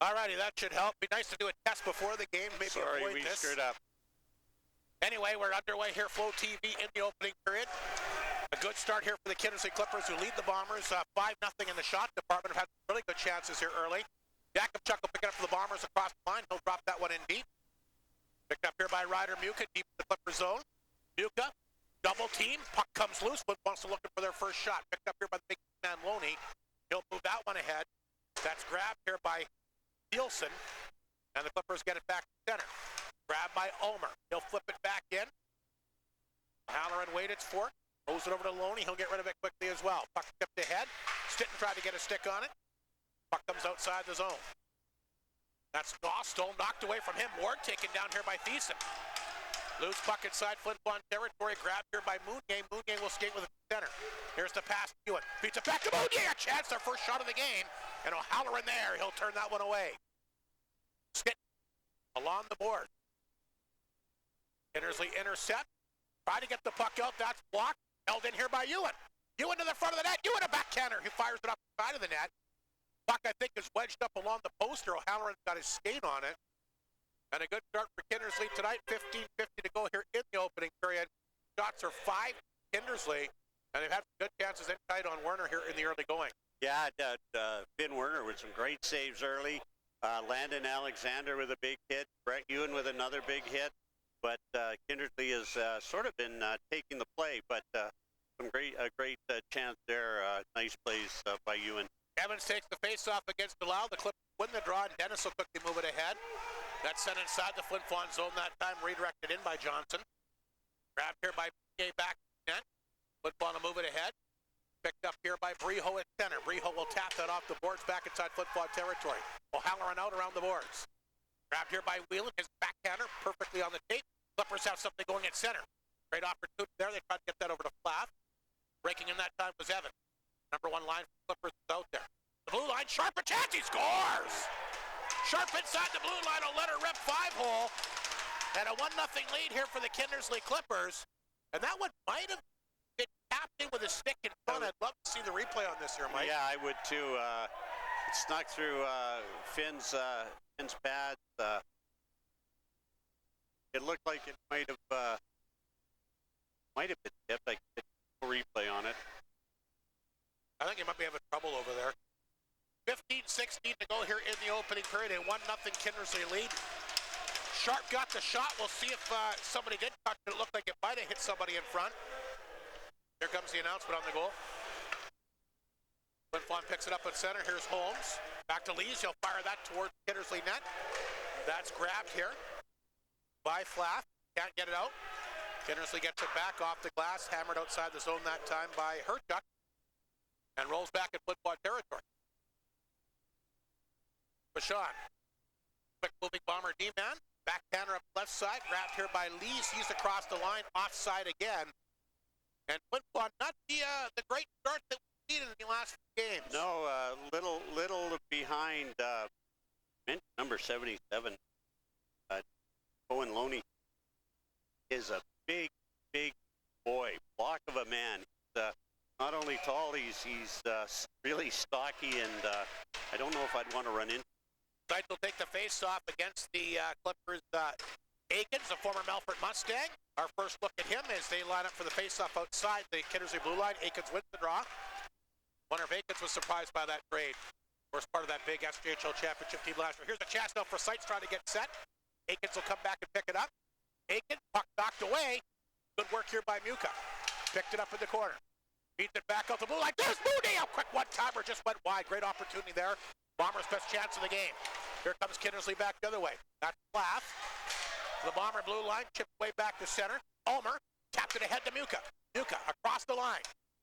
Alrighty, that should help. Be nice to do a test before the game. Maybe Sorry, avoid we this. screwed up. Anyway, we're underway here, Flow TV in the opening period. A good start here for the Kindersley Clippers, who lead the Bombers 5-0 in the shot department. Have had really good chances here early. Jakubchuk will pick it up for the Bombers across the line. He'll drop that one in deep. Picked up here by Ryder Muka, deep in the Clippers zone. Muka, double team. Puck comes loose. Flint wants to look for their first shot. Picked up here by the big man Loney. He'll move that one ahead. That's grabbed here by Nielsen. And the Clippers get it back to center. Grabbed by Ulmer. He'll flip it back in. Halloran waited for it. Throws it over to Loney. He'll get rid of it quickly as well. Puck tipped ahead. Stitton tried to get a stick on it. Puck comes outside the zone. That's Nostel knocked away from him. Ward taken down here by Thiessen. Loose puck inside Flin Flon territory. Grabbed here by Mounier. Mounier will skate with it to center. Here's the pass to Ewan. Beats it back to Mounier. A chance, their first shot of the game. And O'Halloran there. He'll turn that one away. Stitton along the board. Kindersley intercept. Try to get the puck out. That's blocked. Held in here by Ewan. Ewan to the front of the net. Ewan a backhander. He fires it up the side of the net. Puck, I think, is wedged up along the poster. O'Halloran's got his skate on it. And a good start for Kindersley tonight. 15:50 to go here in the opening period. Shots are 5 Kindersley. And they've had some good chances inside on Werner here in the early going. Yeah, Finn Werner with some great saves early. Landon Alexander with a big hit. Brett Ewan with another big hit. But Kindersley has sort of been taking the play. But a great chance there. Nice plays by Ewan. Evans takes the face-off against Delisle. The Clippers win the draw, and Dennis will quickly move it ahead. That's sent inside the Flin Flon zone that time, redirected in by Johnson. Grabbed here by P.A. back net. Flin Flon will move it ahead. Picked up here by Briho at center. Briho will tap that off the boards back inside Flin Flon territory. O'Halloran out around the boards. Grabbed here by Whelan, his backhander, perfectly on the tape. Clippers have something going at center. Great opportunity there. They tried to get that over to Flav. Breaking in that time was Evan. Number 1 line for Clippers is out there. The blue line, Sharp a chance, he scores! Sharp inside the blue line will let her rip 5-hole. And a 1-0 lead here for the Kindersley Clippers. And that one might have been tapped in with a stick in front. I'd love to see the replay on this here, Mike. Yeah, I would too. It snuck through Finn's pads. It looked like it might have been tipped. I could get a replay on it. I think you might be having trouble over there. 15:16 to go here in the opening period. A 1-0 Kindersley lead. Sharp got the shot. We'll see if somebody did touch it. It looked like it might have hit somebody in front. Here comes the announcement on the goal. Flin Flon picks it up at center. Here's Holmes. Back to Lees. He'll fire that towards Kindersley net. That's grabbed here by Flaff. Can't get it out. Kindersley gets it back off the glass. Hammered outside the zone that time by Herchuk. And rolls back at Flin Flon territory. Bashan. Quick moving Bomber D-man. Backhander up left side. Grabbed here by Lees. He's across the line. Offside again. And Flin Flon, not the great start that we've seen in the last few games. No, little behind number 77. Owen Loney is a big boy. Block of a man. Not only tall, he's really stocky, and I don't know if I'd want to run in. Knight will take the face-off against the Clippers. Aikens, a former Melfort Mustang. Our first look at him as they line up for the face-off outside the Kindersley blue line. Aikens wins the draw. Wonder if Aikens was surprised by that trade. First part of that big SJHL championship team last year. Here's a chance now for Seitz trying to get set. Aikens will come back and pick it up. Aikens, puck knocked away. Good work here by Muka. Picked it up in the corner. Beats it back out the blue line. There's Moody! A quick one-timer just went wide. Great opportunity there. Bombers' best chance of the game. Here comes Kindersley back the other way. That's Flaff. The Bomber blue line chipped way back to center. Ulmer tapped it ahead to Muka. Muka across the line.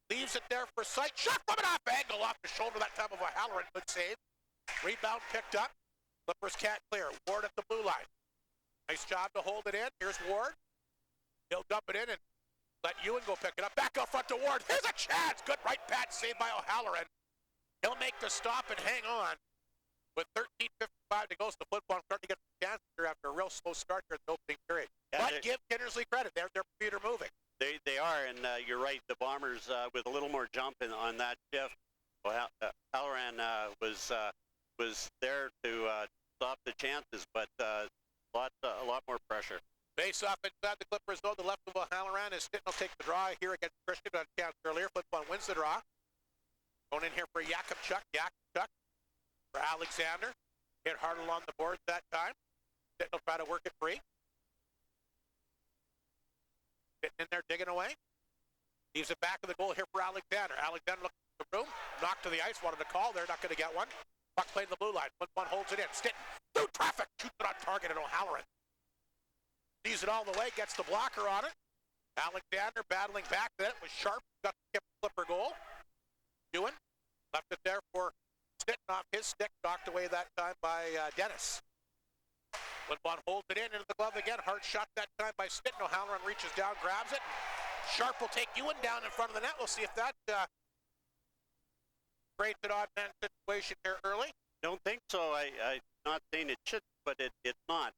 Leaves it there for Sight. Shot from an off angle off the shoulder that time of O'Halloran. Good save. Rebound picked up. Clippers can't clear. Ward at the blue line. Nice job to hold it in. Here's Ward. He'll dump it in and let Ewan go pick it up. Back out front to Ward. Here's a chance. Good right pad save by O'Halloran. He'll make the stop and hang on. With 13:55 to go, so the Flin Flon starting to get some chances here after a real slow start here in the opening period. Yeah, but give Kindersley credit. Their feet are moving. They are, and you're right. The Bombers with a little more jump on that shift. Halloran was was there to stop the chances, but a lot more pressure. Face off inside the Klippers zone. The left of O'Halloran is Stitten will take the draw here against Christian on chance earlier. Flin Flon wins the draw. Going in here for Yakupchuk. Yakupchuk for Alexander. Hit hard along the board that time. Stitten will try to work it free. Getting in there, digging away. Leaves it back of the goal here for Alexander. Alexander looking at the room. Knocked to the ice. Wanted to call. They're not going to get one. Puck played in the blue line. Flin Flon holds it in. Stitten through traffic. Shoots it on target at O'Halloran. Sees it all the way, gets the blocker on it. Alexander battling back. Then it was Sharp. Got the Clipper goal. Ewan left it there for Stitten off his stick. Knocked away that time by Dennis. Flin Flon holds it in into the glove again. Hard shot that time by Stitten. O'Halloran reaches down, grabs it. Sharp will take Ewan down in front of the net. We'll see if that creates an odd man situation here early. Don't think so. I'm not saying it should, but it's not.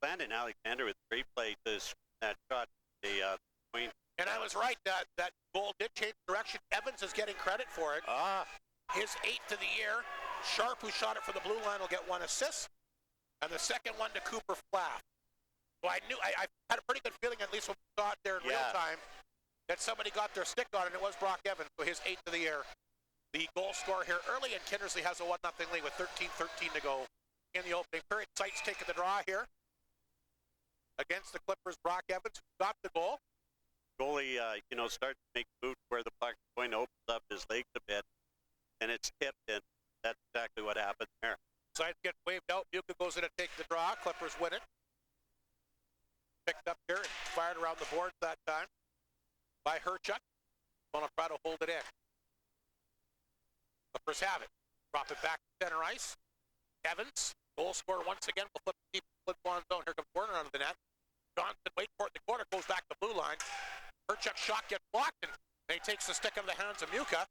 Landon Alexander with great play to that shot. The point. And I was right. That goal did change direction. Evans is getting credit for it. His 8th of the year. Sharp, who shot it for the blue line, will get 1 assist. And the second one to Cooper Flaff. So I had a pretty good feeling, at least when we saw it there in real time, that somebody got their stick on it, and it was Brock Evans, so his 8th of the year. The goal scorer here early, and Kindersley has a 1-0 lead with 13:13 to go in the opening period. Seitz taking the draw here against the Klippers. Brock Evans got the goal. Goalie, starts to make moves where the puck's going, opens up his legs a bit, and it's tipped, and that's exactly what happened there. Seitz gets waved out. Buka goes in to take the draw. Klippers win it. Picked up here and fired around the board that time by Herchuk. Want to try to hold it in. Clippers have it. Drop it back to center ice. Evans, goal scorer once again, will flip deep Flin Flon zone. Here comes Werner under the net. Johnson waits for it in the corner, goes back to blue line. Herchuk's shot gets blocked, and he takes the stick out of the hands of Muka.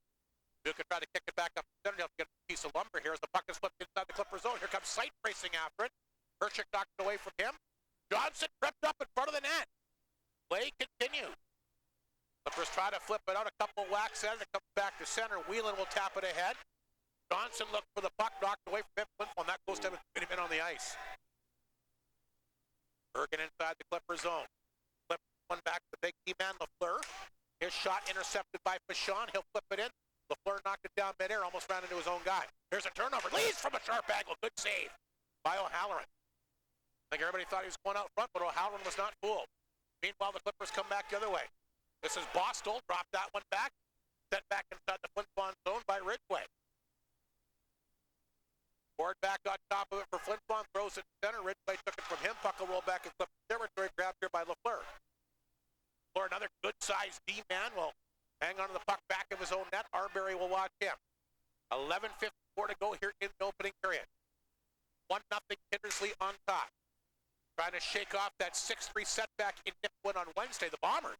Muka tried to kick it back up to center. He'll get a piece of lumber here as the puck is flipped inside the Clipper zone. Here comes Seitz racing after it. Herchuk knocked it away from him. Johnson tripped up in front of the net. Play continues. Clippers try to flip it out. A couple whacks at it. It comes back to center. Whelan will tap it ahead. Johnson looked for the puck, knocked away from him. Flin Flon, that goes to him and him in on the ice. Bergen inside the Clipper zone. Flip one back to the big D-man, Lafleur. His shot intercepted by Fashon. He'll flip it in. Lafleur knocked it down midair, almost ran into his own guy. Here's a turnover. Leads from a sharp angle. Good save by O'Halloran. I think everybody thought he was going out front, but O'Halloran was not fooled. Meanwhile, the Clippers come back the other way. This is Bostel. Dropped that one back. Set back inside the Flin Flon zone by Ridgway. Board back on top of it for Flin Flon. Throws it center. Ridgway took it from him. Puck will roll back in Clipper territory. Grabbed here by Lafleur. Lafleur, another good-sized D-man, will hang on to the puck back of his own net. Arbery will watch him. 11:54 to go here in the opening period. 1-0 Kindersley on top. Trying to shake off that 6-3 setback in Nipwood on Wednesday. The Bombers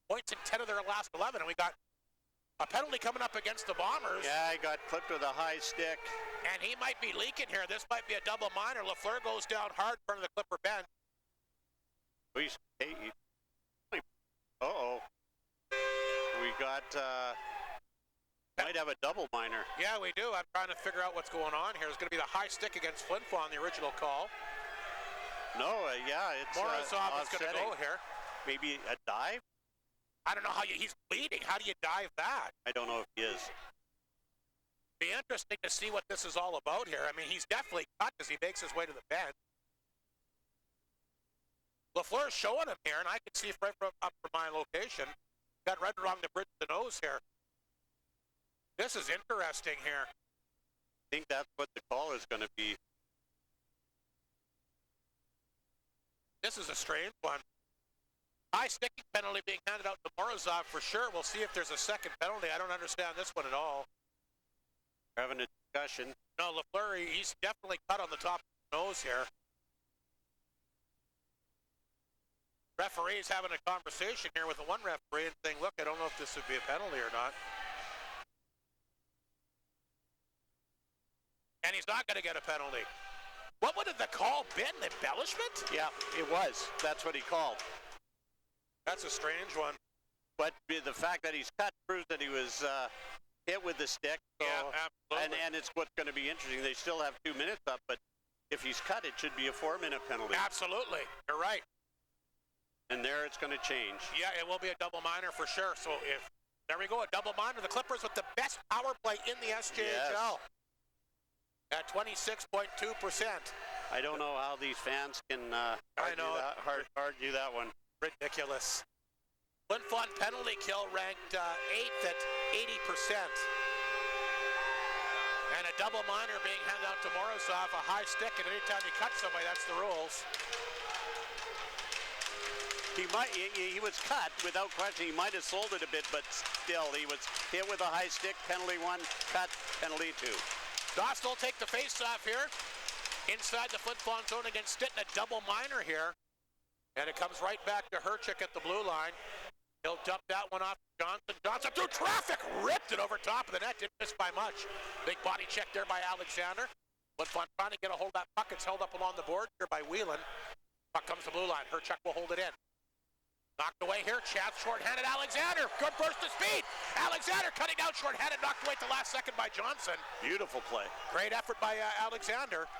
points in 10 of their last 11, and we got a penalty coming up against the Bombers. Yeah, he got clipped with a high stick. And he might be leaking here. This might be a double minor. Lafleur goes down hard in front of the Clipper bench. Uh-oh. We got, might have a double minor. Yeah, we do. I'm trying to figure out what's going on here. It's going to be the high stick against Flin Flon, the original call. No, yeah, it's Morozov is going to go here. Maybe a dive? I don't know how he's bleeding. How do you dive that? I don't know if he is. Be interesting to see what this is all about here. I mean, he's definitely cut as he makes his way to the bench. Lafleur's showing him here, and I can see right up from my location. Got right along the bridge of the nose here. This is interesting here. I think that's what the call is going to be. This is a strange one. High sticking penalty being handed out to Morozov for sure. We'll see if there's a second penalty. I don't understand this one at all. We're having a discussion. No, Lafleur, he's definitely cut on the top of the nose here. Referee's having a conversation here with the one referee and saying, look, I don't know if this would be a penalty or not. And he's not going to get a penalty. What would have the call been? Embellishment? Yeah, it was. That's what he called. That's a strange one. But the fact that he's cut proves that he was hit with the stick. So, Yeah, absolutely. and it's what's going to be interesting. They still have 2 minutes up, but if he's cut, it should be a 4-minute penalty. Absolutely. You're right. And there it's going to change. Yeah, it will be a double minor for sure. So there we go, a double minor. The Clippers with the best power play in the SJHL at 26.2%. I don't know how these fans can argue that one. Ridiculous. Flin Flon penalty kill ranked 8th at 80%. And a double minor being handed out to Morozov, a high stick, and anytime you cut somebody, that's the rules. He was cut without question. He might have sold it a bit, but still, he was hit with a high stick. Penalty 1, cut, penalty 2. Dostal will take the face-off here inside the Flin Flon zone against Stitton. A double minor here, and it comes right back to Herchik at the blue line. He'll dump that one off to Johnson. Johnson through traffic, ripped it over top of the net. Didn't miss by much. Big body check there by Alexander. Flin Flon trying to get a hold of that puck. It's held up along the board here by Whelan. Puck comes to blue line. Herchik will hold it in. Knocked away here. Chad short-handed Alexander. Good burst of speed. Alexander cutting out short-handed. Knocked away at the last second by Johnson. Beautiful play. Great effort by Alexander.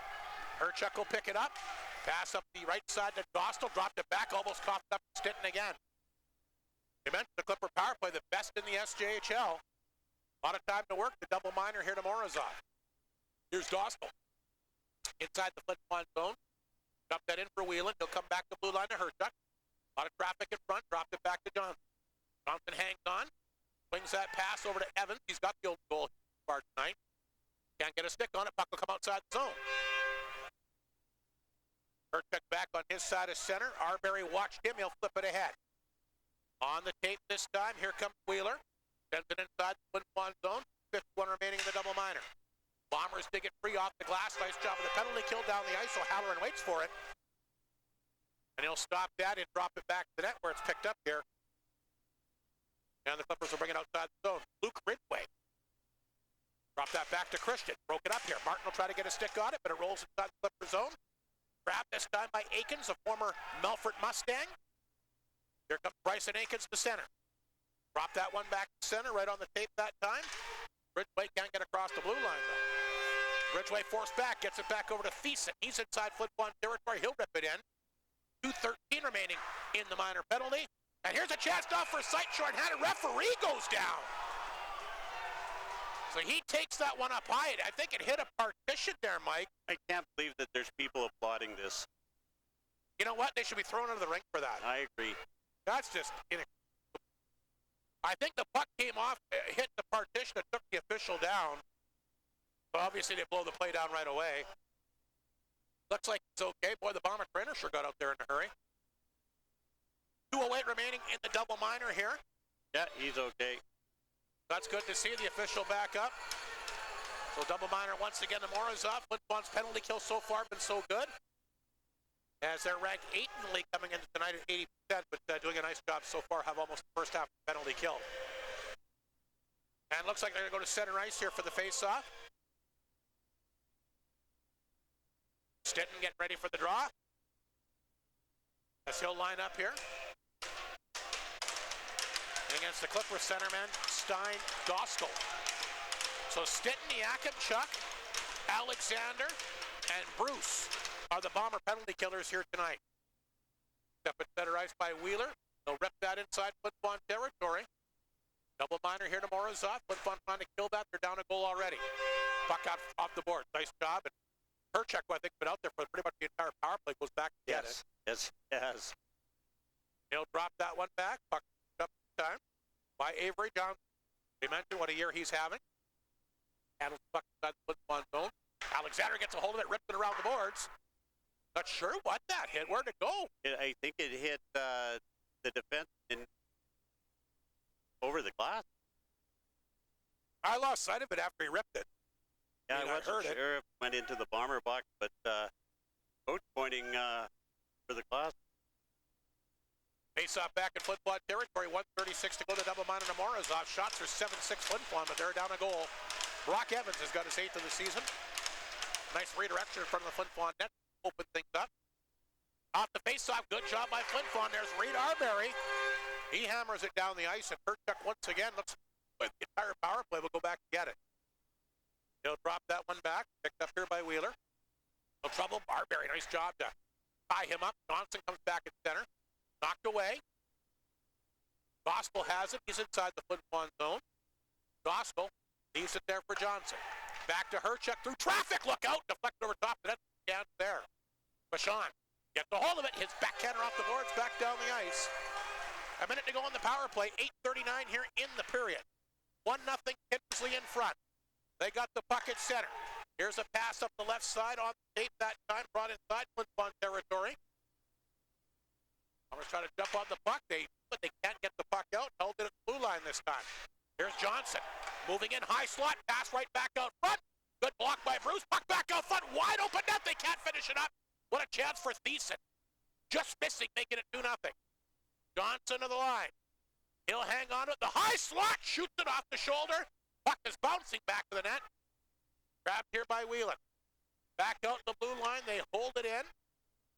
Herchuk will pick it up. Pass up the right side to Dostal. Dropped it back. Almost coughed up Stitton again. They mentioned the Clipper power play, the best in the SJHL. A lot of time to work. The double minor here to Morozov. Here's Dostal. Inside the Flin Flon zone. Dump that in for Whelan. He'll come back to blue line to Herchuk. A lot of traffic in front. Dropped it back to Johnson. Johnson hangs on. Swings that pass over to Evans. He's got the old goal far tonight. Can't get a stick on it. Puck will come outside the zone. Herchuk back on his side of center. Arbery watched him. He'll flip it ahead. On the tape this time. Here comes Wheeler. Sends it inside the Flin Flon zone. 51 remaining in the double minor. Bombers dig it free off the glass. Nice job of the penalty kill down the ice. So Halloran waits for it. And he'll stop that and drop it back to the net where it's picked up here. And the Clippers will bring it outside the zone. Luke Ridgway. Drop that back to Christian. Broke it up here. Martin will try to get a stick on it, but it rolls inside the Clipper zone. Grabbed this time by Aikens, a former Melfort Mustang. Here comes Bryson Aikens to center. Drop that one back to center, right on the tape that time. Ridgway can't get across the blue line, though. Ridgway forced back, gets it back over to Thiessen. He's inside Flin Flon territory. He'll rip it in. 2:13 remaining in the minor penalty. And here's a chance off for sight, short-handed. Referee goes down. So he takes that one up high. I think it hit a partition there, Mike. I can't believe that there's people applauding this. You know what? They should be thrown into the ring for that. I agree. That's just... I think the puck came off, hit the partition, and took the official down. So obviously they blow the play down right away. Looks like it's okay. Boy, the Bomber trainer sure got out there in a hurry. 2:08 remaining in the double minor here. Yeah, he's okay. That's good to see the official back up. So double minor once again to Morozov. Flin Flon's penalty kill so far been so good. As they're ranked 8th in the league coming into tonight at 80%, but doing a nice job so far, have almost the first half penalty kill. And looks like they're going to go to center ice here for the face-off. Stitton getting ready for the draw. As he'll line up here. And against the Clippers centerman, Stein Dostal. So Stitton, Yakimchuk, Alexander, and Bruce are the Bomber penalty killers here tonight. Step at center ice by Wheeler. They'll rip that inside Flin Flon territory. Double minor here to Morozov. Flin Flon trying to kill that. They're down a goal already. Puck out off the board. Nice job. And Herchuk, who I think, been out there for pretty much the entire power play, goes back to get it. Yes. He'll drop that one back. Puck up this time by Avery Johnson. We mentioned what a year he's having. Handles the puck inside the Flin Flon zone. Alexander gets a hold of it, rips it around the boards. Not sure what that hit. Where'd it go? I think it hit the defense over the glass. I lost sight of it after he ripped it. Yeah, I wasn't sure if it went into the Bomber box, but coach pointing for the glass. Face off back in Flin Flon territory. 1:36 to go to double minor to Morozov. Shots are 7-6 Flin Flon, but they're down a goal. Brock Evans has got his 8th of the season. Nice redirection in front of the Flin Flon net. Open things up. Off the face-off, good job by Flin Flon. There's Reed Arbery. He hammers it down the ice, and Herchuk once again looks play, the entire power play. Will go back and get it. He'll drop that one back. Picked up here by Wheeler. No trouble. Barberry, nice job to tie him up. Johnson comes back at center. Knocked away. Gospel has it. He's inside the Flin Flon zone. Gospel leaves it there for Johnson. Back to Herchuk through traffic. Look out. Deflected over top. That's down there. Bashan gets a hold of it. His backhander off the boards. Back down the ice. A minute to go on the power play. 8:39 here in the period. 1-0 Kindersley in front. They got the puck at center. Here's a pass up the left side on the tape that time. Brought inside Flin Flon territory. Bombers trying to jump on the puck. But they can't get the puck out. Held it at the blue line this time. Here's Johnson. Moving in high slot. Pass right back out front. Good block by Bruce. Puck back out front. Wide open net. They can't finish it up. What a chance for Thiessen. Just missing, making it 2-0. Johnson to the line. He'll hang on to it. The high slot. Shoots it off the shoulder. Puck is bouncing back to the net. Grabbed here by Wheelan. Back out the blue line. They hold it in.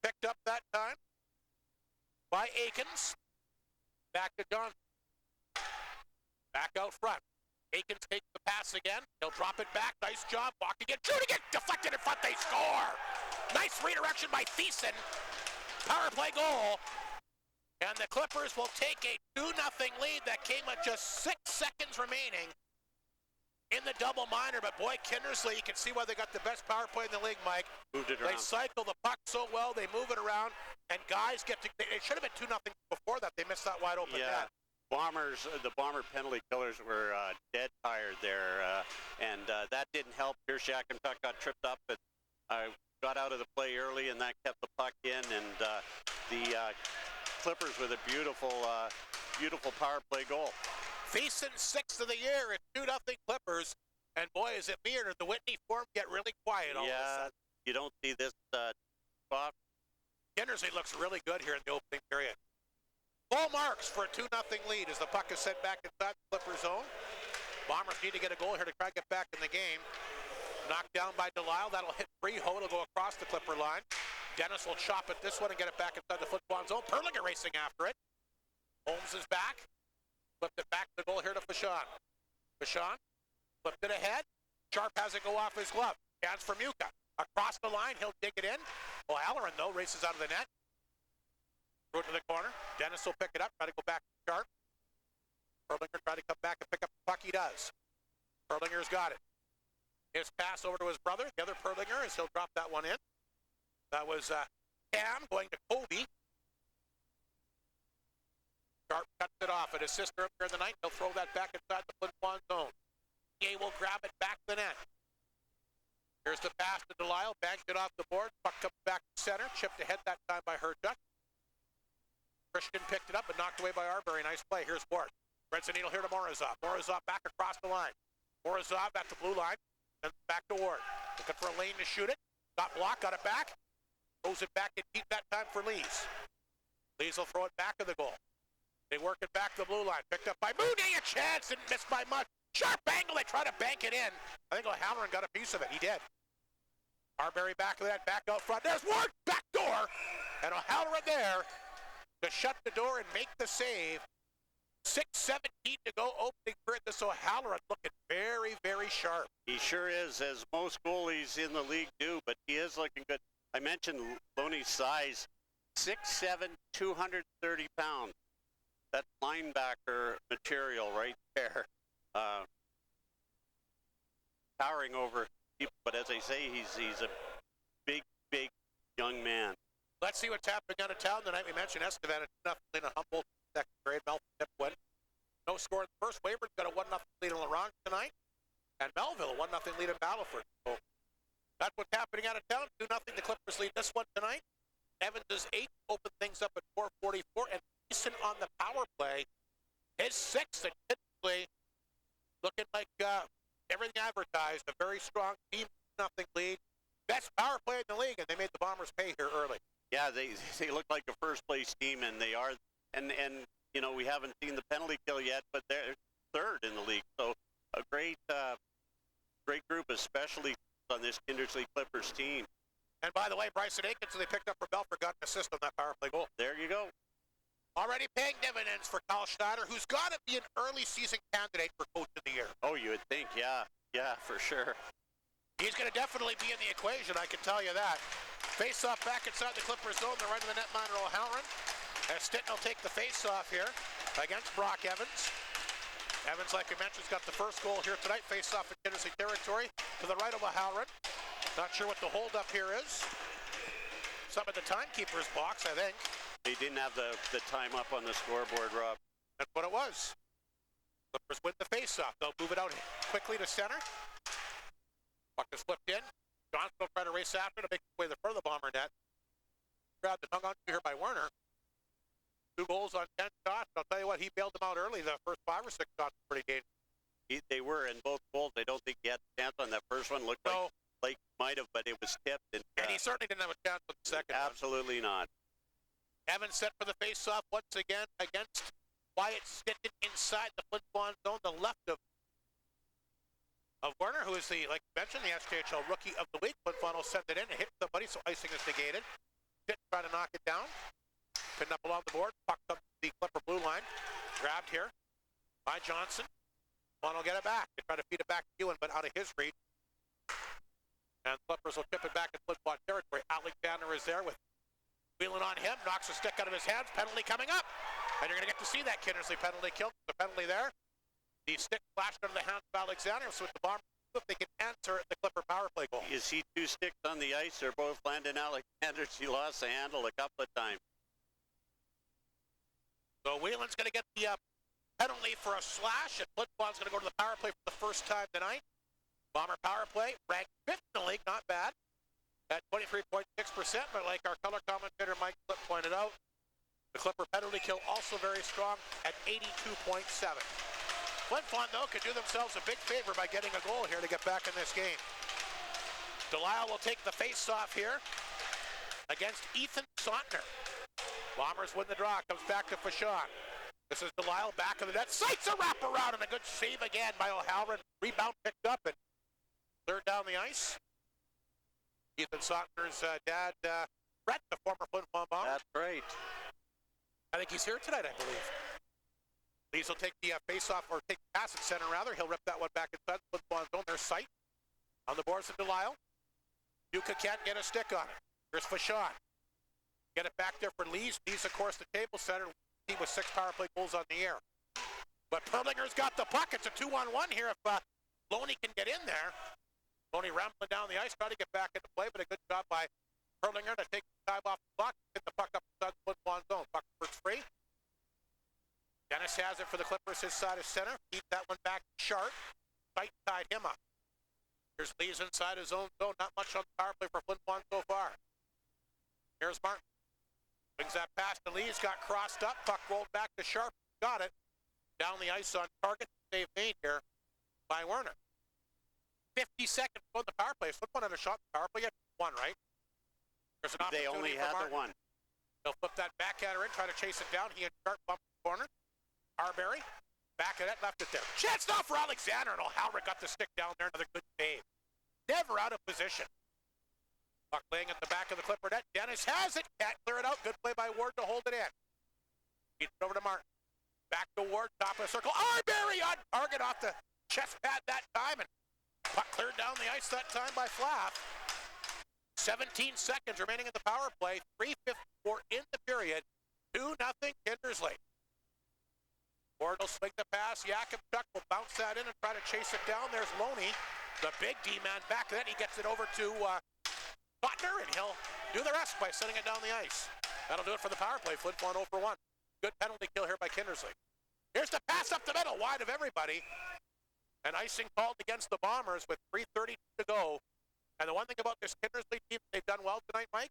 Picked up that time by Aikens. Back to Johnson. Back out front. Aikens takes the pass again. He'll drop it back. Nice job. Walking it. Shooting it. Deflected in front. They score. Nice redirection by Thiessen. Power play goal. And the Clippers will take a 2-0 lead that came with just 6 seconds remaining in the double minor. But boy, Kindersley, you can see why they got the best power play in the league, Mike. Moved it around. They cycle the puck so well. They move it around. And guys get to... It should have been 2-0 before that. They missed that wide open net. Bombers, the Bomber penalty killers were dead tired there, and that didn't help. Hirschak, in fact, got tripped up, but got out of the play early, and that kept the puck in, and the Clippers with a beautiful power play goal. Thiessen, 6th of the year at 2-0 Clippers, and boy, is it me or did the Whitney form get really quiet all of a sudden? You don't see this spot. Kindersley looks really good here in the opening period. Full marks for a 2-0 lead as the puck is sent back inside the Clipper zone. Bombers need to get a goal here to try to get back in the game. Knocked down by Delisle. That'll hit Freeho. It'll go across the Clipper line. Dennis will chop at this one and get it back inside the Flin Flon zone. Perlinger racing after it. Holmes is back. Flipped it back to the goal here to Fashawn. Fashawn flipped it ahead. Sharp has it go off his glove. Chance for Muka. Across the line. He'll dig it in. O'Halloran, though, races out of the net. Throw it to the corner. Dennis will pick it up. Try to go back to Sharp. Perlinger try to come back and pick up the puck. He does. Perlinger's got it. His pass over to his brother. The other Perlinger, as he'll drop that one in. That was Cam going to Kobe. Sharp cuts it off. An assist earlier in the night. He'll throw that back inside the Flin Flon zone. He will grab it back to the net. Here's the pass to Delisle. Banked it off the board. Puck comes back to center. Chipped ahead that time by Herchuk. Christian picked it up and knocked away by Arbery. Nice play. Here's Ward. Threads the needle here to Morozov. Morozov back across the line. Morozov at the blue line. Then back to Ward. Looking for a lane to shoot it. Got blocked. Got it back. Throws it back and deep that time for Lees. Lees will throw it back to the goal. They work it back to the blue line. Picked up by Mooney. A chance and missed by much. Sharp angle. They try to bank it in. I think O'Halloran got a piece of it. He did. Arbery back of that. Back out front. There's Ward. Back door. And O'Halloran there to shut the door and make the save. 6:17 to go, opening period. This O'Halloran looking very, very sharp. He sure is, as most goalies in the league do, but he is looking good. I mentioned Loney's size, 6'7", 230 pounds. That's linebacker material right there. Towering over people, but as I say, he's a big, big young man. Let's see what's happening out of town tonight. We mentioned Estevan at nothing in a Humboldt second grade. Melville tip win. No score in the first. Weyburn got a 1-0 lead in LaRonge tonight. And Melville a 1-0 lead in Battleford. So that's what's happening out of town. 2-0 the Clippers lead this one tonight. Evans is 8. Open things up at 4:44. And Easton on the power play is 6th. And Kindersley looking like everything advertised. A very strong team. 2-0 lead. Best power play in the league. And they made the Bombers pay here early. Yeah, they look like a first-place team, and they are. And you know, we haven't seen the penalty kill yet, but they're third in the league. So a great group, especially on this Kindersley Clippers team. And by the way, Bryson Aikens, they picked up for Belfort, got an assist on that power play goal. There you go. Already paying dividends for Kyle Schneider, who's got to be an early season candidate for Coach of the Year. Oh, you would think, yeah. Yeah, for sure. He's going to definitely be in the equation, I can tell you that. Face-off back inside the Clippers zone. The right of the netminder, O'Halloran. As Stinton will take the face-off here against Brock Evans. Evans, like we mentioned, has got the first goal here tonight. Face-off in Kindersley territory to the right of O'Halloran. Not sure what the hold-up here is. Some of the timekeeper's box, I think. They didn't have the time up on the scoreboard, Rob. That's what it was. Clippers win the face-off. They'll move it out quickly to center. Puck is flipped in. Johnson will try to race after to make his way to the front of the Bomber net. Grabbed and hung on to here by Werner. 2 goals on 10 shots. I'll tell you what, he bailed them out early. The first 5 or 6 shots were pretty dangerous. They were in both goals. I don't think he had a chance on that first one. Looked like might have, but it was tipped. And he certainly didn't have a chance on the second one. Absolutely not. Evans set for the face-off once again against Wyatt Stinton inside the Flin Flon zone, the left of Werner, who is the, like you mentioned, the SJHL Rookie of the Week. Flin Flon will send it in and hit somebody, so icing is negated. Stinton trying to knock it down. Pinned up along the board, pucked up the Clipper blue line. Grabbed here by Johnson. Flon will get it back. They try to feed it back to Ewan, but out of his reach. And Clippers will tip it back in Flin Flon territory. Alexander is there with wheeling on him, knocks a stick out of his hands, penalty coming up. And you're going to get to see that Kindersley penalty kill. The penalty there. The stick flashed under the hands of Alexander, so with the Bombers, if they can answer the Clipper power play goal. You see 2 sticks on the ice. They're both landing Alexander. He lost the handle a couple of times. So Whelan's going to get the penalty for a slash, and Flin Flon's going to go to the power play for the first time tonight. Bomber power play, ranked 5th in the league, not bad. At 23.6%, but like our color commentator Mike Flip pointed out, the Clipper penalty kill also very strong at 82.7. Flin Flon, though, could do themselves a big favor by getting a goal here to get back in this game. Delisle will take the face-off here against Ethan Sontner. Bombers win the draw, comes back to Fashon. This is Delisle back of the net, sights a wraparound, and a good save again by O'Halloran. Rebound picked up and cleared down the ice. Ethan Sontner's dad, Brett, the former Flin Flon Bomber. That's right. I think he's here tonight, I believe. Lees will take the face-off, or take the pass at center, rather. He'll rip that one back inside the Flin Flon zone. There's Sight on the boards of Delisle. Yuka can't get a stick on it. There's Fashon. Get it back there for Lees. Lees, of course, the table center. He with 6 power play goals on the air. But Perlinger's got the puck. It's a 2-on-1 here if Loney can get in there. Loney rambling down the ice, trying to get back into play, but a good job by Perlinger to take the time off the clock, get the puck up inside the Flin Flon zone. Puck first free. Dennis has it for the Clippers, his side of center. Keep that one back sharp. Fight tied him up. Here's Lees inside his own zone. Not much on the power play for Flin Flon so far. Here's Martin. Brings that pass to Lees, got crossed up. Puck rolled back to Sharp. Got it. Down the ice on target. Save made here by Werner. 50 seconds on the power play. Flip one had a shot in the power play. Yet one, right? There's an They only had the one. They'll flip that backhander in, try to chase it down. He had Sharp bump the corner. Arbery, back of that, left it there. Chance now for Alexander, and O'Halloran got the stick down there. Another good save. Never out of position. Puck laying at the back of the Clipper net. Dennis has it. Can't clear it out. Good play by Ward to hold it in. Feeds it over to Martin. Back to Ward, top of the circle. Arbery on target off the chest pad that time, and puck cleared down the ice that time by Flaff. 17 seconds remaining in the power play. 3:54 in the period. 2-0 Kindersley. Ward will swing the pass. Yakupchuk will bounce that in and try to chase it down. There's Loney, the big D-man back. Then he gets it over to Butner, and he'll do the rest by sending it down the ice. That'll do it for the power play. Flin Flon 0 for 1. Good penalty kill here by Kindersley. Here's the pass up the middle, wide of everybody. And icing called against the Bombers with 3:30 to go. And the one thing about this Kindersley team, they've done well tonight, Mike.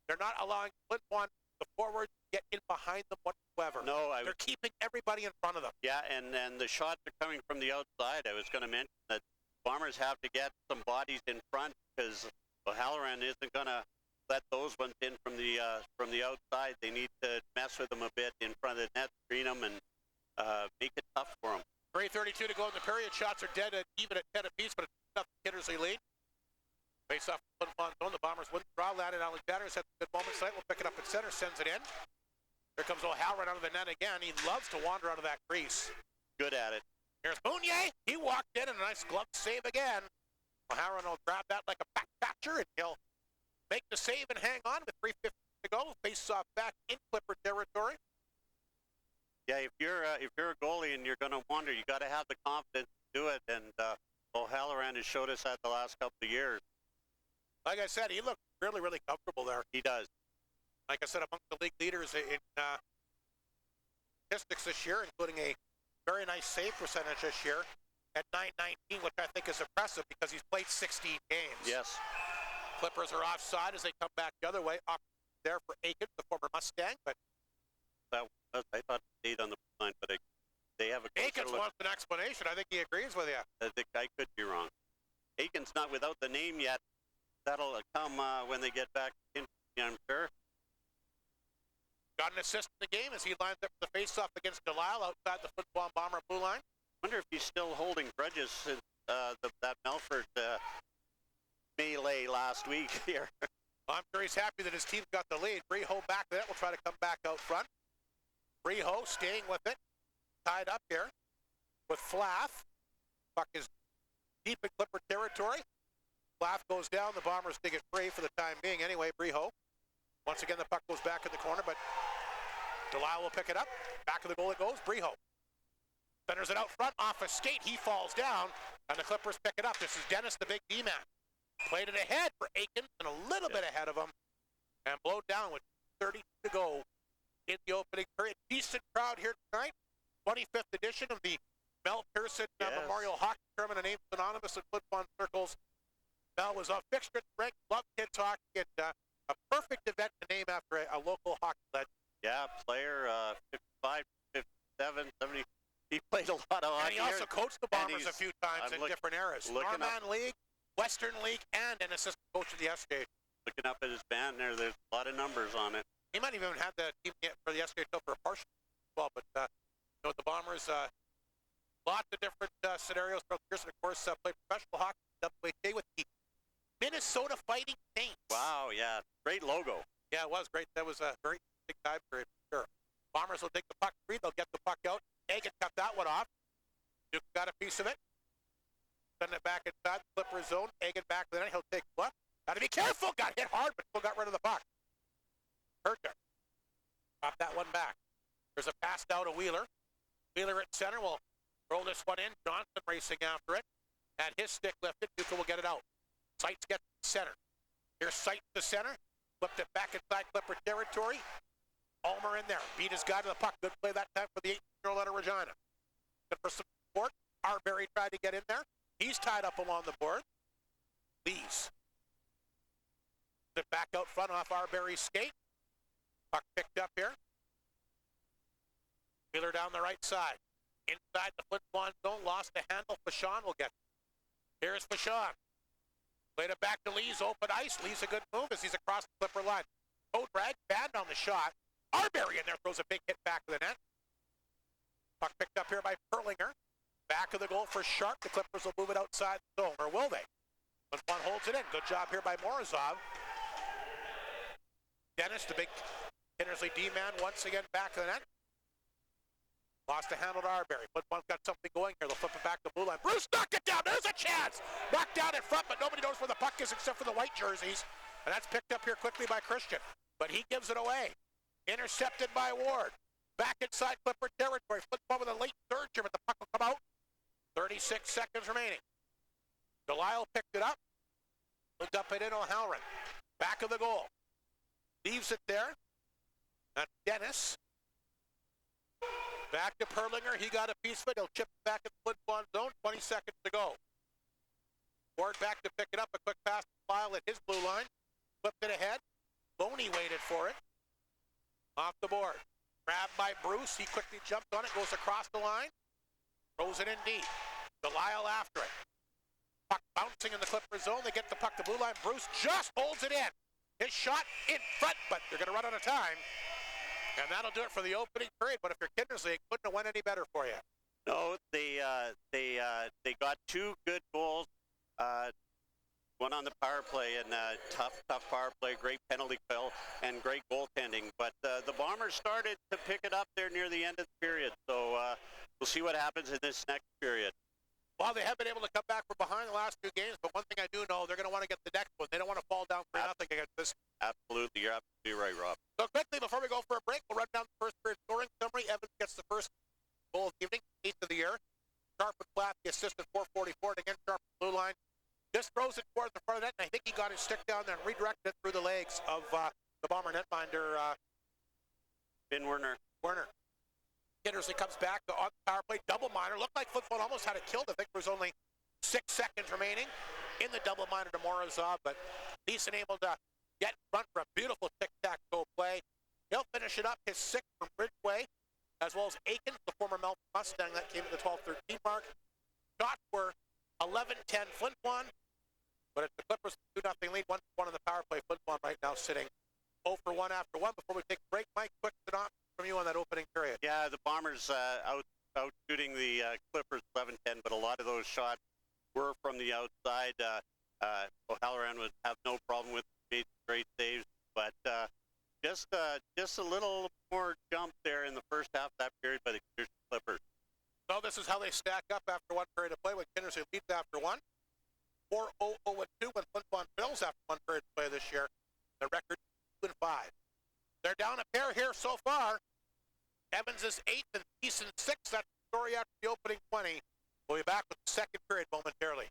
They're not allowing Flin Flon, the forwards, get in behind them whatsoever. No, they're keeping everybody in front of them. Yeah, and the shots are coming from the outside. I was going to mention that Bombers have to get some bodies in front because O'Halloran isn't going to let those ones in from the outside. They need to mess with them a bit in front of the net, screen them, and make it tough for them. 3:32 to go in the period. Shots are dead at even at 10 apiece, but it's enough Kindersley lead. Face off Flin Flon zone. The Bombers win the draw. Landon Alexander's had some good moments tonight. We'll pick it up at center. Sends it in. Here comes O'Halloran out of the net again. He loves to wander out of that crease. Good at it. Here's Mounier. He walked in and a nice glove save again. O'Halloran will grab that like a back catcher, and he'll make the save and hang on with 3:50 to go. Face off back in Clipper territory. Yeah, if you're a goalie and you're going to wander, you got to have the confidence to do it. And O'Halloran has showed us that the last couple of years. Like I said, he looked really, really comfortable there. He does. Like I said, among the league leaders in statistics this year, including a very nice save percentage this year at .919, which I think is impressive because he's played 16 games. Yes. Clippers are offside as they come back the other way. Up there for Aikens, the former Mustang, but I thought he stayed on the line, but they have a Aikens look. wants an explanation. I think he agrees with you. I could be wrong. Aikens not without the name yet. That'll come when they get back in, I'm sure. Got an assist in the game as he lines up for the face-off against Delisle outside the Flin Flon Bomber blue line. Wonder if he's still holding grudges since that Melford melee last week here. I'm sure he's happy that his team got the lead. Breho back there. We'll try to come back out front. Breho staying with it. Tied up here with Flath. Puck is deep in Clipper territory. Flath goes down. The Bombers dig it free for the time being. Anyway, Breho. Once again, the puck goes back in the corner, but Delisle will pick it up. Back of the goal it goes. Breho centers it out front off a skate. He falls down, and the Clippers pick it up. This is Dennis, the big D-man. Played it ahead for Aikens and a little bit ahead of him, and blowed down with 30 to go in the opening period. Decent crowd here tonight. 25th edition of the Mel Pearson Memorial Hockey Tournament, a name synonymous in Flin Flon circles. Mel was a fixture at the rink, loved kids hockey, and a perfect event to name after a local hockey legend. Yeah, player 55, 57, 70. He played a lot of hockey. And he also coached the Bombers a few times in different eras. Norman League, Western League, and an assistant coach of the SK. Looking up at his band there's a lot of numbers on it. He might even have the team for the SK for a partial as well, but the Bombers, lots of different scenarios throughout the years, and of course played professional hockey WHA with the Minnesota Fighting Saints. Wow, yeah, great logo. Yeah, it was great. That was a very big time period for sure. Bombers will take the puck free. They'll get the puck out. Aiken cut that one off. Duke got a piece of it. Send it back inside the Clippers zone. Aiken back to the net. He'll take what? Got to be careful. Got hit hard, but still got rid of the puck. Herter. Drop that one back. There's a pass down to Wheeler. Wheeler at center will roll this one in. Johnson racing after it. Had his stick lifted. Duke will get it out. Seitz gets to the center. Here's Seitz to center. Flipped it back inside Clipper territory. Ulmer in there. Beat his guy to the puck. Good play that time for the 18-year-old out of Regina. Good for some support. Arbery tried to get in there. He's tied up along the board. Lees. It back out front off Arbery's skate. Puck picked up here. Wheeler down the right side. Inside the Flin Flon zone. Lost the handle. Fashon will get it. Here's Fashon. Played it back to Lees. Open ice. Lees a good move as he's across the Clipper line. Code drag. Banned on the shot. Arbery in there throws a big hit back to the net. Puck picked up here by Perlinger. Back of the goal for Sharp. The Clippers will move it outside the zone, or will they? Flin Flon holds it in. Good job here by Morozov. Dennis, the big Kindersley D-man, once again back of the net. Lost a handle to Arbery. Flin Flon's got something going here. They'll flip it back to blue line. Bruce knocked it down. There's a chance. Knocked down in front, but nobody knows where the puck is except for the white jerseys. And that's picked up here quickly by Christian. But he gives it away. Intercepted by Ward. Back inside Clipper territory. Flin Flon with a late surge here, but the puck will come out. 36 seconds remaining. Delisle picked it up. Looked up it in O'Halloran. Back of the goal. Leaves it there. And Dennis. Back to Perlinger. He got a piece of it. He'll chip it back in the Flin Flon zone. 20 seconds to go. Ward back to pick it up. A quick pass to Lyle at his blue line. Flipped it ahead. Loney waited for it. Off the board. Grabbed by Bruce. He quickly jumped on it. Goes across the line. Throws it in deep. Delisle after it. Puck bouncing in the Clipper zone. They get the puck to blue line. Bruce just holds it in. His shot in front, but they're going to run out of time. And that'll do it for the opening period. But if you're Kindersley, it couldn't have went any better for you. No, they got two good goals. one on the power play, and tough power play, great penalty kill, and great goaltending. But the Bombers started to pick it up there near the end of the period. So we'll see what happens in this next period. Well, they have been able to come back from behind the last 2 games, but one thing I do know, they're going to want to get the next one. They don't want to fall down 3-0 against this. Absolutely. You're absolutely right, Rob. So quickly, before we go for a break, we'll run down the first period scoring summary. Evans gets the first goal of the evening, 8th of the year. Sharp with Platt, the assist at 4:44, and again, Sharp blue line. Just throws it towards the front of the net, and I think he got his stick down there and redirected it through the legs of the Bomber netminder, Ben Werner. Kindersley comes back on the power play, double minor. Looked like Flin Flon almost had it killed. I think there was only 6 seconds remaining in the double minor to Morozov, but Neeson able to get in front for a beautiful tic-tac-toe play. He'll finish it up, his 6th from Bridgeway, as well as Aikens, the former Melbourne Mustang, that came at the 12-13 mark. Shots were 11-10 Flin Flon, but it's the Clippers 2-0 lead, 1-1 on the power play. Flin Flon right now sitting 0 for 1 after 1. Before we take a break, Mike, quick synopsis from you on that opening period. Yeah, the Bombers out shooting the Clippers 11-10, but a lot of those shots were from the outside. O'Halloran would have no problem with made great saves, but just a little more jump there in the first half of that period by the Clippers. So this is how they stack up after 1 period of play when Kindersley leads after 1. 4-0-0-2 when Flin Flon fails after 1 period of play this year. The record 2-5. They're down a pair here so far. Evans is 8th and Neeson 6th. That's the story after the opening 20. We'll be back with the second period momentarily.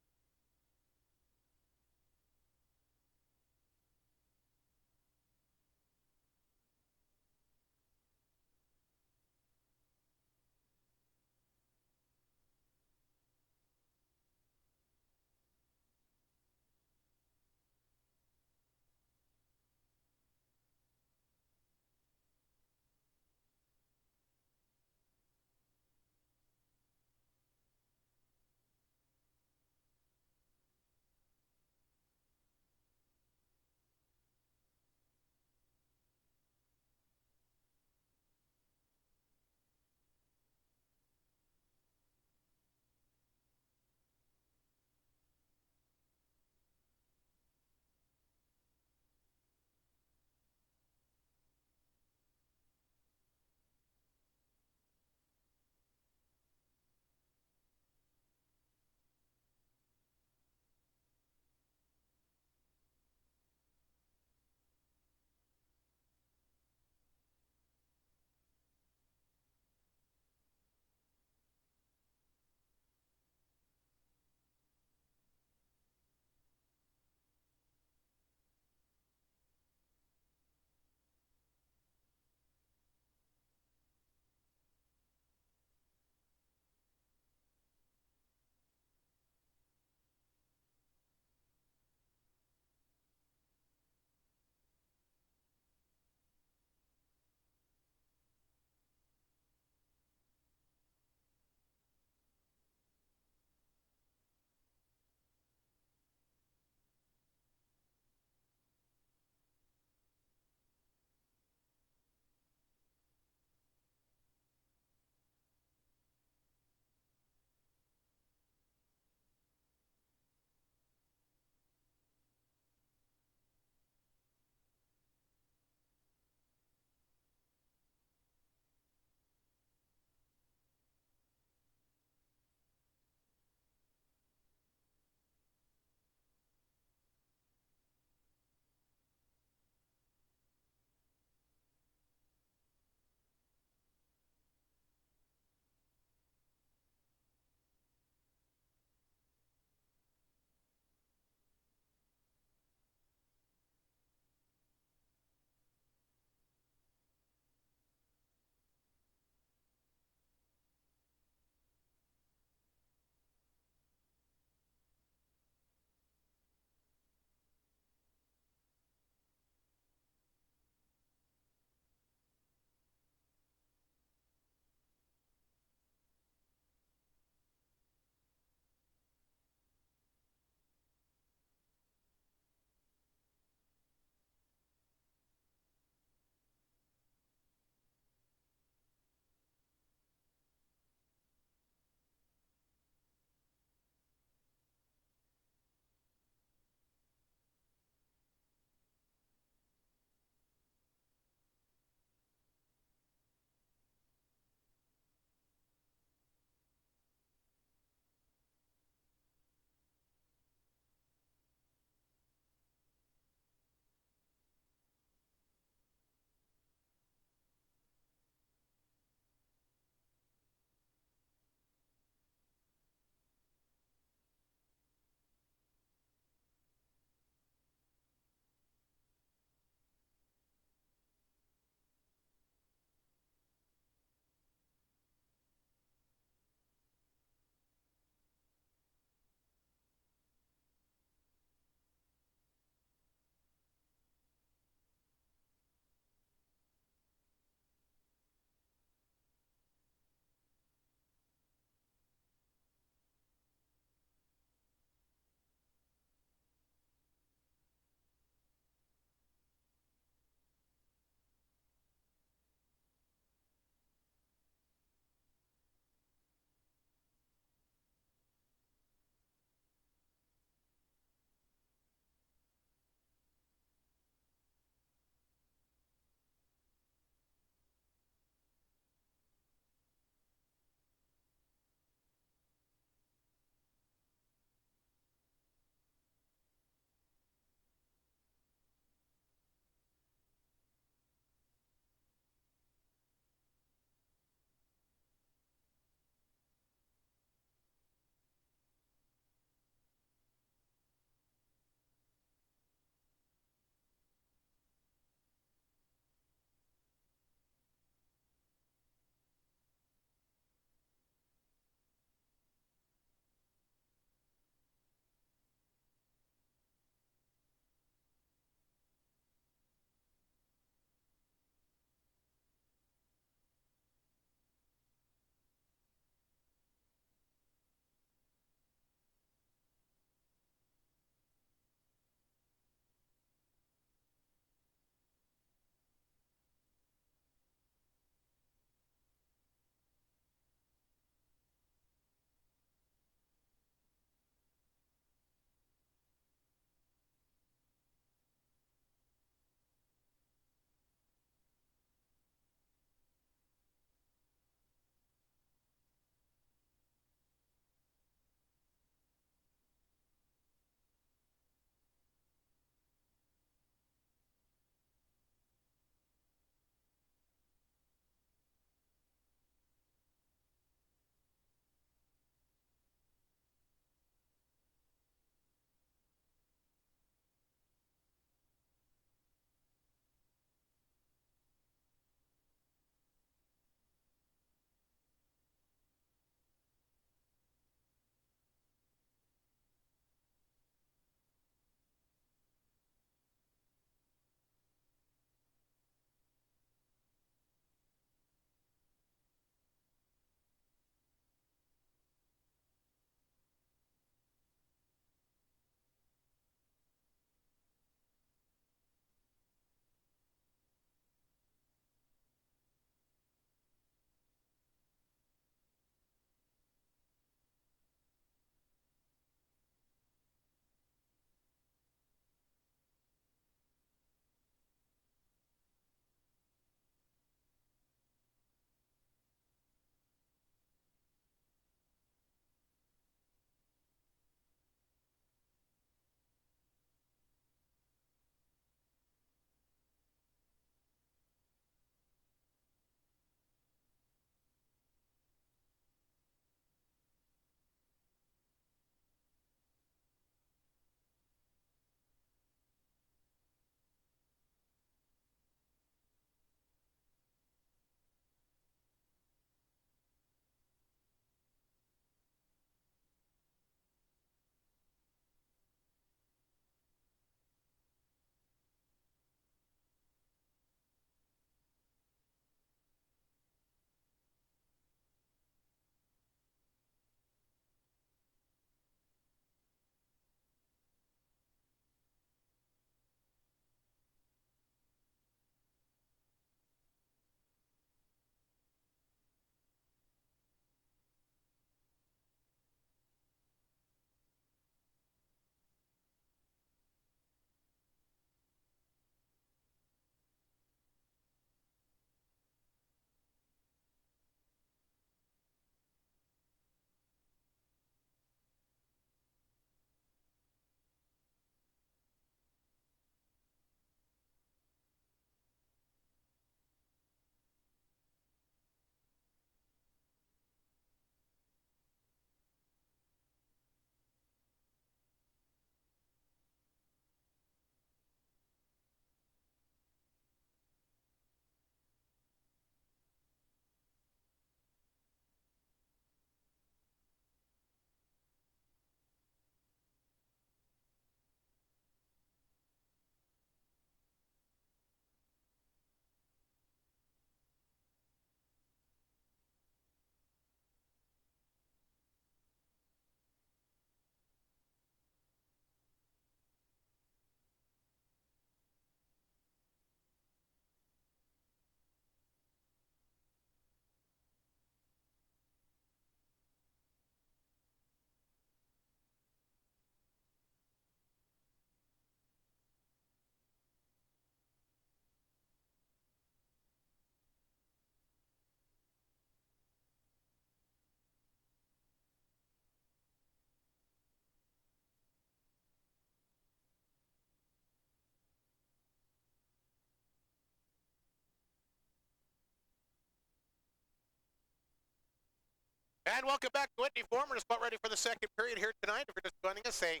And welcome back to Whitney Forum. We're just about ready for the second period here tonight. If you're just joining us, a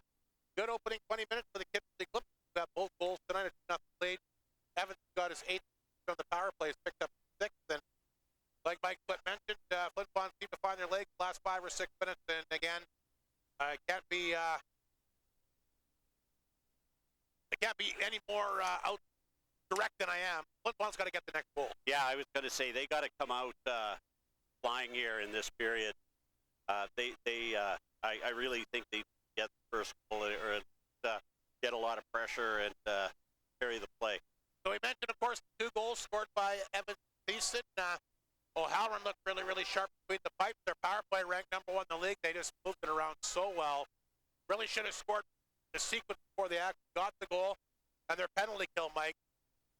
good opening 20 minutes for the Kindersley Klippers. We've got both goals tonight, a 2-0 lead. Evans got his 8th on the power play, picked up 6th. And like Mike Flint mentioned, Flin Flon seemed to find their legs the last 5 or 6 minutes. And again, it can't be any more out direct than I am. Flin Flon's got to get the next goal. Yeah, I was going to say they got to come out flying here in this period. I really think they get the first goal or get a lot of pressure and carry the play. So we mentioned, of course, 2 goals scored by Evans and Thiessen. O'Halloran looked really, really sharp between the pipes. Their power play ranked #1 in the league. They just moved it around so well. Really should have scored the sequence before they actually got the goal. And their penalty kill, Mike,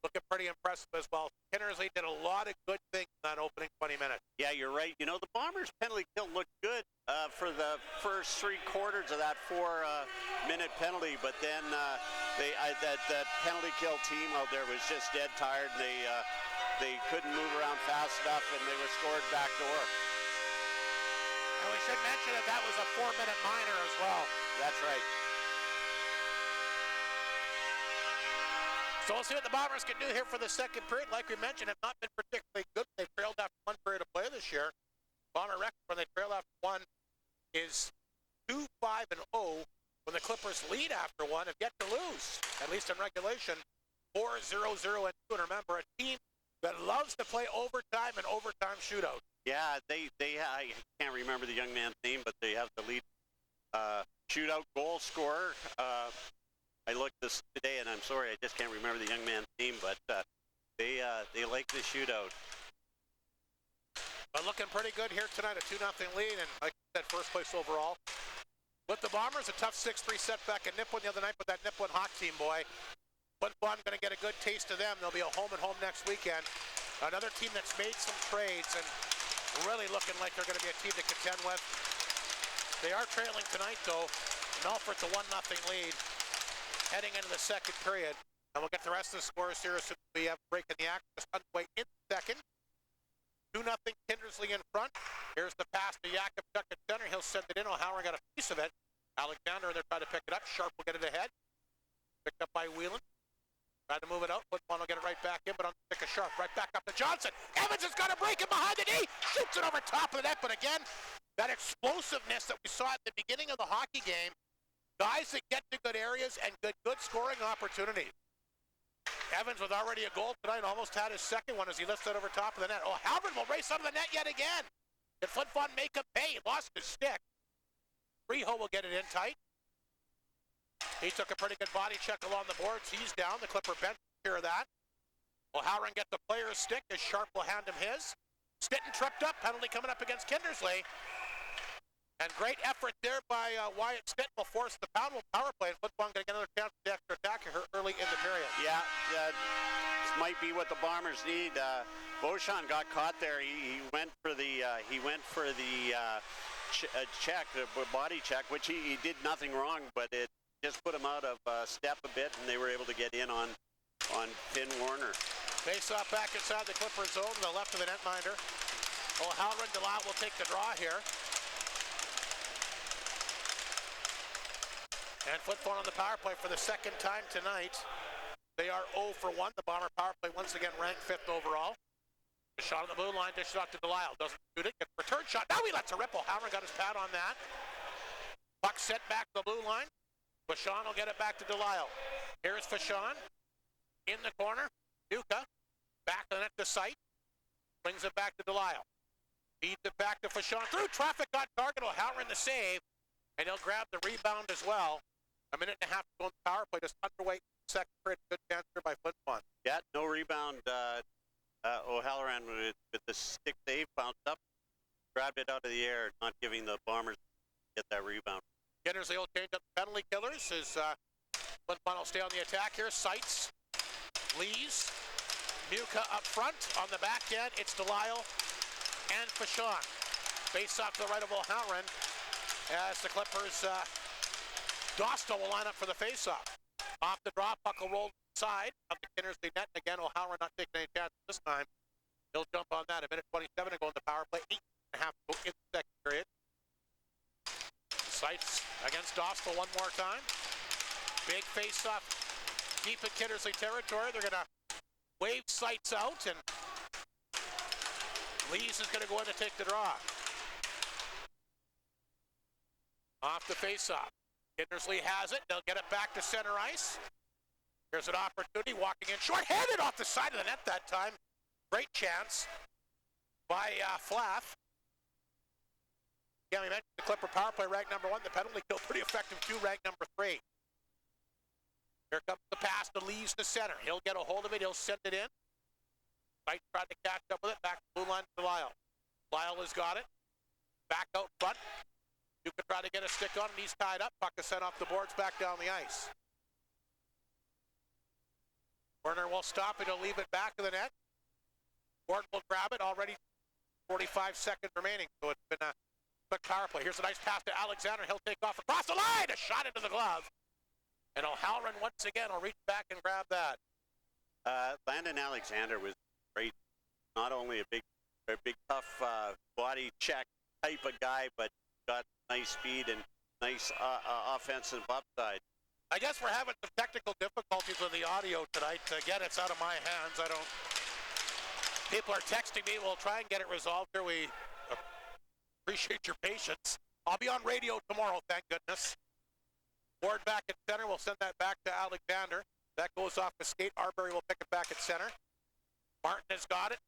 looking pretty impressive as well. Kindersley did a lot of good things in that opening 20 minutes. Yeah, you're right. You know, the Bombers' penalty kill looked good for the first 3 quarters of that 4-minute penalty, but then that penalty kill team out there was just dead tired. And they couldn't move around fast enough, and they were scored backdoor. And we should mention that was a 4-minute minor as well. That's right. So we'll see what the Bombers can do here for the second period. Like we mentioned, have not been particularly good. They've trailed after 1 period of play this year. Bomber record when they trail after 1 is 2-5-0. When the Clippers lead after 1, have yet to lose, at least in regulation, 4-0-0-2. And remember, a team that loves to play overtime and overtime shootout. Yeah, I can't remember the young man's name, but they have the lead shootout goal scorer. I looked this today, and I'm sorry, I just can't remember the young man's name, but they like the shootout. But looking pretty good here tonight, a 2-0 lead, and like I said, first place overall. With the Bombers, a tough 6-3 setback at Nipawin the other night with that Nipawin Hawk team, boy. Flin Flon going to get a good taste of them. They'll be a home and home next weekend. Another team that's made some trades and really looking like they're going to be a team to contend with. They are trailing tonight, though. Melfort's a 1-0 lead heading into the second period. And we'll get the rest of the scores here as soon as we have a break in the action. Just underway in second. 2-0 Kindersley in front. Here's the pass to Jakubchuk at center. He'll send it in. O'Halloran got a piece of it. Alexander, they're trying to pick it up. Sharp will get it ahead. Picked up by Whelan. Tried to move it out. Flin Flon will get it right back in, but on the stick of Sharp. Right back up to Johnson. Evans has got to break it behind the knee. Shoots it over top of the net. But again, that explosiveness that we saw at the beginning of the hockey game. Guys that get to good areas and good scoring opportunities. Evans with already a goal tonight, almost had his second one as he lifts it over top of the net. O'Halloran will race out of the net yet again. Did Flin Flon make him pay? He lost his stick. Freeho will get it in tight. He took a pretty good body check along the boards. He's down. The Clipper bench took care of that. O'Halloran gets the player's stick as Sharp will hand him his. Stitton tripped up. Penalty coming up against Kindersley. And great effort there by Wyatt Stitton will force the power play. And Flin Flon going to get another chance for the extra attack here early in the period. Yeah, this might be what the Bombers need. Beauchamp got caught there. He went for the body check, which he did nothing wrong, but it just put him out of step a bit, and they were able to get in on Finn Warner. Face off back inside the Clippers zone to the left of the netminder. O'Halloran DeLisle will take the draw here. And Flin Flon on the power play for the second time tonight. They are 0 for 1. The Bomber power play once again ranked 5th overall. A shot on the blue line, dish it out to DeLisle. Doesn't shoot it. Gets a return shot. Now he lets a rip. O'Halloran got his pad on that. Puck set back to the blue line. Fashawn will get it back to DeLisle. Here's Fashawn. In the corner. Duca. Back to the net to Sight. Brings it back to DeLisle. Feeds it back to Fashawn. Through traffic on target. O'Halloran the save. And he'll grab the rebound as well. A minute and a half to go in the power play. Just underway second period. Good chance here by Flin Flon. Yeah, no rebound. O'Halloran with the stick save, bounced up, grabbed it out of the air, not giving the Bombers get that rebound. Kindersley will change up the penalty killers as Flin Flon will stay on the attack here. Sights, Lees, Muka up front. On the back end, it's DeLisle and Fashawn. Face off to the right of O'Halloran as the Clippers, Dosto will line up for the face-off. Off the draw, puck will roll side of the Kindersley net. Again, O'Halloran not taking any chances this time. He'll jump on that. A minute 27 to go in the power play. 8.5 to go in the second period. Dostal one more time. Big face-off deep in Kindersley territory. They're going to wave sights out, and Lees is going to go in to take the draw. Off the face-off. Kindersley has it. They'll get it back to center ice. Here's an opportunity. Walking in short-handed off the side of the net that time. Great chance by Flaff. Yeah, we mentioned the Clipper power play ranked number 1. The penalty kill pretty effective too, ranked number 3. Here comes the pass to Lees to center. He'll get a hold of it. He'll send it in. Knight tried to catch up with it. Back to blue line to Lyle. Lyle has got it. Back out front. You can try to get a stick on it. He's tied up. Puck is sent off the boards back down the ice. Werner will stop it. He'll leave it back of the net. Gordon will grab it. Already 45 seconds remaining. So it's been a quick power play. Here's a nice pass to Alexander. He'll take off across the line. A shot into the glove. And O'Halloran once again will reach back and grab that. Landon Alexander was great. Not only a big tough body check type of guy, but got nice speed and nice offensive upside. I guess we're having some technical difficulties with the audio tonight. Again, it's out of my hands. People are texting me. We'll try and get it resolved here. We appreciate your patience. I'll be on radio tomorrow, thank goodness. Ward back at center. We'll send that back to Alexander. That goes off the skate. Arbery will pick it back at center. Martin has got it.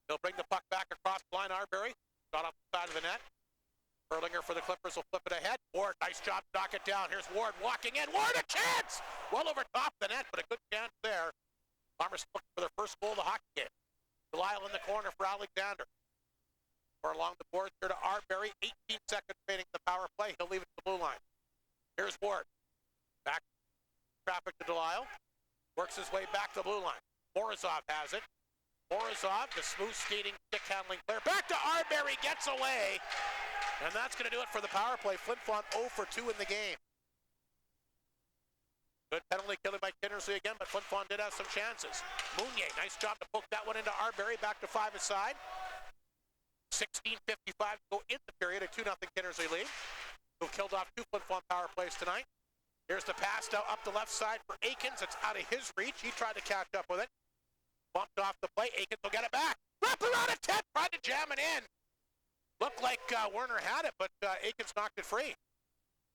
He'll bring the puck back across the line. Arbery got off the side of the net. Berlinger for the Clippers will flip it ahead. Ward, nice job to knock it down. Here's Ward walking in. Ward, a chance! Well over top the net, but a good chance there. Bombers looking for their first goal of the hockey game. Delisle in the corner for Alexander. Or along the boards here to Arbery. 18 seconds remaining in the power play. He'll leave it to the blue line. Here's Ward. Back traffic to Delisle. Works his way back to the blue line. Morozov has it. Morozov, the smooth skating, stick handling player. Back to Arbery, gets away. And that's going to do it for the power play. Flin Flon 0 for 2 in the game. Good penalty killing by Kindersley again, but Flin Flon did have some chances. Mounier, nice job to poke that one into Arbery. Back to 5 aside. 16:55 to go in the period. A 2-0 Kindersley lead. Who killed off 2 Flin Flon power plays tonight. Here's the pass down up the left side for Aikens. It's out of his reach. He tried to catch up with it. Bumped off the play. Aikens will get it back. Wrap around a 10. Tried to jam it in. Looked like Werner had it, but Aikens knocked it free.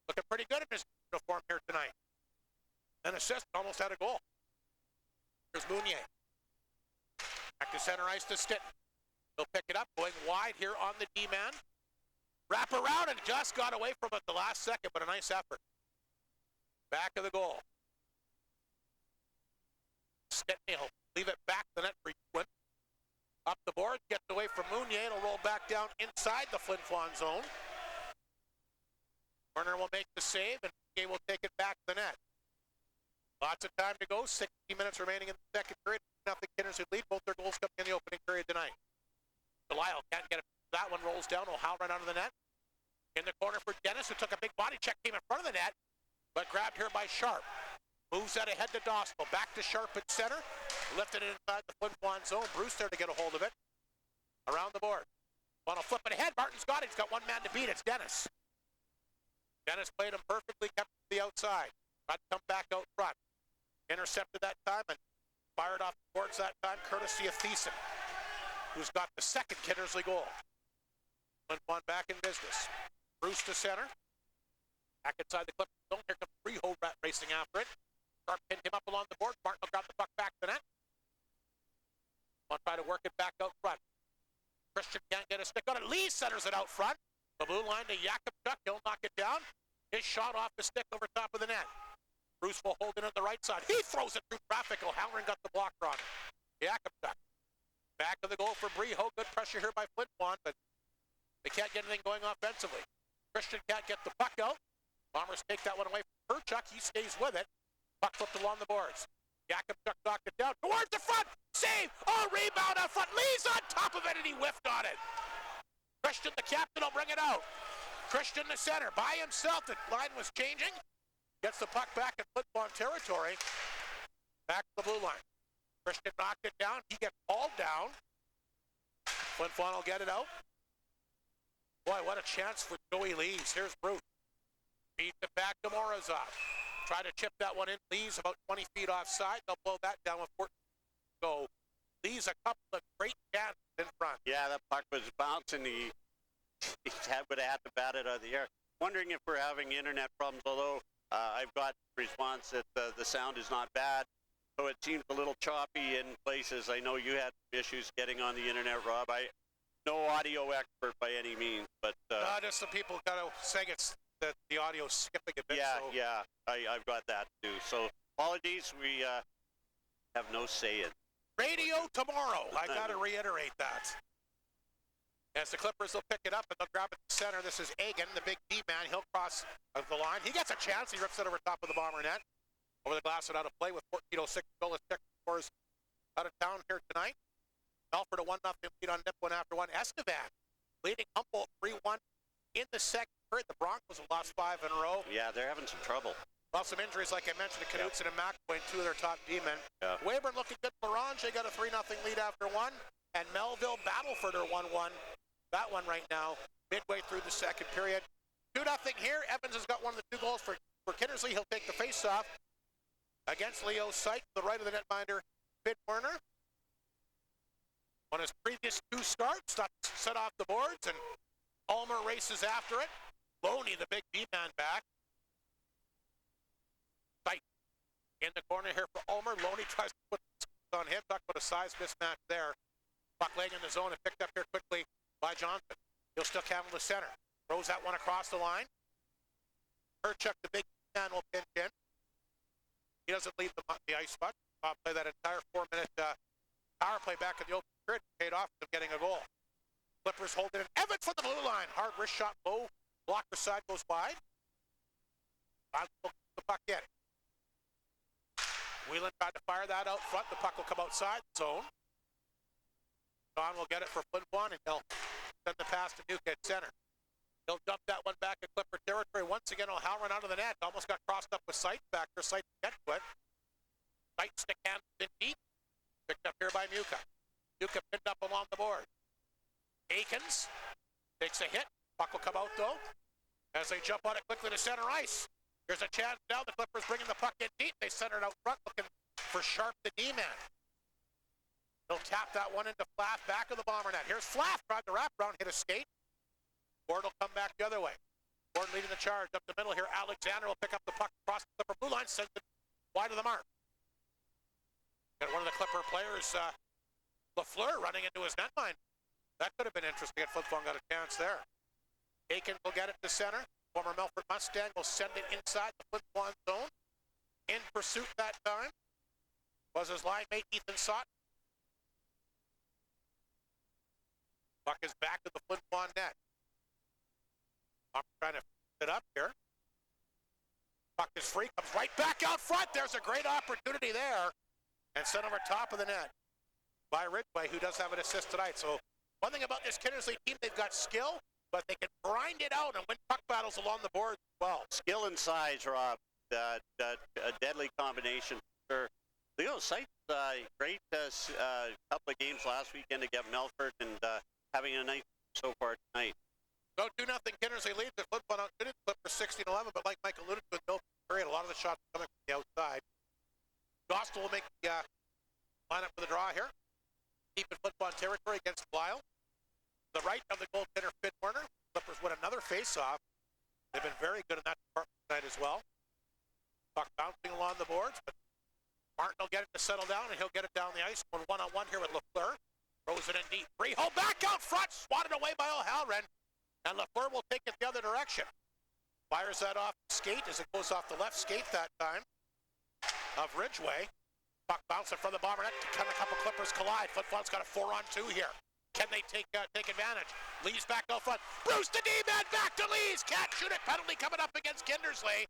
Looking pretty good in his uniform here tonight. An assist. Almost had a goal. Here's Mounier. Back to center ice to Stitton. He'll pick it up. Going wide here on the D-man. Wrap around and just got away from it the last second, but a nice effort. Back of the goal. Stitney will leave it back to the net for Ewan. Up the board, gets away from Mounier. It'll roll back down inside the Flin Flon zone. Werner will make the save, and Mounier will take it back to the net. Lots of time to go. 60 minutes remaining in the second period. Nothing Kindersley lead. Both their goals coming in the opening period tonight. Delisle can't get it. That one rolls down. O'Halloran out of the net. In the corner for Dennis, who took a big body check, came in front of the net, but grabbed here by Sharp. Moves that ahead to Dostal. Back to Sharp at center. Lifted it inside the Flin Flon zone. Bruce there to get a hold of it. Around the board. Want to flip it ahead. Martin's got it. He's got one man to beat. It's Dennis. Dennis played him perfectly, kept it to the outside. Got to come back out front. Intercepted that time and fired off the boards that time, courtesy of Thiessen, who's got the second Kindersley goal. Flin Flon back in business. Bruce to center. Back inside the Clippers zone. Here comes Freehold racing after it. Sharp pinned him up along the board. Martin will grab the puck back to the net. Want to try to work it back out front. Christian can't get a stick on it. Lee centers it out front. The blue line to Jakubchuk. He'll knock it down. His shot off the stick over top of the net. Bruce will hold it on the right side. He throws it through traffic. O'Halloran got the blocker on it. Jakubchuk. Back of the goal for Breho. Good pressure here by Flin Flon, but they can't get anything going offensively. Christian can't get the puck out. Bombers take that one away from Perchuk. He stays with it. Puck flipped along the boards. Jakubchuk knocked it down. Towards the front. Save. Oh, rebound out front. Lee's on top of it, and he whiffed on it. Christian, the captain, will bring it out. Christian, the center. By himself. The line was changing. Gets the puck back in Flin Flon territory. Back to the blue line. Christian knocked it down. He gets hauled down. Flin Flon will get it out. Boy, what a chance for Joey Lees. Here's Bruce. Feeds it back to Morozov. Try to chip that one in. Lee's about 20 feet offside. They'll blow that down with 14 to go. Lee's a couple of great chances in front. Yeah, that puck was bouncing. He would have had to bat it out of the air. Wondering if we're having internet problems, although I've got response that the sound is not bad. So it seems a little choppy in places. I know you had issues getting on the internet, Rob. No audio expert by any means, but just some people kind of saying it's that the audio's skipping a bit. yeah, so. yeah, I've got that too. So apologies, we have no say in. Radio tomorrow. I got to reiterate that. As the Clippers will pick it up and they'll grab it to center. This is Egan, the big D-man. He'll cross the line. He gets a chance. He rips it over top of the Bomber net. Over the glass and out of play with 14:06 goal. Let's check the scores out of town here tonight. Melford a 1-0 lead on Nipawin after one. Estevan leading Humboldt 3-1 in the second period. The Broncos have lost 5 in a row. Yeah, they're having some trouble. Well, some injuries, like I mentioned, to Knutson and McAvoy, two of their top D-men. Yeah. Weyburn looking good. Larange got a 3-0 lead after one. And Melville, Battleford are 1-1. That one right now, midway through the second period. 2-0 here. Evans has got one of the 2 goals for Kindersley. He'll take the face-off against Leo Sight, to the right of the netminder, Finn Werner. On his previous 2 starts, set off the boards, and Ulmer races after it. Loney, the big D-man, back. Sight in the corner here for Ulmer. Loney tries to put on him. Talk about a size mismatch there. Puck laying in the zone and picked up here quickly by Johnson. He'll still handle the center. Throws that one across the line. Herchuk, the big man, will pinch in. He doesn't leave the ice much. Play that entire 4-minute power play back in the open period. Paid off with getting a goal. Clippers hold it in. Evans from the blue line. Hard wrist shot low. Blocker side goes wide. The puck in. Whelan tried to fire that out front. The puck will come outside the zone. Don will get it for Flin Flon, and he'll send the pass to Nuka at center. He'll dump that one back in Clipper territory. Once again, O'Halloran out of the net. Almost got crossed up with Sight back there. Sight net foot. Sight stick hand in deep. Picked up here by Muka. Muka pinned up along the board. Aikens takes a hit. Puck will come out, though, as they jump on it quickly to center ice. Here's a chance now. The Clippers bringing the puck in deep. They center it out front, looking for Sharp, the D-man. He'll tap that one into Flaff, back of the Bomber net. Here's Flaff, tried to wrap around, hit a skate. Gord will come back the other way. Gord leading the charge up the middle here. Alexander will pick up the puck across the Clipper blue line, sends it wide of the mark. Got one of the Clipper players, Lafleur, running into his net line. That could have been interesting if Flin Flon got a chance there. Aiken will get it to center. Former Melfort Mustang will send it inside the Flin Flon zone. In pursuit that time was his line mate, Ethan Sott. Puck is back to the Flin Flon net. I'm trying to fit it up here. Puck is free, comes right back out front. There's a great opportunity there. And sent over top of the net by Ridgway, who does have an assist tonight. So one thing about this Kindersley team, they've got skill, but they can grind it out and win puck battles along the board as well. Skill and size, Rob. A deadly combination. Sure. Leo Sight, great couple of games last weekend to get Melfort, and having a night so far tonight. So 2-0 Kindersley leads. The Flin Flon outfitted Clippers 16-11, but like Mike alluded to in the period, a lot of the shots coming from the outside. Dostal will make the lineup for the draw here. Deep in Flin Flon territory against Lyle. The right of the goaltender, Finn Werner. Clippers win another face-off. They've been very good in that department tonight as well. Puck bouncing along the boards, but Martin will get it to settle down, and he'll get it down the ice. One-on-one here with Lafleur. Throws it in deep. Freehold back out front. Swatted away by O'Halloran. And Lafleur will take it the other direction. Fires that off the skate as it goes off the left skate that time of Ridgway. Puck bouncing from the Bomber net. Can a couple Clippers collide? Flin Flon's got a 4-on-2 here. Can they take advantage? Lee's back out front. Bruce the D-man back to Lee's. Can't shoot it. Penalty coming up against Kindersley.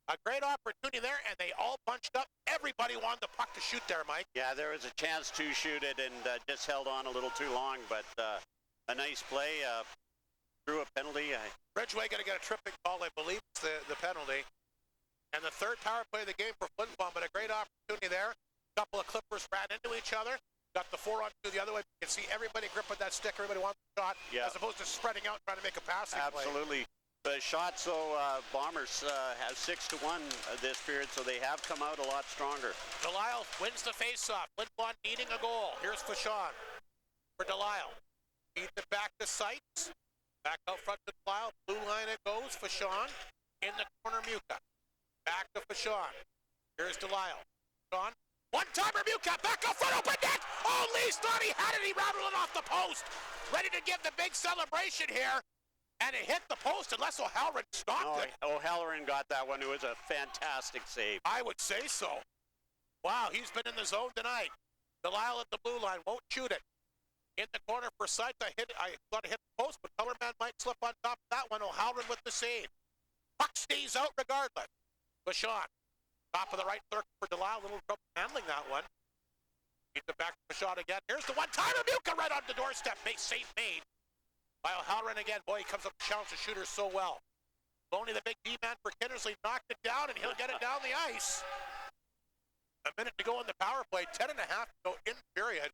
A great opportunity there, and they all punched up. Everybody wanted the puck to shoot there, Mike. Yeah, there was a chance to shoot it and just held on a little too long, but a nice play. Threw a penalty. Ridgway going to get a tripping call, I believe, the penalty. And the third power play of the game for Flin Flon, but a great opportunity there. A couple of Clippers ran into each other. Got the 4-on-2 the other way. You can see everybody gripping that stick. Everybody wants a shot, as opposed to spreading out and trying to make a passing play. Absolutely. The shots, so Bombers have 6-1 this period, so they have come out a lot stronger. Delisle wins the faceoff. Flin Flon needing a goal. Here's Fashon for Delisle. Feeds it back to Sights. Back out front to Delisle. Blue line it goes. Fashon in the corner. Muka. Back to Fashon. Here's Delisle. Fashon. One-timer Muka. Back out front. Open net. Oh, Lee's thought he had it. He rattled it off the post. Ready to give the big celebration here. And it hit the post unless O'Halloran stopped it. O'Halloran got that one. It was a fantastic save. I would say so. Wow, he's been in the zone tonight. Delisle at the blue line. Won't shoot it. In the corner for Sight. I thought I hit the post, but Colorman might slip on top of that one. O'Halloran with the save. Puck stays out regardless. Vachon. Top of the right circle for Delisle. A little trouble handling that one. Keeps it back to Vachon again. Here's the one-timer. Muka right on the doorstep. Save made by O'Halloran again. Boy, he comes up to challenge the shooter so well. Only the big D-man for Kindersley knocked it down, and he'll get it down the ice. A minute to go in the power play. 10.5 to go in period.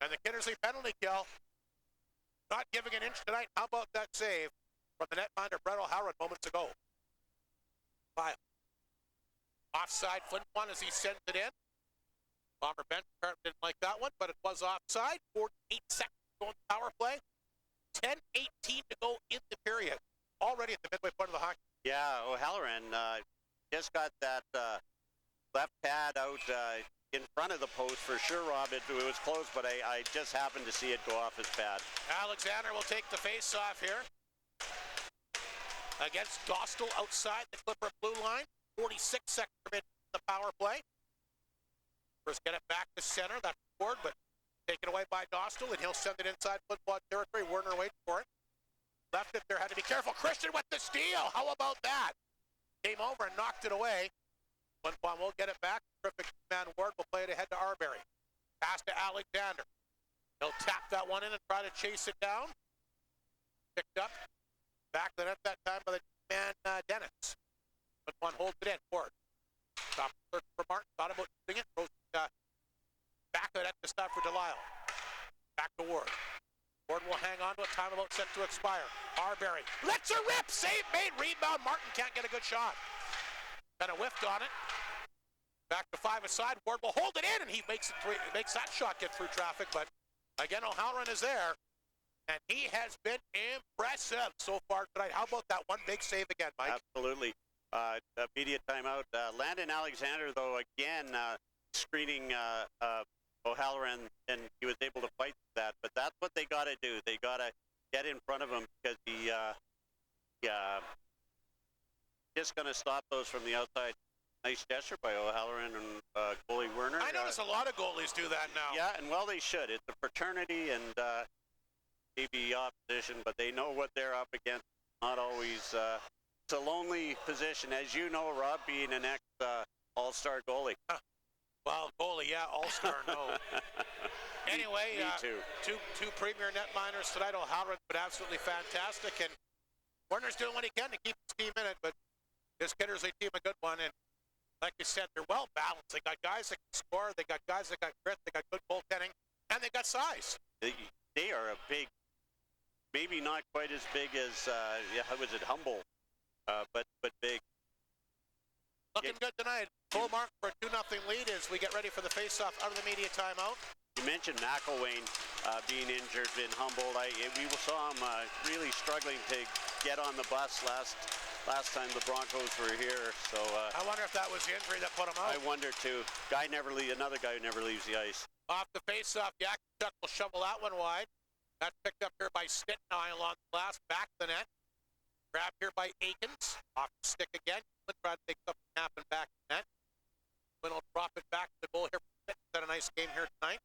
And the Kindersley penalty kill. Not giving an inch tonight. How about that save from the netminder Brett O'Halloran moments ago? Five. Offside Flin Flon as he sends it in. Bomber bench apparently didn't like that one, but it was offside. 48 seconds to go in the power play. 10:18 to go in the period. Already at the midway point of the hockey. Yeah, O'Halloran just got that left pad out in front of the post for sure, Rob. It was close, but I just happened to see it go off his pad. Alexander will take the face-off here. Against Dostal outside the Clipper blue line. 46 seconds remaining in the power play. First get it back to center. That's forward, but taken away by Dostal, and he'll send it inside Flin Flon territory. Werner waits for it. Left it there, had to be careful. Christian with the steal. How about that? Came over and knocked it away. Flin Flon will get it back. Terrific man Ward will play it ahead to Arbery. Pass to Alexander. He'll tap that one in and try to chase it down. Picked up. Back to the net that time by the man Dennis. Flin Flon holds it in. Ward. Stop for Martin. Thought about shooting it. Throws back to the net to stop for Delisle. Back to Ward. Ward will hang on to it. Time about set to expire. Arbery lets her rip. Save made. Rebound. Martin can't get a good shot. Kind of whiffed on it. Back to five aside. Ward will hold it in, and he makes that shot get through traffic. But again, O'Halloran is there, and he has been impressive so far tonight. How about that one big save again, Mike? Absolutely. Immediate timeout. Landon Alexander, though, again screening O'Halloran, and he was able to fight that. But that's what they got to do. They got to get in front of him because he just going to stop those from the outside. Nice gesture by O'Halloran and goalie Werner. I notice a lot of goalies do that now. Yeah, and well, they should. It's a fraternity and maybe opposition, but they know what they're up against. Not always. It's a lonely position, as you know, Rob, being an ex-all-star goalie. Well, goalie, yeah, all-star, no. Anyway, me too. Two premier netminders tonight. O'Halloran's been absolutely fantastic, and Werner's doing what he can to keep his team in it, but this Kindersley team a good one, and like you said, they're well balanced. They got guys that can score, they got guys that got grit, they got good goaltending, and they got size. They are a big, maybe not quite as big as, how was it, Humble, but big. Looking good tonight. Full mark for a 2-0 lead as we get ready for the face-off out of the media timeout. You mentioned McElwain being injured in Humboldt. We saw him really struggling to get on the bus last time the Broncos were here. So I wonder if that was the injury that put him out. I wonder too. Another guy who never leaves the ice. Off the face-off, Yakupchuk will shovel that one wide. That's picked up here by Stitnile along the glass, back to the net. Grabbed here by Aikens. Off the stick again. Try to take something happen back to net. Quinn will drop it back to the goal here. Had a nice game here tonight.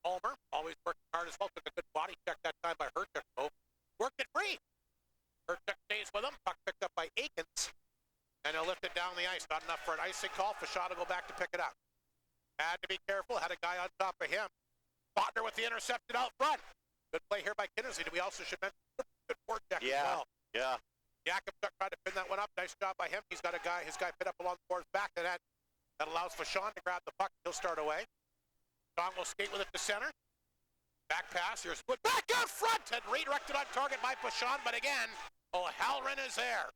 Homer, always working hard as well. Took a good body check that time by Herchuk, though. Worked it free. Herchuk stays with him. Puck picked up by Aikens. And he'll lift it down the ice. Not enough for an icing call. Fashon will go back to pick it up. Had to be careful. Had a guy on top of him. Botner with the intercepted out front. Good play here by Kindersley. We also should mention good forecheck as well. Yeah. Yakupchuk tried to pin that one up. Nice job by him. He's got his guy pinned up along the boards back to that. That allows Fashon to grab the puck. He'll start away. Sean will skate with it to center. Back pass. Here's Wood back out front and redirected on target by Fashon. But again, O'Halloran is there.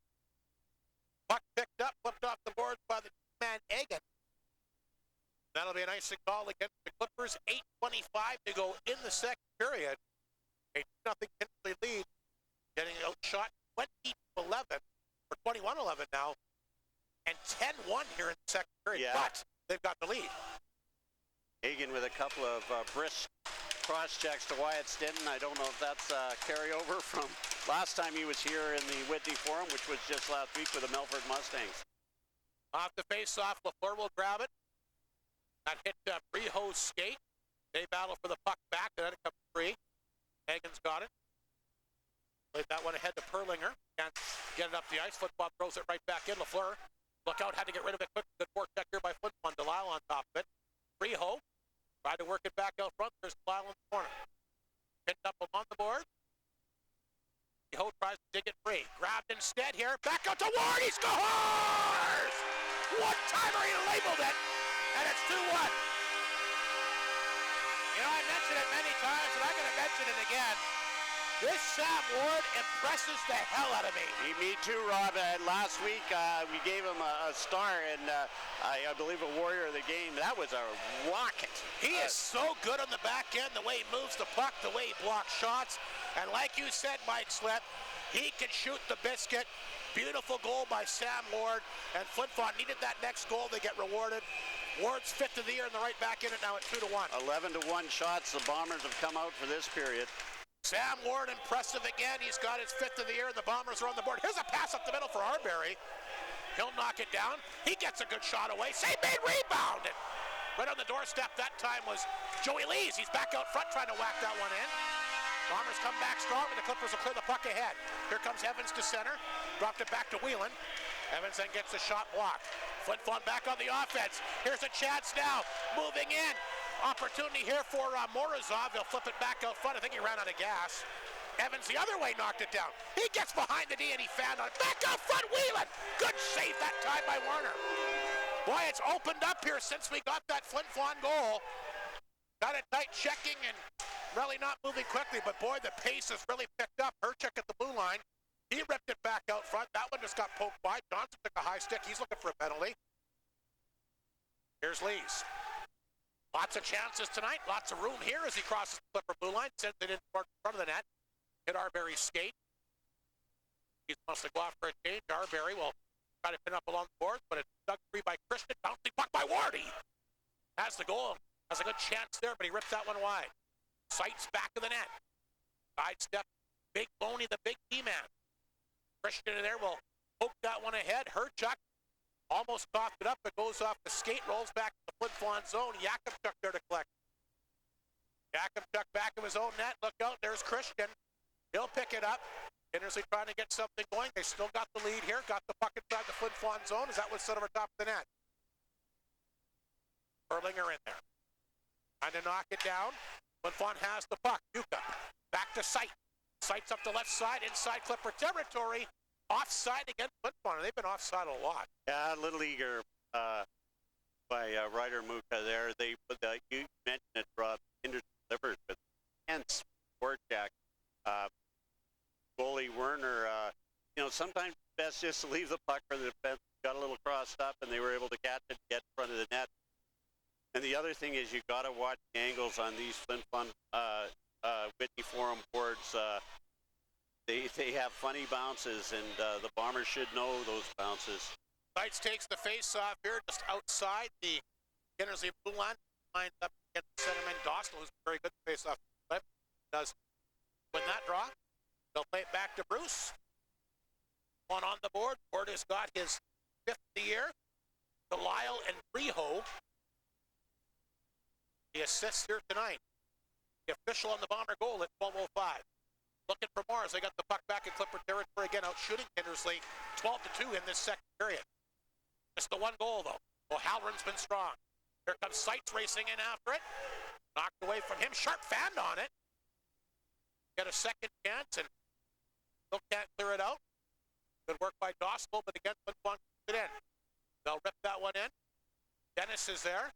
Puck picked up, flipped off the boards by the man Egan. That'll be a nice call against the Klippers. 8:25 to go in the second period. A 2-0 Kindersley lead, getting outshot 20-11, or 21-11 now, and 10-1 here in the second period. Yeah. But they've got the lead. Hagen with a couple of brisk cross checks to Wyatt Stinton. I don't know if that's carryover from last time he was here in the Whitney Forum, which was just last week with the Melfort Mustangs. Off the face-off, LaFleur will grab it. That hit Breho's skate. They battle for the puck back, and then it comes free. Hagen's got it. Played that one ahead to Perlinger. Can't get it up the ice. Flin Flon throws it right back in. LaFleur, look out, had to get rid of it quick. Good forecheck here by Flin Flon. Delisle on top of it. Breho tried to work it back out front. There's Delisle in the corner. Picked up on the board. Breho tries to dig it free. Grabbed instead here. Back out to Ward. He scores! One-timer, he labeled it. And it's 2-1. You know, I mentioned it many times, and I'm going to mention it again. This Sam Ward impresses the hell out of me. Me too, Rob. Last week we gave him a star, and I believe a Warrior of the game. That was a rocket. He is so good on the back end, the way he moves the puck, the way he blocks shots. And like you said, Mike Slett, he can shoot the biscuit. Beautiful goal by Sam Ward. And Flin Flon needed that next goal. They get rewarded. Ward's 5th of the year, and they're right back in it now at 2-1. 11-1 shots. The Bombers have come out for this period. Sam Ward impressive again. He's got his 5th of the year, and the Bombers are on the board. Here's a pass up the middle for Arbery. He'll knock it down. He gets a good shot away. Save made, rebounded. Right on the doorstep that time was Joey Lees. He's back out front trying to whack that one in. Bombers come back strong, and the Klippers will clear the puck ahead. Here comes Evans to center. Dropped it back to Whelan. Evans then gets the shot blocked. Flin Flon back on the offense. Here's a chance now. Moving in. Opportunity here for Morozov. He'll flip it back out front. I think he ran out of gas. Evans the other way knocked it down. He gets behind the D and he found on it. Back out front, Whelan. Good save that time by Warner. Boy, it's opened up here since we got that Flin Flon goal. Got it tight checking and really not moving quickly, but boy, the pace has really picked up. Herchuk at the blue line. He ripped it back out front. That one just got poked by. Johnson took a high stick. He's looking for a penalty. Here's Lees. Lots of chances tonight. Lots of room here as he crosses the Clipper blue line. Sends it in front of the net. Hit Arbery's skate. He wants to go off for a change. Arbery will try to pin up along the boards, but it's dug free by Christian. Bouncing puck by Wardy. Has the goal. Has a good chance there, but he ripped that one wide. Sights back of the net. Side step. Big Boney, the big D-man. Christian in there will poke that one ahead. Herchuk almost coughed it up. It goes off the skate, rolls back to the Flin Flon zone. Jakubchuk there to collect. Jakubchuk back of his own net. Look out, there's Christian. He'll pick it up. Kindersley trying to get something going. They still got the lead here. Got the puck inside the Flin Flon zone. Is that what's set over top of the net? Perlinger in there. Trying to knock it down. Flin Flon has the puck. Yuka back to Sight. Sight's up the left side, inside Clipper territory. Offside against Flin Flon. They've been offside a lot. Yeah, a little eager by Ryder Muka there. You mentioned it, Rob. Klippers with intense forecheck. Goalie Werner, sometimes it's best just to leave the puck for the defense. Got a little crossed up, and they were able to catch it and get in front of the net. And the other thing is you got to watch the angles on these Flin Flon Whitney Forum boards. They have funny bounces, and the Bombers should know those bounces. Sights takes the face off here, just outside the Kindersley blue line. Lines up against the centerman Dostal, who's very good face off. Does win that draw. They'll play it back to Bruce. One on the board. Ward has got his 5th of the year. Delisle and Breho. The assists here tonight. The official on the Bomber goal at 12:05. Looking for more as they got the puck back in Clipper territory again, out shooting Kindersley 12-2 in this second period. Just the one goal though. O'Halloran's been strong. Here comes Sights racing in after it. Knocked away from him. Sharp fanned on it. Get a second chance and still can't clear it out. Good work by Dostal, but again, Flin Flon keeps it in. They'll rip that one in. Dennis is there.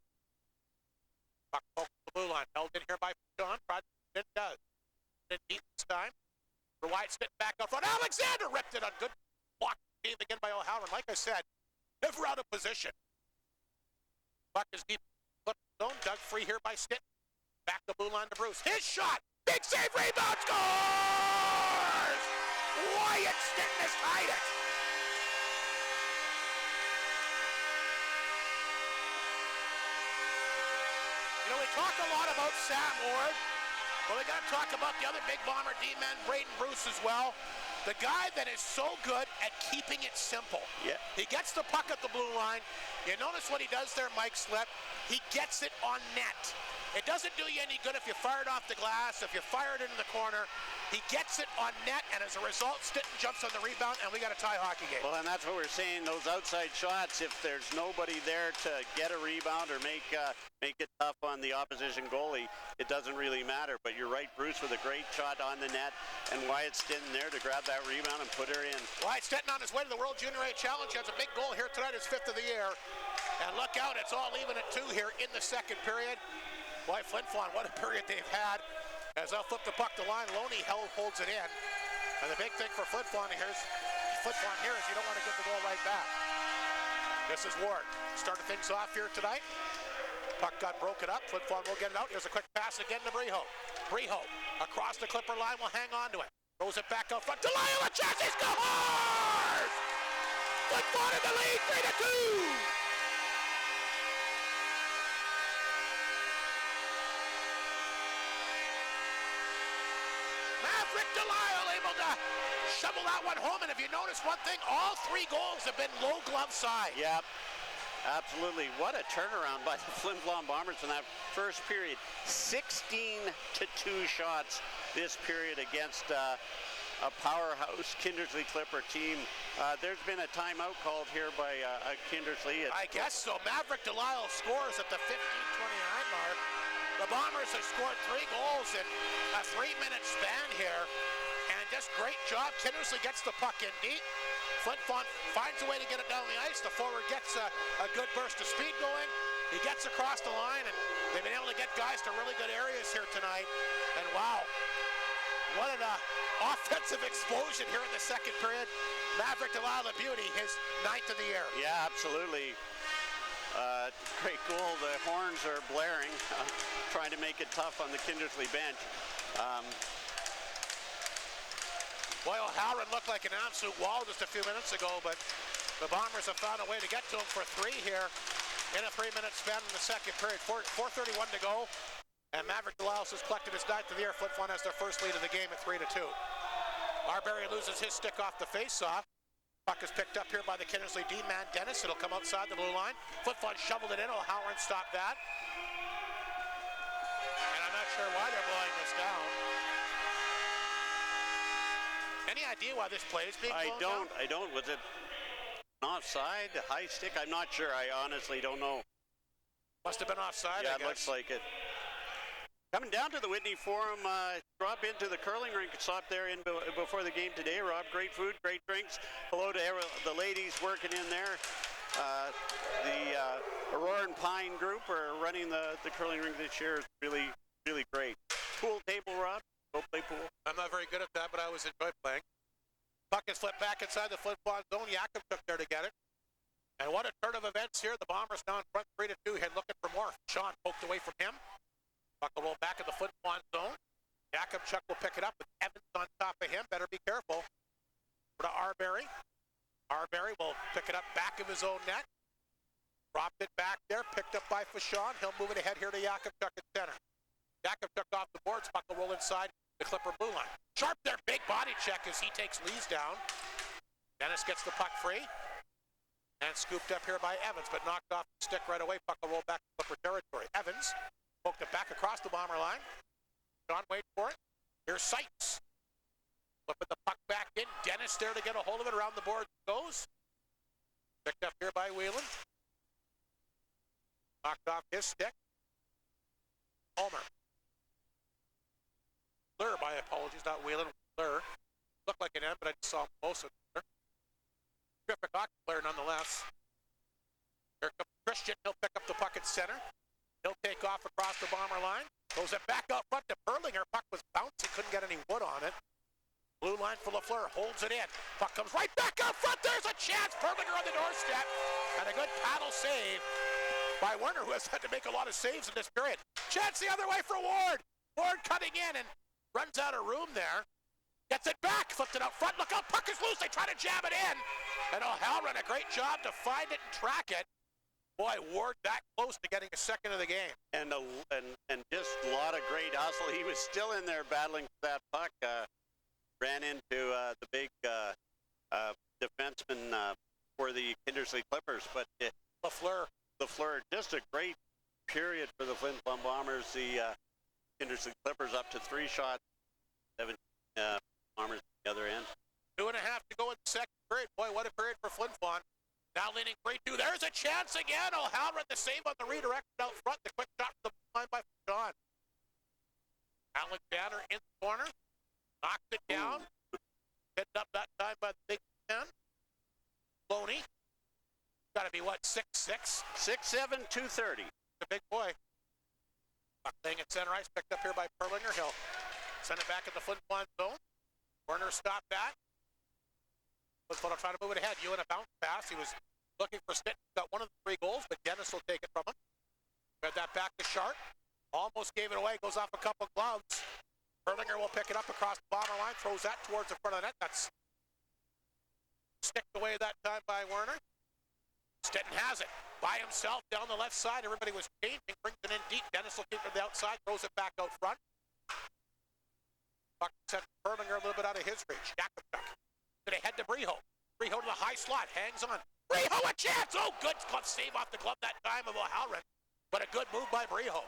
Puck poked the blue line. Held in here by John. Project does. It deep this time. For Wyatt Smith back out front. Alexander ripped it on good block game again by O'Halloran. Like I said, never out of position. Puck is deep. Flip zone. Dug free here by Stitt. Back the blue line to Bruce. His shot. Big save. Rebound. Scores! Wyatt Stitt is tied it. You know, we talk a lot about Sam Ward, but we got to talk about the other big bomber D-man, Braden Bruce, as well. The guy that is so good at keeping it simple. Yeah. He gets the puck at the blue line. You notice what he does there, Mike Slip. He gets it on net. It doesn't do you any good if you fire it off the glass, if you fire it into the corner. He gets it on net, and as a result, Stitton jumps on the rebound, and we got a tie hockey game. Well, and that's what we're saying, those outside shots, if there's nobody there to get a rebound or make it tough on the opposition goalie, it doesn't really matter. But you're right, Bruce, with a great shot on the net, and Wyatt Stinton there to grab that rebound and put her in. Wyatt Stinton on his way to the World Junior A Challenge. He has a big goal here tonight, his 5th of the year. And look out, it's all even at 2 here in the second period. Boy, Flin Flon, what a period they've had. As they'll flip the puck to line, Loney holds it in. And the big thing for Flin Flon here is you don't want to get the goal right back. This is Ward. Started things off here tonight. Puck got broken up. Flin Flon will get it out. Here's a quick pass again to Breho. Breho across the Clipper line will hang on to it. Throws it back out front. Delisle with chance. He scores! Flin Flon in the lead, 3-2. Maverick Delisle able to shovel that one home, and if you notice one thing, all 3 goals have been low glove side. Yep, absolutely. What a turnaround by the Flin Flon Bombers in that first period. 16-2 shots this period against a powerhouse Kindersley Clipper team. There's been a timeout called here by Kindersley. I guess so. Maverick Delisle scores at the 15:29 mark. The Bombers have scored 3 goals in a 3-minute span here. And just great job. Kindersley gets the puck in deep. Flin Flon finds a way to get it down the ice. The forward gets a good burst of speed going. He gets across the line, and they've been able to get guys to really good areas here tonight. And wow, what an offensive explosion here in the second period. Maverick Delisle, the beauty, his 9th of the year. Yeah, absolutely. Great goal. The horns are blaring, trying to make it tough on the Kindersley bench. Boy, O'Halloran looked like an absolute wall just a few minutes ago, but the Bombers have found a way to get to him for 3 here in a 3-minute span in the second period. 4:31 to go, and Maverick Delisle has collected his 9th of the year. Flin Flon has their first lead of the game at 3-2. Arbery loses his stick off the face-off. Puck is picked up here by the Kindersley D-man, Dennis. It'll come outside the blue line. Flin Flon shoveled it in. O'Halloran stopped that. And I'm not sure why they're blowing this down. Any idea why this play is being blown down? I don't. Was it offside? High stick? I'm not sure. I honestly don't know. Must have been offside, yeah, I guess. it looks like it. Coming down to the Whitney Forum, drop into the curling rink and stop there before the game today. Rob, great food, great drinks. Hello to the ladies working in there. The Aurora and Pine group are running the curling rink this year. It's really, really great. Pool table, Rob. Go play pool. I'm not very good at that, but I always enjoy playing. Puck is flipped back inside the Flin Flon zone. Jakob took there to get it. And what a turn of events here. The Bombers now in front 3-2. Head looking for more. Sean poked away from him. Puck will roll back in the Flin Flon zone. Jakubchuk will pick it up with Evans on top of him. Better be careful. To Arbery. Arbery will pick it up back of his own net. Dropped it back there. Picked up by Fashon. He'll move it ahead here to Jakubchuk at center. Jakubchuk off the boards. Puck will roll inside the Clipper blue line. Sharp there. Big body check as he takes Lees down. Dennis gets the puck free. And scooped up here by Evans, but knocked off the stick right away. Puck will roll back to Clipper territory. Evans poked it back across the Bomber line. John wait for it. Here's Seitz. Flipping the puck back in. Dennis there to get a hold of it. Around the board goes. Picked up here by Whelan. Knocked off his stick. Homer. Blur, my apologies, not Whelan. Blur. Looked like an M, but I just saw him close to there. Terrific hockey player nonetheless. Here comes Christian. He'll pick up the puck at center. He'll take off across the Bomber line. Goes it back out front to Perlinger. Puck was bouncing. Couldn't get any wood on it. Blue line for Lafleur, holds it in. Puck comes right back out front. There's a chance. Perlinger on the doorstep. And a good paddle save by Werner, who has had to make a lot of saves in this period. Chance the other way for Ward. Ward cutting in and runs out of room there. Gets it back, flipped it out front. Look out, puck is loose. They try to jam it in. And O'Halloran, a great job to find it and track it. Boy, Ward that close to getting a second of the game. And just a lot of great hustle. He was still in there battling for that puck. Ran into the big defenseman for the Kindersley Klippers. But Lafleur, just a great period for the Flin Flon Bombers. The Kindersley Klippers up to 3 shots. 7 Bombers at the other end. 2.5 to go in the second period. Boy, what a period for Flin Flon. Now leaning 3-2. There's a chance again. O'Halloran the save on the redirect out front. The quick shot from the line by John. Alexander in the corner. Knocked it down. Picked up that time by the big 10. Loney. Got to be what, 6'6"? 6'7", 230. The big boy. Puck laying at center ice. Picked up here by Perlinger. He'll send it back in the Flin Flon zone. Werner stopped that. Was going to try to move it ahead. Ewan a bounce pass. He was looking for Stitt. Got one of the 3 goals, but Dennis will take it from him. Got that back to Sharp. Almost gave it away. Goes off a couple gloves. Perlinger will pick it up across the bomber line. Throws that towards the front of the net. That's sticked away that time by Werner. Stetton has it. By himself down the left side. Everybody was changing. Brings it in deep. Dennis will keep it to the outside. Throws it back out front. Puck sent Perlinger a little bit out of his reach. Yakupchuk. Going to head to Breho. Breho to the high slot. Hangs on. Breho a chance! Oh, good glove save off the glove that time of O'Halloran. But a good move by Breho.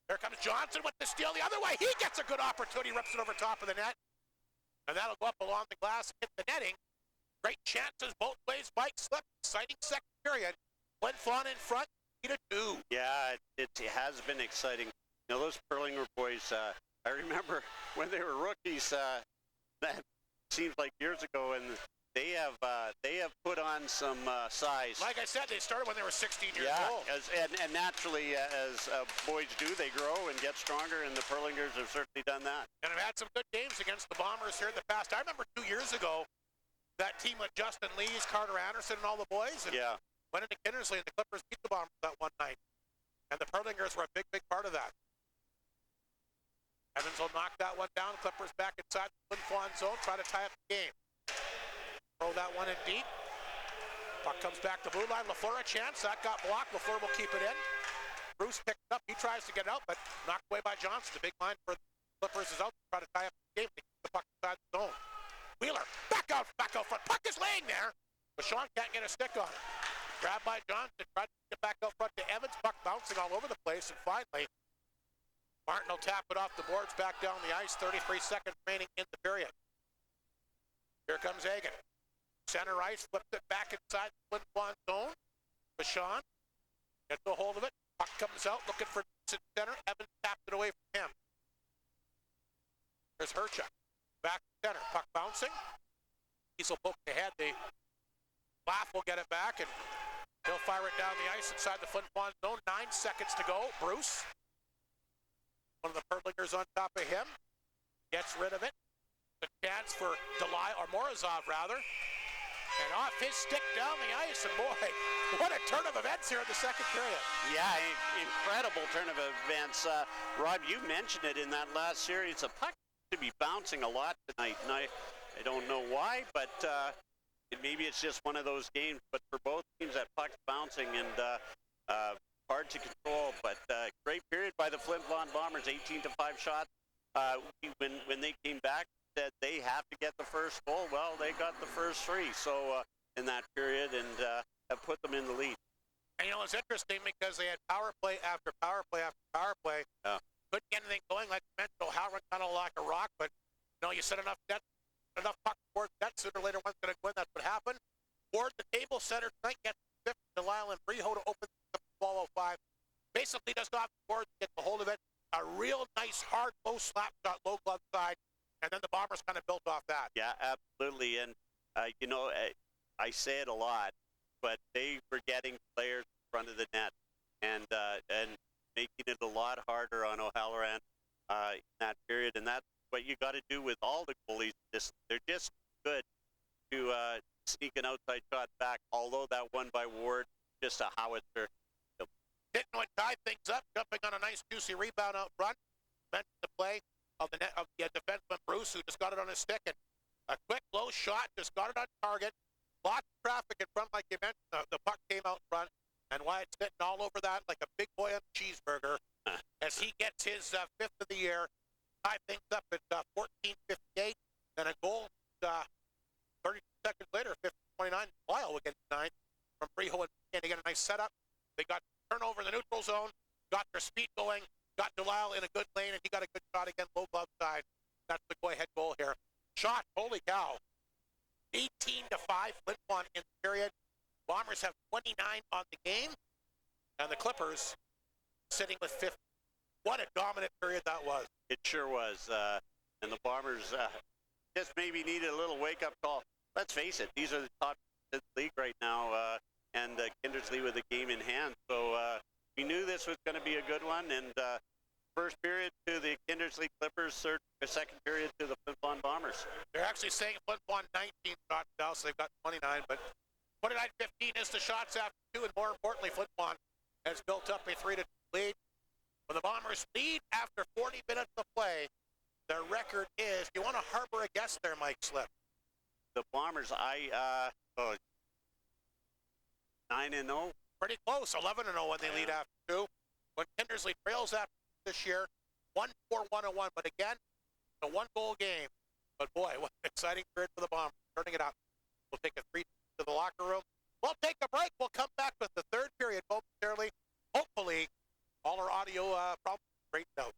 Here comes Johnson with the steal the other way. He gets a good opportunity. Rips it over top of the net. And that'll go up along the glass and hit the netting. Great chances both ways. Mike slipped. Exciting second period. Flin Flon in front. 3-2. Yeah, it has been exciting. You know, those Perlinger boys, I remember when they were rookies, that seems like years ago, and they have put on some size. Like I said, they started when they were 16 years old. And naturally, as boys do, they grow and get stronger, and the Perlingers have certainly done that. And have had some good games against the Bombers here in the past. I remember 2 years ago, that team with Justin Lees, Carter Anderson, and all the boys. And went into Kindersley, and the Klippers beat the Bombers that one night. And the Perlingers were a big, big part of that. Evans will knock that one down. Klippers back inside the Flin Flon zone. Try to tie up the game. Throw that one in deep. Puck comes back to blue line. Lafleur a chance. That got blocked. Lafleur will keep it in. Bruce picked it up. He tries to get it out, but knocked away by Johnson. The big line for the Klippers is out. Try to tie up the game. They keep the puck inside the zone. Wheeler. Back out front. Puck is laying there. But Sean can't get a stick on it. Grabbed by Johnson. Tried to get back out front to Evans. Puck bouncing all over the place. And finally, Martin will tap it off the boards back down the ice. 33 seconds remaining in the period. Here comes Egan. Center ice, flipped it back inside the Flin Flon zone. Bashan gets a hold of it. Puck comes out, looking for center. Evans tapped it away from him. There's Herchuk. Back to center. Puck bouncing. Diesel poking ahead. The Laugh will get it back, and he'll fire it down the ice inside the Flin Flon zone. 9 seconds to go. Bruce, one of the Perlingers on top of him, gets rid of it. The chance for Delay, or Morozov rather. And off his stick down the ice, and boy, what a turn of events here in the second period. Yeah, incredible turn of events. Rob, you mentioned it in that last series. The puck to be bouncing a lot tonight, and I don't know why, but maybe it's just one of those games. But for both teams, that puck's bouncing and hard to control. But great period by the Flin Flon Bombers, 18-5 shots. When they came back, said they have to get the first goal. Well, they got the first 3 in that period, and have put them in the lead. And you know, it's interesting because they had power play after power play after power play. Yeah. Couldn't get anything going. Like you mentioned, O'Halloran kind of like a rock, but you know, you set enough puck towards that, sooner or later one's going to win. That's what happened. Ward, the table center tonight, gets 50 to Lyle and Breho to open the 12:05. Basically does not Ward get the hold of it. A real nice, hard, low slap shot, low glove side. And then the Bombers kind of built off that. Yeah, absolutely. And, you know, I say it a lot, but they were getting players in front of the net and making it a lot harder on O'Halloran in that period. And that's what you got to do with all the goalies. They're just good to sneak an outside shot back, although that one by Ward, just a howitzer. Didn't tie things up, jumping on a nice juicy rebound out front. Meant the play of the defenseman Bruce, who just got it on his stick, and a quick low shot, just got it on target. Lots of traffic in front, like you mentioned. The puck came out front, and Wyatt's sitting all over that like a big boy on a cheeseburger as he gets his fifth of the year. Tie things up at 14:58, and a goal 30 seconds later, 15:29. Lyle will get nine from Freehold, and they get a nice setup. They got turnover in the neutral zone, got their speed going, got Delisle in a good lane, and he got a good shot again, low glove side. That's the go-ahead goal here. Shot, holy cow. 18-5, Flin Flon in the period. Bombers have 29 on the game, and the Klippers sitting with 50. What a dominant period that was. It sure was. And the Bombers just maybe needed a little wake-up call. Let's face it, these are the top in the league right now, and Kindersley with the game in hand. So we knew this was going to be a good one, and first period to the Kindersley Clippers, second period to the Flin Flon Bombers. They're actually saying Flin Flon 19 shots now, so they've got 29, but 29-15 is the shots after two, and more importantly, Flin Flon has built up a 3-2 lead. When the Bombers lead after 40 minutes of play, their record is, you want to harbor a guess there, Mike Slip? The Bombers, 9-0. Pretty close, 11-0 when they lead after two. When Kindersley trails after this year, 1-4-1-1, but again, a one-goal game. But boy, what an exciting period for the Bombers, turning it up. We'll take a 3 to the locker room. We'll take a break. We'll come back with the third period momentarily. Hopefully, all our audio problems straightened out.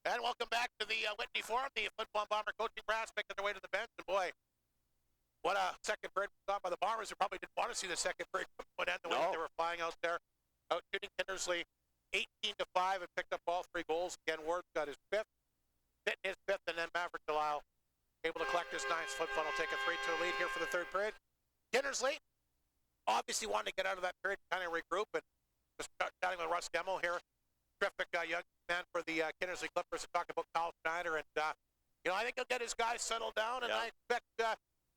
And welcome back to the Whitney Forum. The Flin Flon Bomber coaching brass making their way to the bench. And boy, what a second period we saw by the Bombers, who probably didn't want to see the second period end the way they were flying out there. Out shooting Kindersley 18-5 and picked up all 3 goals. Again, Ward's got his 5th, Fitton his 5th, and then Maverick Delisle able to collect his 9th. Flin Flon will take a 3-2 lead here for the 3rd period. Kindersley obviously wanted to get out of that period, kind of regroup, and just chatting with Russ Demo here. Terrific young man for the Kindersley Klippers to talk about Kyle Schneider. And, I think he'll get his guys settled down, and I expect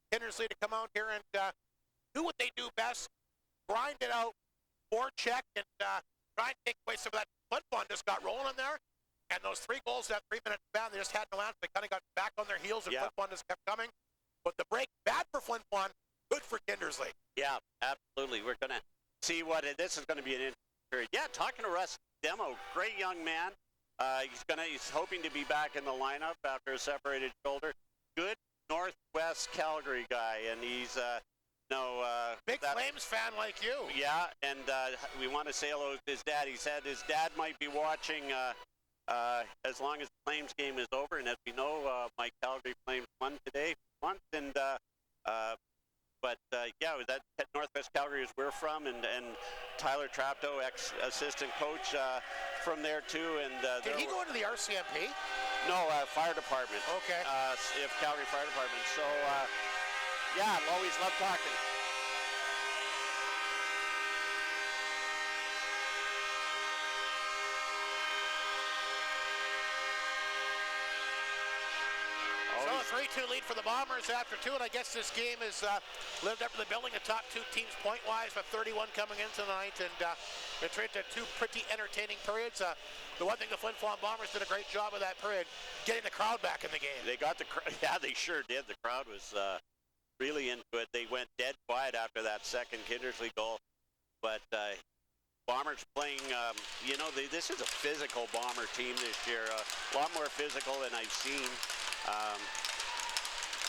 Kindersley to come out here and do what they do best, grind it out, forecheck, and try and take away some of that. Flin Flon just got rolling there, and those 3 goals that 3-minute span, they just had no answer. They kind of got back on their heels, and Flin Flon just kept coming. But the break, bad for Flin Flon, good for Kindersley. Yeah, absolutely. We're going to see this is going to be an interesting period. Yeah, talking to Russ Demo, great young man. He's hoping to be back in the lineup after a separated shoulder. Good Northwest Calgary guy, and he's big Flames fan like you. Yeah, and we want to say hello to his dad. He said his dad might be watching as long as the Flames game is over, and as we know, my Calgary Flames won today once, and that Northwest Calgary is where we're from, and Tyler Trapto, ex-assistant coach from there too. And did he go into the RCMP? No, fire department. Okay. If Calgary Fire Department. So, I'll always love talking. So a 3-2 lead for the Bombers after 2, and I guess this game has lived up to the billing. The top 2 teams point-wise, with 31 coming in tonight, and it's right to 2 pretty entertaining periods. The one thing the Flin Flon Bombers did a great job of that period, getting the crowd back in the game. They got they sure did. The crowd was really into it. They went dead quiet after that second Kindersley goal, but Bombers playing, this is a physical Bomber team this year, a lot more physical than I've seen.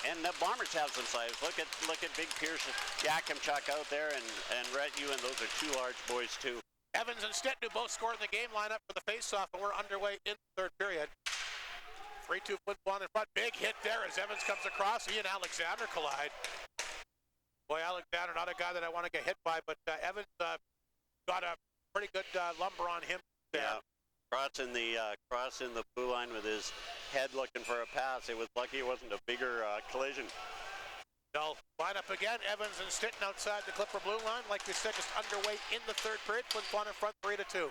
And the Bombers have some size. Look at Big Pearson, Yakimchuk out there, and Rhett Ewan. Those are 2 large boys too. Evans and Stetton, who both scored in the game, line up for the face-off, and we're underway in the 3rd period. 3-2 Flin Flon in front. Big hit there as Evans comes across. He and Alexander collide. Boy, Alexander, not a guy that I want to get hit by, but Evans got a pretty good lumber on him there. Yeah. Crossing the blue line with his head looking for a pass. It was lucky it wasn't a bigger collision. They'll line up again. Evans and Stetton outside the Clipper blue line. Like we said, just underway in the 3rd period. Flin Flon in front 3-2.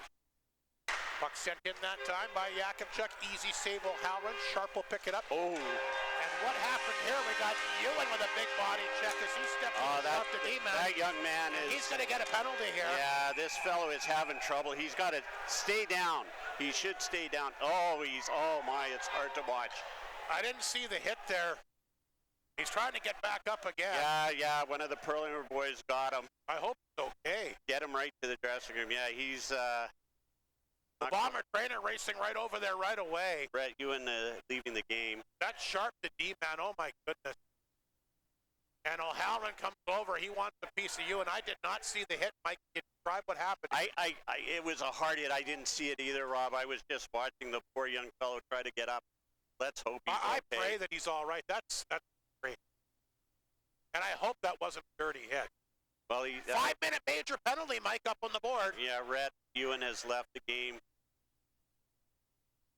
Puck sent in that time by Yakimchuk. Easy save O'Halloran. Sharp will pick it up. Oh. And what happened here? We got Ewan with a big body check as he steps off the D-man. That young man is... He's going to get a penalty here. Yeah, this fellow is having trouble. He's got to stay down. He should stay down. Oh, it's hard to watch. I didn't see the hit there. He's trying to get back up again. Yeah, one of the Perlinger boys got him. I hope it's okay. Get him right to the dressing room. Yeah, he's... the Bomber trainer racing right over there right away. Brett Ewan leaving the game. That's Sharp, the D-man. Oh, my goodness. And O'Halloran comes over. He wants a piece of Ewan. I did not see the hit. Mike, can you describe what happened? It was a hard hit. I didn't see it either, Rob. I was just watching the poor young fellow try to get up. Let's hope he's okay. I pray that he's all right. That's great. And I hope that wasn't a dirty hit. Well, 5-minute major penalty, Mike, up on the board. Yeah, Rhett Ewan has left the game.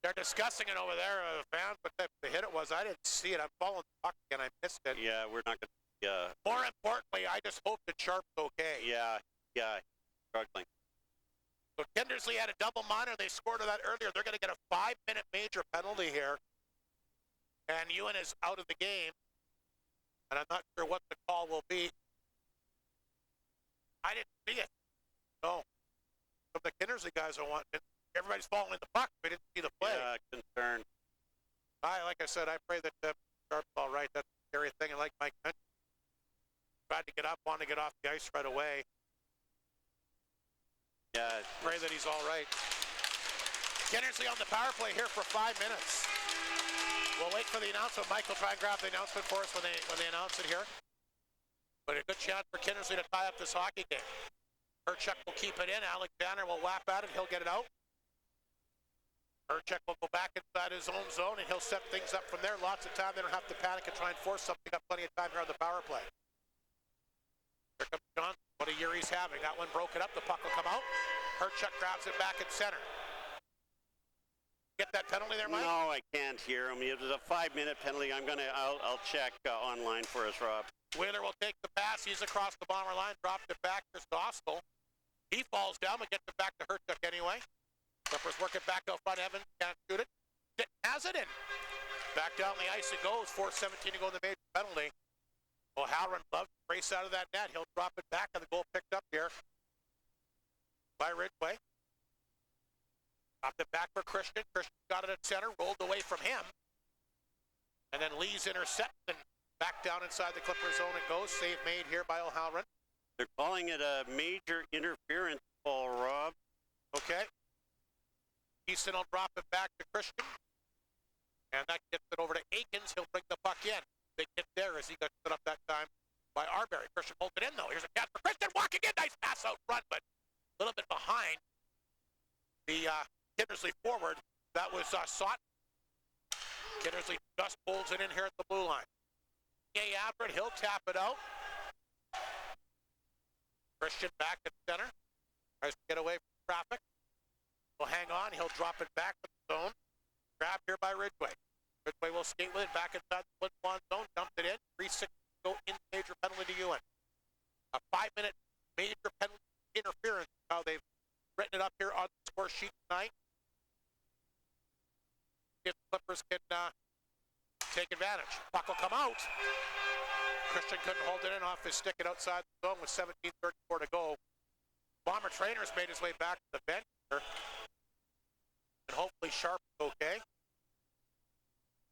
They're discussing it over there, fans, but the hit it was. I didn't see it. I'm following the puck and I missed it. Yeah, we're not going to. More importantly, I just hope that Sharp's okay. Yeah, struggling. So Kindersley had a double minor. They scored that earlier. They're going to get a 5-minute major penalty here. And Ewan is out of the game. And I'm not sure what the call will be. I didn't see it. No. Some of the Kindersley guys are wanting. Everybody's following the puck. We didn't see the play. Yeah, concerned. Like I said, I pray that Sharp's all right. That's a scary thing. And like Mike mentioned, tried to get up, wanted to get off the ice right away. Yeah. Pray that he's all right. Kindersley on the power play here for 5 minutes. We'll wait for the announcement. Mike will try and grab the announcement for us when they announce it here. But a good chance for Kindersley to tie up this hockey game. Herchuk will keep it in. Alexander will whap at it. He'll get it out. Herchuk will go back inside his own zone, and he'll set things up from there. Lots of time. They don't have to panic and try and force something. Got plenty of time here on the power play. Here comes Johnson. What a year he's having. That one broken up. The puck will come out. Herchuk grabs it back at center. Get that penalty there, Mike? No, I can't hear him. It was a 5-minute penalty. I'll check online for us, Rob. Wheeler will take the pass. He's across the bomber line. Dropped it back. There's Dostal. He falls down, but gets it back to Herchuk anyway. Clippers working back out front. Evans can't shoot it. Has it in. Back down the ice it goes. 4:17 to go in the major penalty. O'Halloran loves to race out of that net. He'll drop it back, and the goal picked up here by Ridgway. Dropped it back for Christian. Christian got it at center, rolled away from him. And then Lee's intercept and back down inside the Clippers zone and goes. Save made here by O'Halloran. They're calling it a major interference ball, Rob. Okay. Easton will drop it back to Christian. And that gets it over to Aikens. He'll bring the puck in. Big hit there as he got set up that time by Arbery. Christian holds it in, though. Here's a catch for Christian. Walking in. Nice pass out front, but a little bit behind the Kindersley forward. That was Sott. Kindersley just holds it in here at the blue line. Jay Averett, he'll tap it out. Christian back at center. Tries to get away from traffic. He'll hang on. He'll drop it back to the zone. Grab here by Ridgway. Ridgway will skate with it back inside the Flin Flon zone. Dumped it in. 3-6 go in major penalty to Ewan. A 5-minute major penalty interference. How they've written it up here on the score sheet tonight. If the Clippers can take advantage. Puck will come out. Christian couldn't hold it in off his stick and outside the zone with 17:34 to go. Bomber Trainer's made his way back to the bench here. And hopefully Sharp is okay.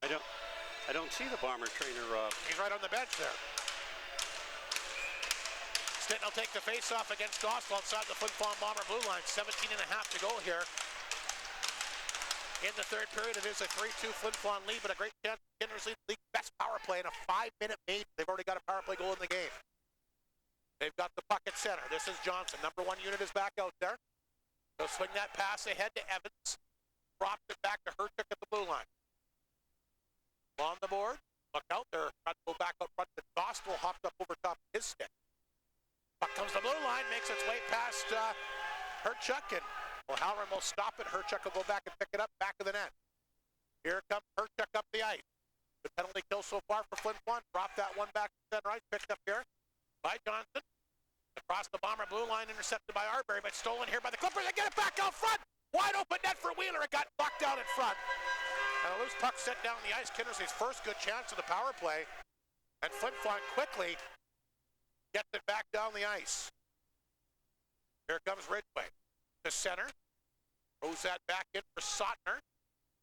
I don't see the Bomber Trainer, Rob. He's right on the bench there. Stinton will take the face-off against Dostal outside the Flin Flon Bomber blue line. 17 and a half to go here. In the third period, it is a 3-2 Flin Flon lead, but a great chance for Kindersley, league best power play in a 5-minute major. They've already got a power play goal in the game. They've got the puck at center. This is Johnson. Number 1 unit is back out there. They'll swing that pass ahead to Evans. Dropped it back to Herchuk at the blue line. On the board. Look out there. Got to go back up front. The Dostal hopped up over top of his stick. Puck comes the blue line. Makes its way past Herchuk. And O'Halloran will stop it. Herchuk will go back and pick it up. Back of the net. Here comes Herchuk up the ice. The penalty kill so far for Flin Flon. Drop that one back to center ice. Picked up here by Johnson. Across the Bomber blue line. Intercepted by Arbery. But stolen here by the Clippers. They get it back out front. Wide open net for Wheeler. It got knocked out in front. And a loose puck set down the ice. Kindersley's first good chance of the power play. And Flin Flon quickly gets it back down the ice. Here comes Ridgway. To center. Throws that back in for Sottner.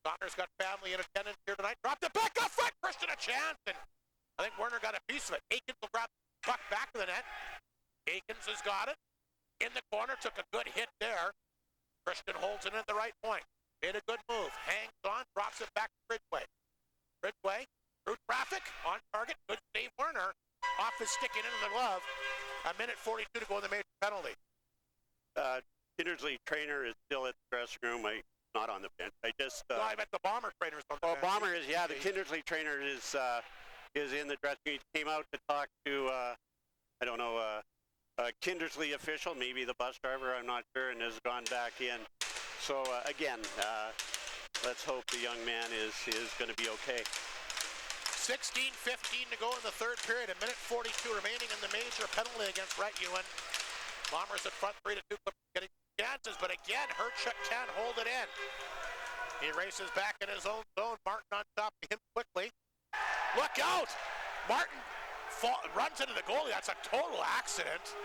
Sottner's got family in attendance here tonight. Dropped it back up front. Christian a chance. And I think Werner got a piece of it. Aikens will grab the puck back to the net. Aikens has got it. In the corner. Took a good hit there. Christian holds it at the right point. Made a good move. Hangs on. Drops it back to Ridgway. Ridgway. Through traffic. On target. Good save Werner. Off his stick and into the glove. 1:42 to go in the major penalty. Kindersley Trainer is still at the dressing room. Not on the bench. I meant the Bomber Trainer's on the bench. Bomber is, yeah. The Kindersley Trainer is in the dressing room. He came out to talk to, Kindersley official, maybe the bus driver, I'm not sure, and has gone back in. So, again, let's hope the young man is going to be okay. 16:15 to go in the third period. 1:42 remaining in the major penalty against Rhett Ewan. Bombers at front 3-2. Getting chances, but again, Herchuk can't hold it in. He races back in his own zone. Martin on top of him quickly. Look out! Martin runs into the goalie. That's a total accident.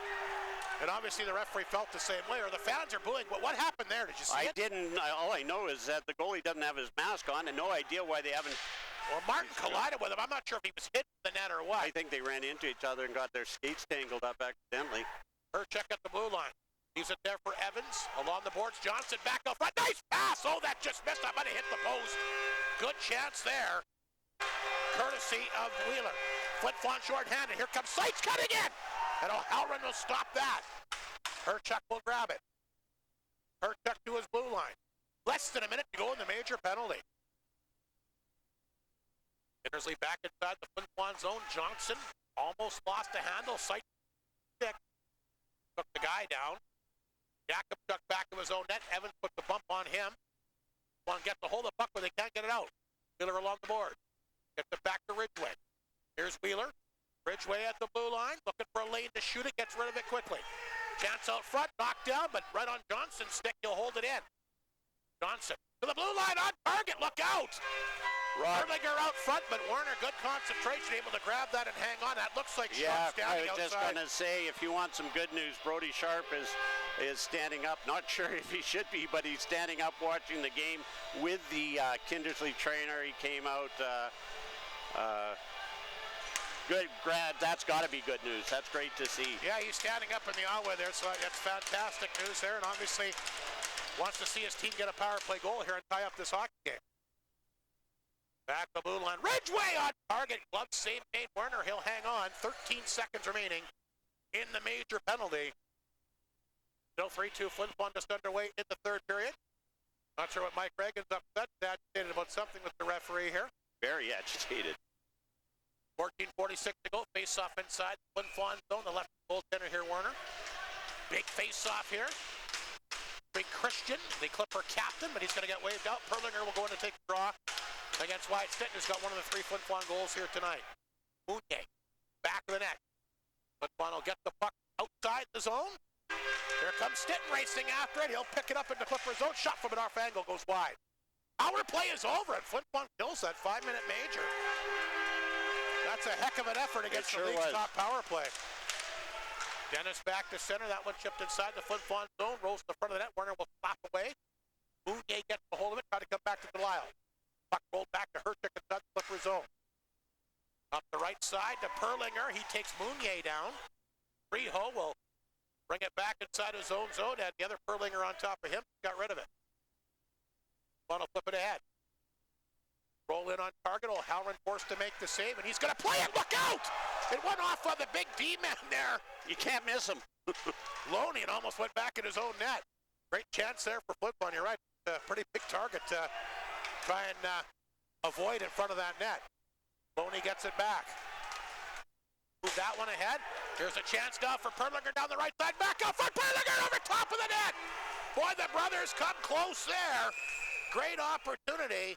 And obviously the referee felt the same way, or the fans are booing. But what happened there? Did you see it? All I know is that the goalie doesn't have his mask on, and no idea why they haven't. Well, Martin collided with him. I'm not sure if he was hit in the net or what. I think they ran into each other and got their skates tangled up accidentally. Herchuk at the blue line. He's it there for Evans. Along the boards, Johnson back up front. Nice pass! Oh, that just missed. I might have hit the post. Good chance there. Courtesy of Wheeler. Flin Flon short-handed. Here comes Seitz cutting in. And O'Halloran will stop that. Herchuk will grab it. Herchuk to his blue line. Less than a minute to go in the major penalty. Kindersley back inside the Flin Flon zone. Johnson almost lost the handle. Sight stick. Took the guy down. Jacob duck back to his own net. Evans put the bump on him. One get the hold of the puck, but they can't get it out. Wheeler along the board. Gets it back to Ridgway. Here's Wheeler. Ridgway at the blue line. Looking for a lane to shoot it. Gets rid of it quickly. Chance out front. Knocked down, but right on Johnson's stick. He'll hold it in. Johnson to the blue line on target. Look out. Erlinger out front, but Warner, good concentration, able to grab that and hang on. That looks like Sharp standing outside. I was just going to say, if you want some good news, Brody Sharp is standing up. Not sure if he should be, but he's standing up watching the game with the Kindersley trainer. He came out. Good grab. That's got to be good news. That's great to see. Yeah, he's standing up in the aisle there, so that's fantastic news there, and obviously wants to see his team get a power play goal here and tie up this hockey game. Back the blue line. Ridgway on target. Glove save made. Werner. He'll hang on. 13 seconds remaining in the major penalty. Still 3-2. Flin Flon just underway in the third period. Not sure what Mike Reagan's upset. Agitated about something with the referee here. Very agitated. 14:46 to go. Face off inside Flin Flon zone. The left goaltender here, Werner. Big face off here. Big Christian, the Clipper captain, but he's going to get waved out. Perlinger will go in to take the draw against Wyatt Stitton, who's got one of the 3 Flin Flon goals here tonight. Mounier, back of the net. Flin Flon will get the puck outside the zone. Here comes Stitton racing after it. He'll pick it up into Clipper zone. Shot from an off angle goes wide. Our play is over, and Flin Flon kills that 5-minute major. That's a heck of an effort against the league's top power play. Dennis back to center. That one chipped inside the Flin Flon zone. Rolls to the front of the net. Werner will stop away. Mounier gets a hold of it. Try to come back to Delisle. Puck rolled back to Herchuk inside the Clipper zone. Up the right side to Perlinger. He takes Mounier down. Riho will bring it back inside his own zone. Had the other Perlinger on top of him. Got rid of it. Flin will flip it ahead. Roll in on target. O'Halloran forced to make the save, and he's going to play it. Look out! It went off on the big D-man there. You can't miss him. Loney, and almost went back in his own net. Great chance there for Flin Flon. You're right. Pretty big target to try and avoid in front of that net. Loney gets it back. Move that one ahead. Here's a chance now for Perlinger down the right side. Back up front. Perlinger over top of the net. Boy, the brothers come close there. Great opportunity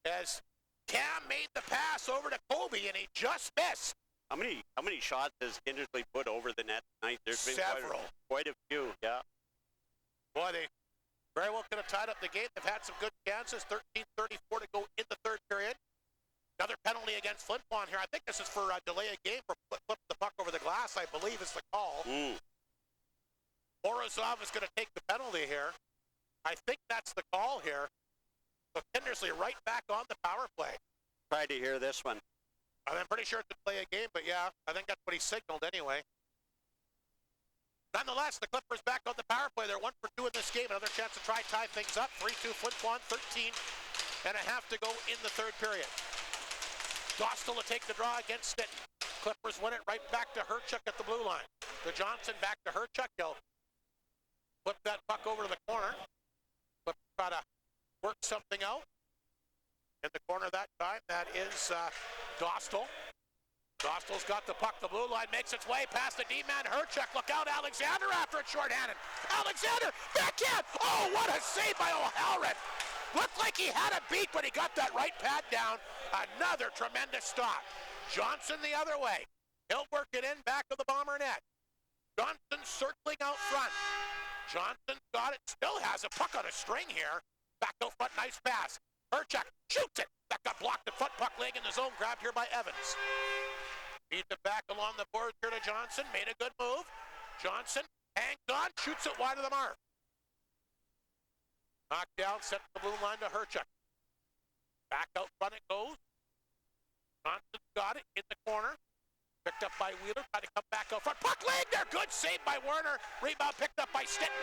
as Cam made the pass over to Kobe, and he just missed. How many shots has Kindersley put over the net tonight? There's been several. Quite a few, yeah. Boy, they very well could have tied up the game. They've had some good chances. 13:34 to go in the third period. Another penalty against Flin Flon here. I think this is for delay a game for flipping the puck over the glass, I believe is the call. Morozov is going to take the penalty here. I think that's the call here. So Kindersley right back on the power play. Tried to hear this one. I'm pretty sure it's a play a game, but yeah, I think that's what he signaled anyway. Nonetheless, the Clippers back on the power play. They're 1 for 2 in this game. Another chance to try tie things up. 3-2 Flin Flon, 13 and a half to go in the third period. Dostal to take the draw against Stitton. Clippers win it right back to Herchuk at the blue line. To Johnson, back to Herchuk. He'll flip that puck over to the corner. Clippers try to work something out. In the corner that time, that is Dostal. Dostal's got the puck. The blue line makes its way past the D-man. Herchuk, look out, Alexander after it shorthanded. Alexander, backhand! Oh, what a save by O'Halloran! Looked like he had a beat, but he got that right pad down. Another tremendous stop. Johnson the other way. He'll work it in back of the Bomber net. Johnson circling out front. Johnson got it, still has a puck on a string here. Back out front, nice pass. Herchuk shoots it. That got blocked at front, puck leg in the zone, grabbed here by Evans. Feeds it back along the board here to Johnson, made a good move. Johnson hangs on, shoots it wide of the mark. Knocked down, set the blue line to Herchuk. Back out front it goes. Johnson got it in the corner. Picked up by Wheeler, tried to come back out front. Puck leg there, good save by Werner. Rebound picked up by Stitton.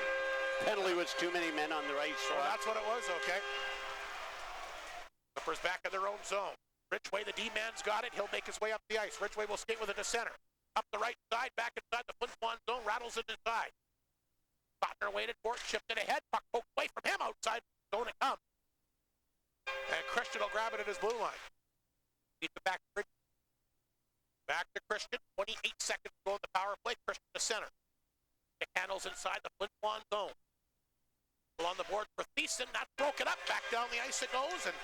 Penalty was too many men on the right side. Oh, that's what it was, okay. Clippers back in their own zone. Ridgway, the D-man's got it. He'll make his way up the ice. Ridgway will skate with it to center. Up the right side, back inside the Flin Flon zone, rattles it inside. Botner waited for it, chipped it ahead. Puck poked away from him outside zone it comes. And Christian will grab it at his blue line. Needs it back to Christian. Back to Christian. 28 seconds to go in the power play. Christian to center. It handles inside the Flin Flon zone. On the board for Thiessen. Not broken up. Back down the ice it goes. And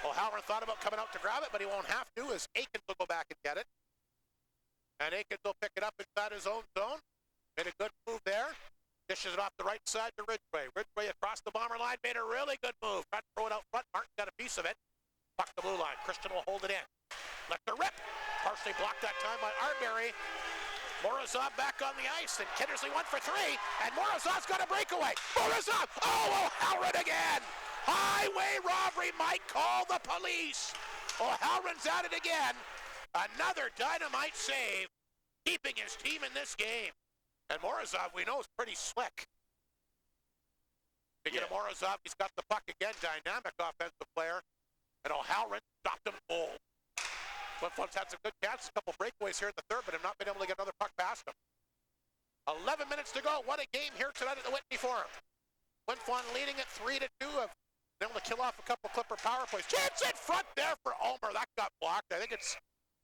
O'Halloran thought about coming out to grab it, but he won't have to, as Aikens will go back and get it. And Aikens will pick it up inside his own zone. Made a good move there. Dishes it off the right side to Ridgway. Ridgway across the bomber line. Made a really good move. Tried to throw it out front. Martin got a piece of it. Puck the blue line. Christian will hold it in. Let the rip. Partially blocked that time by Arbery. Morozov back on the ice, and Kindersley went for three, and Morozov's got a breakaway. Morozov! Oh, O'Halloran again! Highway robbery might call the police. O'Halloran's at it again. Another dynamite save, keeping his team in this game. And Morozov, we know, is pretty slick. To get a Morozov, he's got the puck again, dynamic offensive player, and O'Halloran stopped him cold. Flin Flon's had some good chances, a couple breakaways here in the third, but have not been able to get another puck past him. 11 minutes to go. What a game here tonight at the Whitney Forum. Flin Flon leading it 3-2. Have been able to kill off a couple Clipper power plays. Chance in front there for Ulmer. That got blocked. I think it's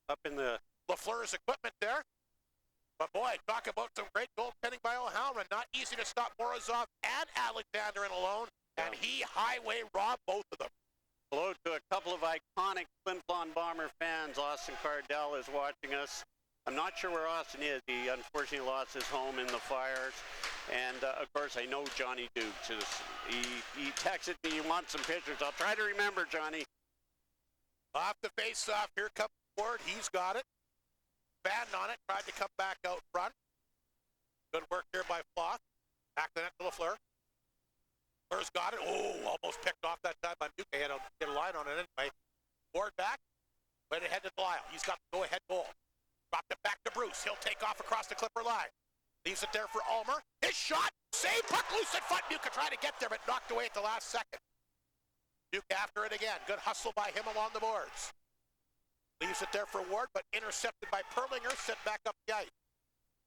up in the Lafleur's equipment there. But boy, talk about some great goaltending by O'Halloran. Not easy to stop Morozov and Alexander in alone, and he highway robbed both of them. Hello to a couple of iconic Flin Flon Bomber fans. Austin Cardell is watching us. I'm not sure where Austin is. He unfortunately lost his home in the fires. And, of course, I know Johnny Dukes. He texted me, he wants some pictures. I'll try to remember, Johnny. Off the face-off, here comes Ward. He's got it. Band on it, tried to come back out front. Good work here by Floth. Back the net to Lafleur. Lafleur's got it. Oh, almost picked off that time by Duke. He had to get a line on it anyway. Ward back. Went ahead to Lyle. He's got the go-ahead goal. Dropped it back to Bruce. He'll take off across the Clipper line. Leaves it there for Ulmer. His shot. Save. Puck loose at front. Duke tried to get there, but knocked away at the last second. Duke after it again. Good hustle by him along the boards. Leaves it there for Ward, but intercepted by Perlinger. Sent back up the ice.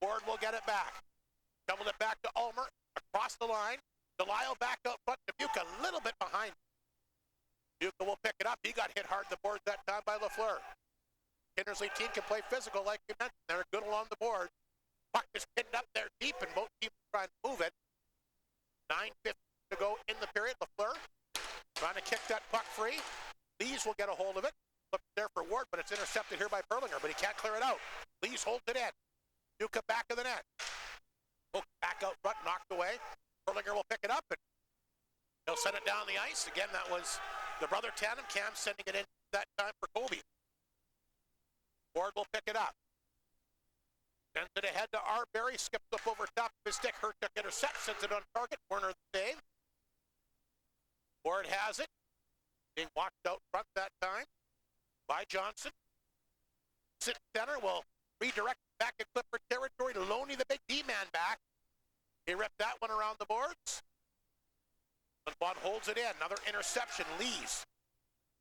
Ward will get it back. Doubled it back to Ulmer. Across the line. Delisle back out front. Dubuque a little bit behind. Dubuque will pick it up. He got hit hard the board that time by Lafleur. Kindersley team can play physical like you mentioned. They're good along the board. Puck is pinned up there deep, and both teams trying to move it. 9:50 to go in the period. Lafleur trying to kick that puck free. Lees will get a hold of it. Look there for Ward, but it's intercepted here by Perlinger, but he can't clear it out. Lees holds it in. Duke back of the net. Hook back out front, knocked away. Perlinger will pick it up, and he'll send it down the ice. Again, that was the brother tandem. Cam sending it in that time for Kobe. Ward will pick it up. Sends it ahead to Arbery. Skips up over top of his stick. Hertuck intercepts. Sends it on target. Werner the save. Ward has it. Being watched out front that time by Johnson. Sit center will redirect back in Clipper territory to Loney, the big D-man back. He ripped that one around the boards. Flin holds it in. Another interception. Lees.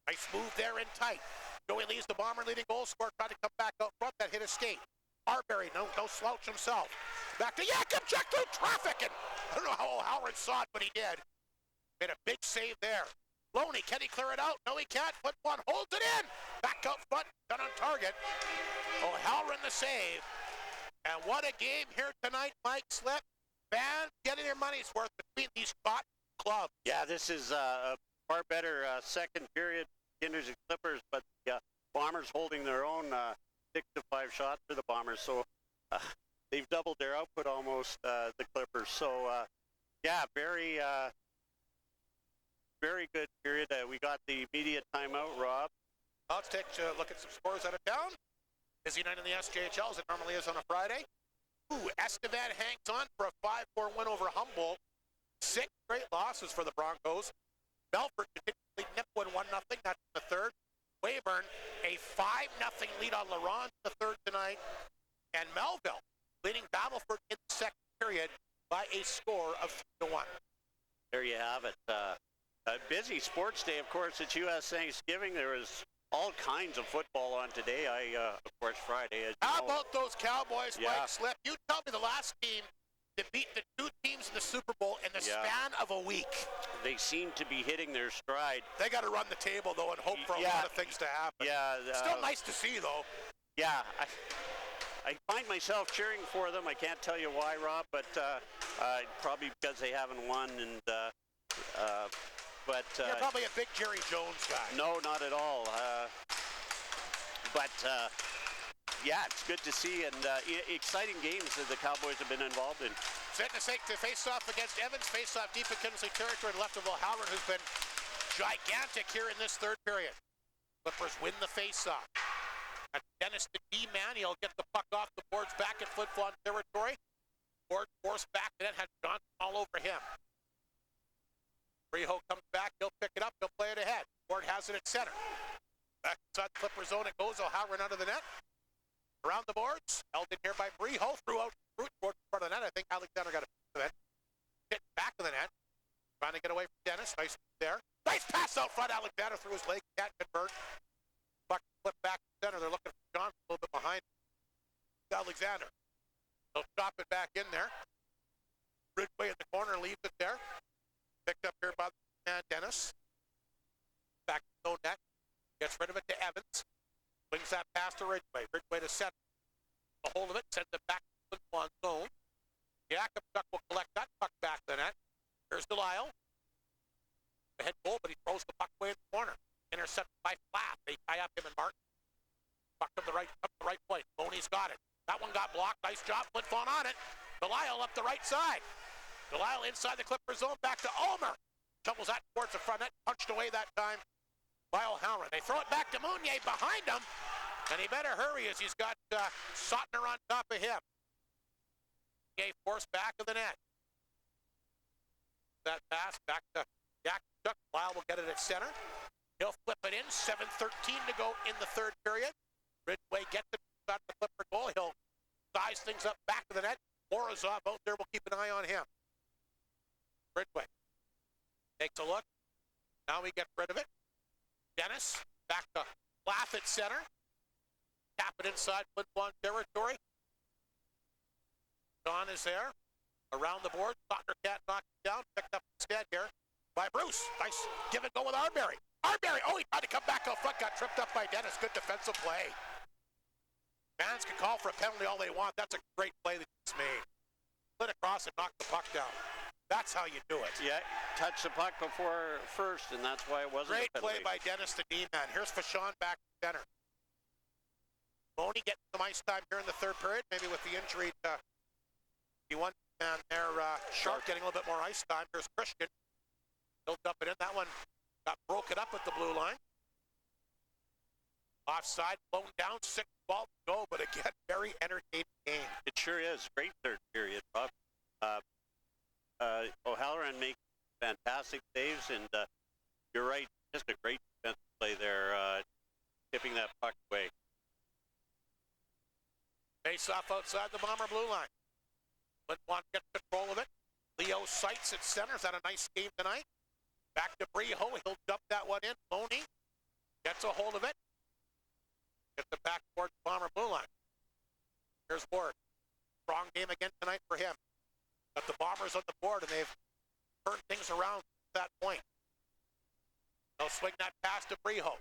Nice move there in tight. Joey Lees, the Bomber leading goal scorer, tried to come back out front. That hit escape. Arbery, no slouch himself. Back to Yakubchuk through traffic. And I don't know how O'Halloran saw it, but he did. Made a big save there. Loney, can he clear it out? No, he can't. Flin Flon holds it in. Back out front, done on target. O'Halloran the save. And what a game here tonight, Mike Slip. Fans getting their money's worth between these top clubs. Yeah, this is a far better second period, Kindersley Clippers, but the Bombers holding their own 6-5 shots for the Bombers. So they've doubled their output almost, the Clippers. So, yeah, very good period. We got the media timeout, Rob. Let's take a look at some scores out of town. Busy night in the SJHL as it normally is on a Friday. Estevan hangs on for a 5-4 win over Humboldt. 6 straight losses for the Broncos. Belfort continually nip win 1-0. That's the third. Weyburn, a 5-0 lead on LaRonde in the third tonight. And Melville leading Battleford in the second period by a score of 3-1. There you have it. A busy sports day, of course. It's U.S. Thanksgiving. There was all kinds of football on today. Of course, Friday. As How about those Cowboys, yeah. Mike Slip? You tell me the last team to beat the two teams in the Super Bowl in the span of a week. They seem to be hitting their stride. They got to run the table, though, and hope for a lot of things to happen. Yeah. Still nice to see, though. Yeah. I find myself cheering for them. I can't tell you why, Rob, but probably because they haven't won. And You're probably a big Jerry Jones guy. No, not at all. But yeah, it's good to see, and exciting games that the Cowboys have been involved in. Set to face off against Evans. Face off deep in Kindersley territory left of O'Halloran, who's been gigantic here in this third period. Klippers win the face off. Dennis the D-man, he'll get the puck off the boards back at Flin Flon territory. Board forced back, and then had Johnson all over him. Breho comes back, he'll pick it up, he'll play it ahead. Board has it at center. Back inside the Clipper zone it goes, O'Halloran under the net. Around the boards, held in here by Breho, threw out towards the front of the net. I think Alexander got a piece of it. Hit back of the net, trying to get away from Dennis. Nice there. Nice pass out front, Alexander through his leg, can't convert. Puck flip back to center. They're looking for Johnson a little bit behind Alexander. They'll chop it back in there. Ridgway in the corner leaves it there. Picked up here by the man Dennis. Back to no net. Gets rid of it to Evans. Swings that pass to Ridgway. Ridgway to center. A hold of it. Sends it back to the Flin zone. Jakubchuk will collect that puck back to the net. Here's Delisle. The head goal, but he throws the puck away in the corner. Intercepted by Flath. They tie up him and Martin. Puck to the right place. Boney's got it. That one got blocked. Nice job. Flin Flon on it. Delisle up the right side. Delisle inside the Clipper zone. Back to Ulmer. Tumbles that towards the front net. Punched away that time by O'Halloran. They throw it back to Mounier behind him. And he better hurry as he's got Sotner on top of him. Mounier forced back of the net. That pass back to Jakubchuk. Lyle will get it at center. He'll flip it in. 7:13 to go in the third period. Ridgway gets it out the Clipper goal. He'll size things up back of the net. Morozov out there. We'll keep an eye on him. Ridgway takes a look. Now he gets rid of it. Dennis back to Flath at center. Tap it inside Flin Flon territory. John is there. Around the board. Sotner can't knock it down. Picked up instead here by Bruce. Nice give and go with Arbery. Arbery, he tried to come back out front, got tripped up by Dennis. Good defensive play. Fans can call for a penalty all they want. That's a great play that he's made. Split across and knock the puck down. That's how you do it. Yeah, touch the puck before first, and that's why it wasn't great play by Dennis the D-man. Here's Fashon back to center. Boney getting some ice time here in the third period, maybe with the injury to the one man there, Sharp getting a little bit more ice time. Here's Christian. He'll dump it in. That one got broken up at the blue line. Offside, blown down, 6 balls to go, but again, very entertaining game. It sure is. Great third period, Bob. O'Halloran makes fantastic saves, and you're right, just a great defensive play there, tipping that puck away. Face off outside the Bomber blue line. Flin Flon gets control of it. Leo Seitz at center. Has had a nice game tonight. Back to Breho. He'll dump that one in. Loney gets a hold of it. Gets it back towards the Bomber blue line. Here's Ward. Strong game again tonight for him. But the Bombers on the board, and they've turned things around at that point. They'll swing that pass to Breho.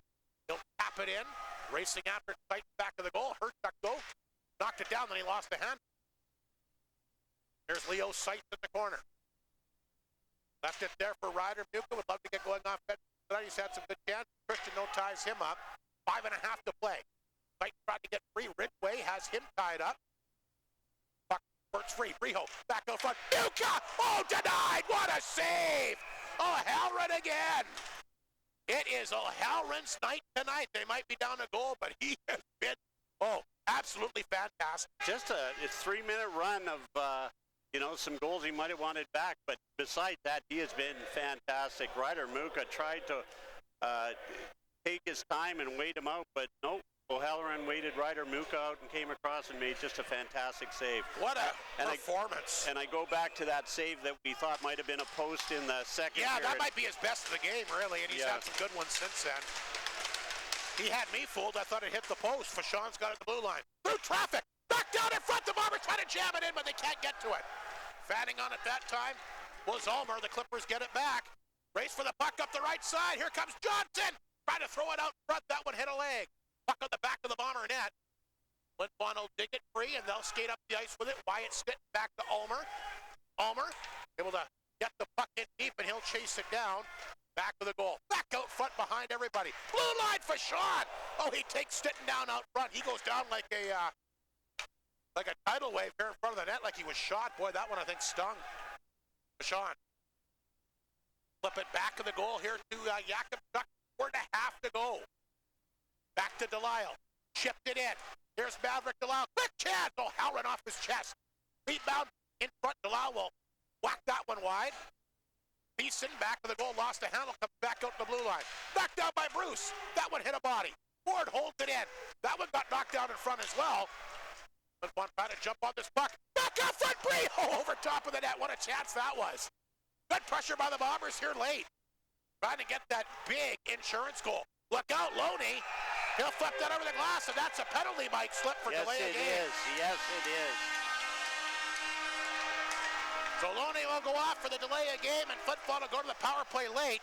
He'll tap it in. Racing after it, Seitz back of the goal. Hertzog though. Knocked it down, then he lost the hand. There's Leo Seitz in the corner. Left it there for Ryder Muka. Would love to get going off that tonight. He's had some good chances. Christian no ties him up. 5.5 to play. Seitz tried to get free. Ridgway has him tied up. Puck works free. Breho back out front. Muka! Oh, denied! What a save! O'Halloran again. It is O'Halloran's night tonight. They might be down a goal, but he has been, absolutely fantastic. Just a 3-minute run of, some goals he might have wanted back, but besides that, he has been fantastic. Ryder Muka tried to take his time and wait him out, but nope. O'Halloran waited Ryder Muka out and came across and made just a fantastic save. What a performance. I go back to that save that we thought might have been a post in the second period. That might be his best of the game, really, and he's had some good ones since then. He had me fooled. I thought it hit the post. Fashon's got it at the blue line. Through traffic. Back down in front. The Bombers try to jam it in, but they can't get to it. Fanning on it that time was Ulmer. The Clippers get it back. Race for the puck up the right side. Here comes Johnson. Trying to throw it out front. That one hit a leg. Puck on the back of the Bomber net. Flin Flon will dig it free, and they'll skate up the ice with it. Wyatt Stitt back to Ulmer. Ulmer able to get the puck in deep, and he'll chase it down. Back to the goal. Back out front behind everybody. Blue line for Sean. Oh, he takes Stitten down out front. He goes down like a tidal wave here in front of the net, like he was shot. Boy, that one I think stung Sean. Flip it back to the goal here to Jakob Chuck. 4.5 to go. Back to Delisle. Chipped it in. Here's Maverick Delisle. Quick chance. Oh, Halloran off his chest. Rebound in front. Delisle will whack that one wide. Beeson back to the goal. Lost the handle. Comes back out to the blue line. Knocked down by Bruce. That one hit a body. Ford holds it in. That one got knocked down in front as well. Flin Flon trying to jump on this puck. Back out front. Bree. Oh, over top of the net. What a chance that was. Good pressure by the Bombers here late. Trying to get that big insurance goal. Look out, Loney. He'll flip that over the glass, and that's a penalty, Mike Slip, for delay of game. Yes, it is. So Loney will go off for the delay of game, and Flin Flon will go to the power play late.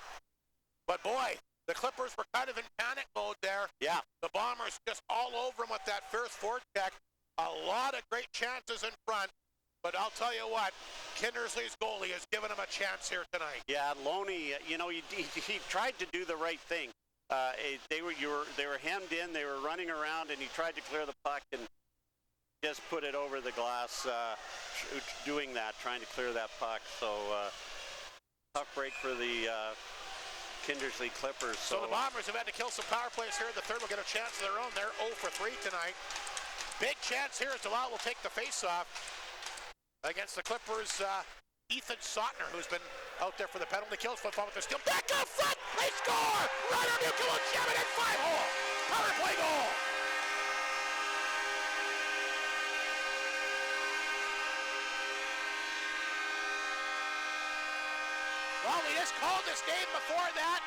But boy, the Clippers were kind of in panic mode there. Yeah. The Bombers just all over them with that first forecheck. A lot of great chances in front. But I'll tell you what, Kindersley's goalie has given him a chance here tonight. Yeah, Loney, he tried to do the right thing. They were hemmed in, they were running around, and he tried to clear the puck and just put it over the glass, doing that, trying to clear that puck. So tough break for the Kindersley Clippers. So the Bombers have had to kill some power plays here. The third will get a chance of their own. They're 0 for 3 tonight. Big chance here as Delisle will take the face-off against the Clippers. Ethan Sotner, who's been out there for the penalty kills. Flin Flon with the steal. Back up front! They score! Ryder Muka will jam it in 5-hole! Power play goal! Well, we just called this game before that.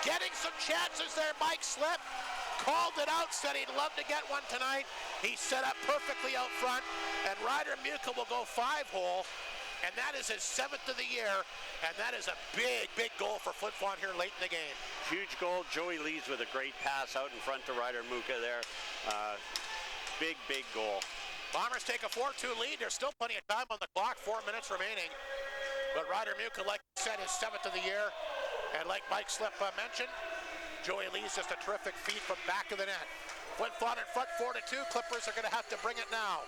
Getting some chances there, Mike Slip. Called it out, said he'd love to get one tonight. He set up perfectly out front, and Ryder Muka will go 5-hole, and that is his 7th of the year, and that is a big, big goal for Flin Flon here late in the game. Huge goal. Joey Lees with a great pass out in front to Ryder Muka there. Big, big goal. Bombers take a 4-2 lead. There's still plenty of time on the clock, 4 minutes remaining. But Ryder Muka, like I said, his 7th of the year, and like Mike Slip mentioned, Joey Lee's just a terrific feed from back of the net. Flin Flon in front 4-2. Clippers are going to have to bring it now.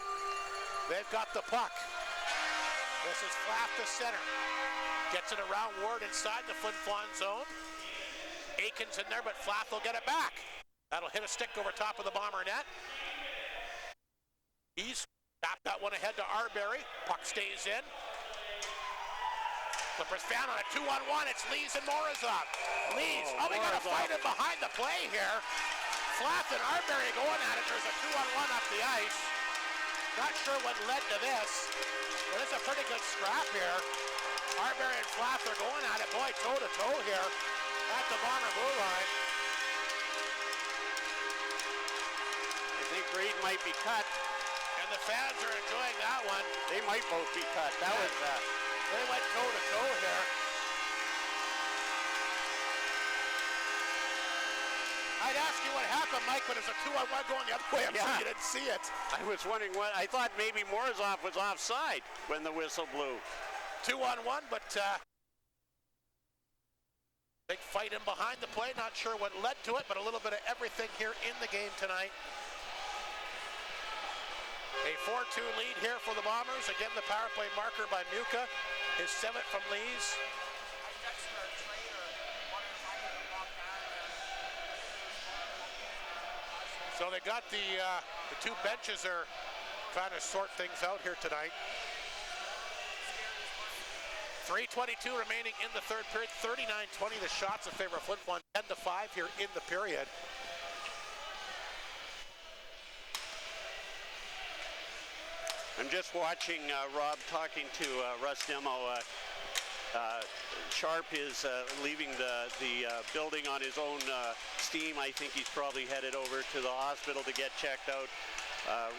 They've got the puck. This is Flaff to center. Gets it around Ward inside the Flin Flon zone. Aikens in there, but Flaff will get it back. That'll hit a stick over top of the Bomber net. He's tapped that one ahead to Arbery. Puck stays in. Clippers fan on a 2-on-1. It's Lees and Morozov. Lees. Oh, we got to fight him behind the play here. Flaff and Arbery going at it. There's a 2-on-1 up the ice. Not sure what led to this, but it's a pretty good scrap here. Arbery and Flaff are going at it. Boy, toe-to-toe here at the Bomber blue line. I think Reed might be cut. And the fans are enjoying that one. They might both be cut. That was They went toe-to-toe here. I'd ask you what happened, Mike, but it's a 2-on-1 going the other way. I'm sure you didn't see it. I was wondering what. I thought maybe Morozov was offside when the whistle blew. 2-on-1, but big fight in behind the play. Not sure what led to it, but a little bit of everything here in the game tonight. A 4-2 lead here for the Bombers. Again, the power play marker by Muka. His 7th from Lees. So they got the two benches are trying to sort things out here tonight. 3:22 remaining in the third period. 39-20 the shots in favor of Flin Flon. 10-5 here in the period. I'm just watching Rob talking to Russ Demo. Sharp is leaving the building on his own steam. I think he's probably headed over to the hospital to get checked out.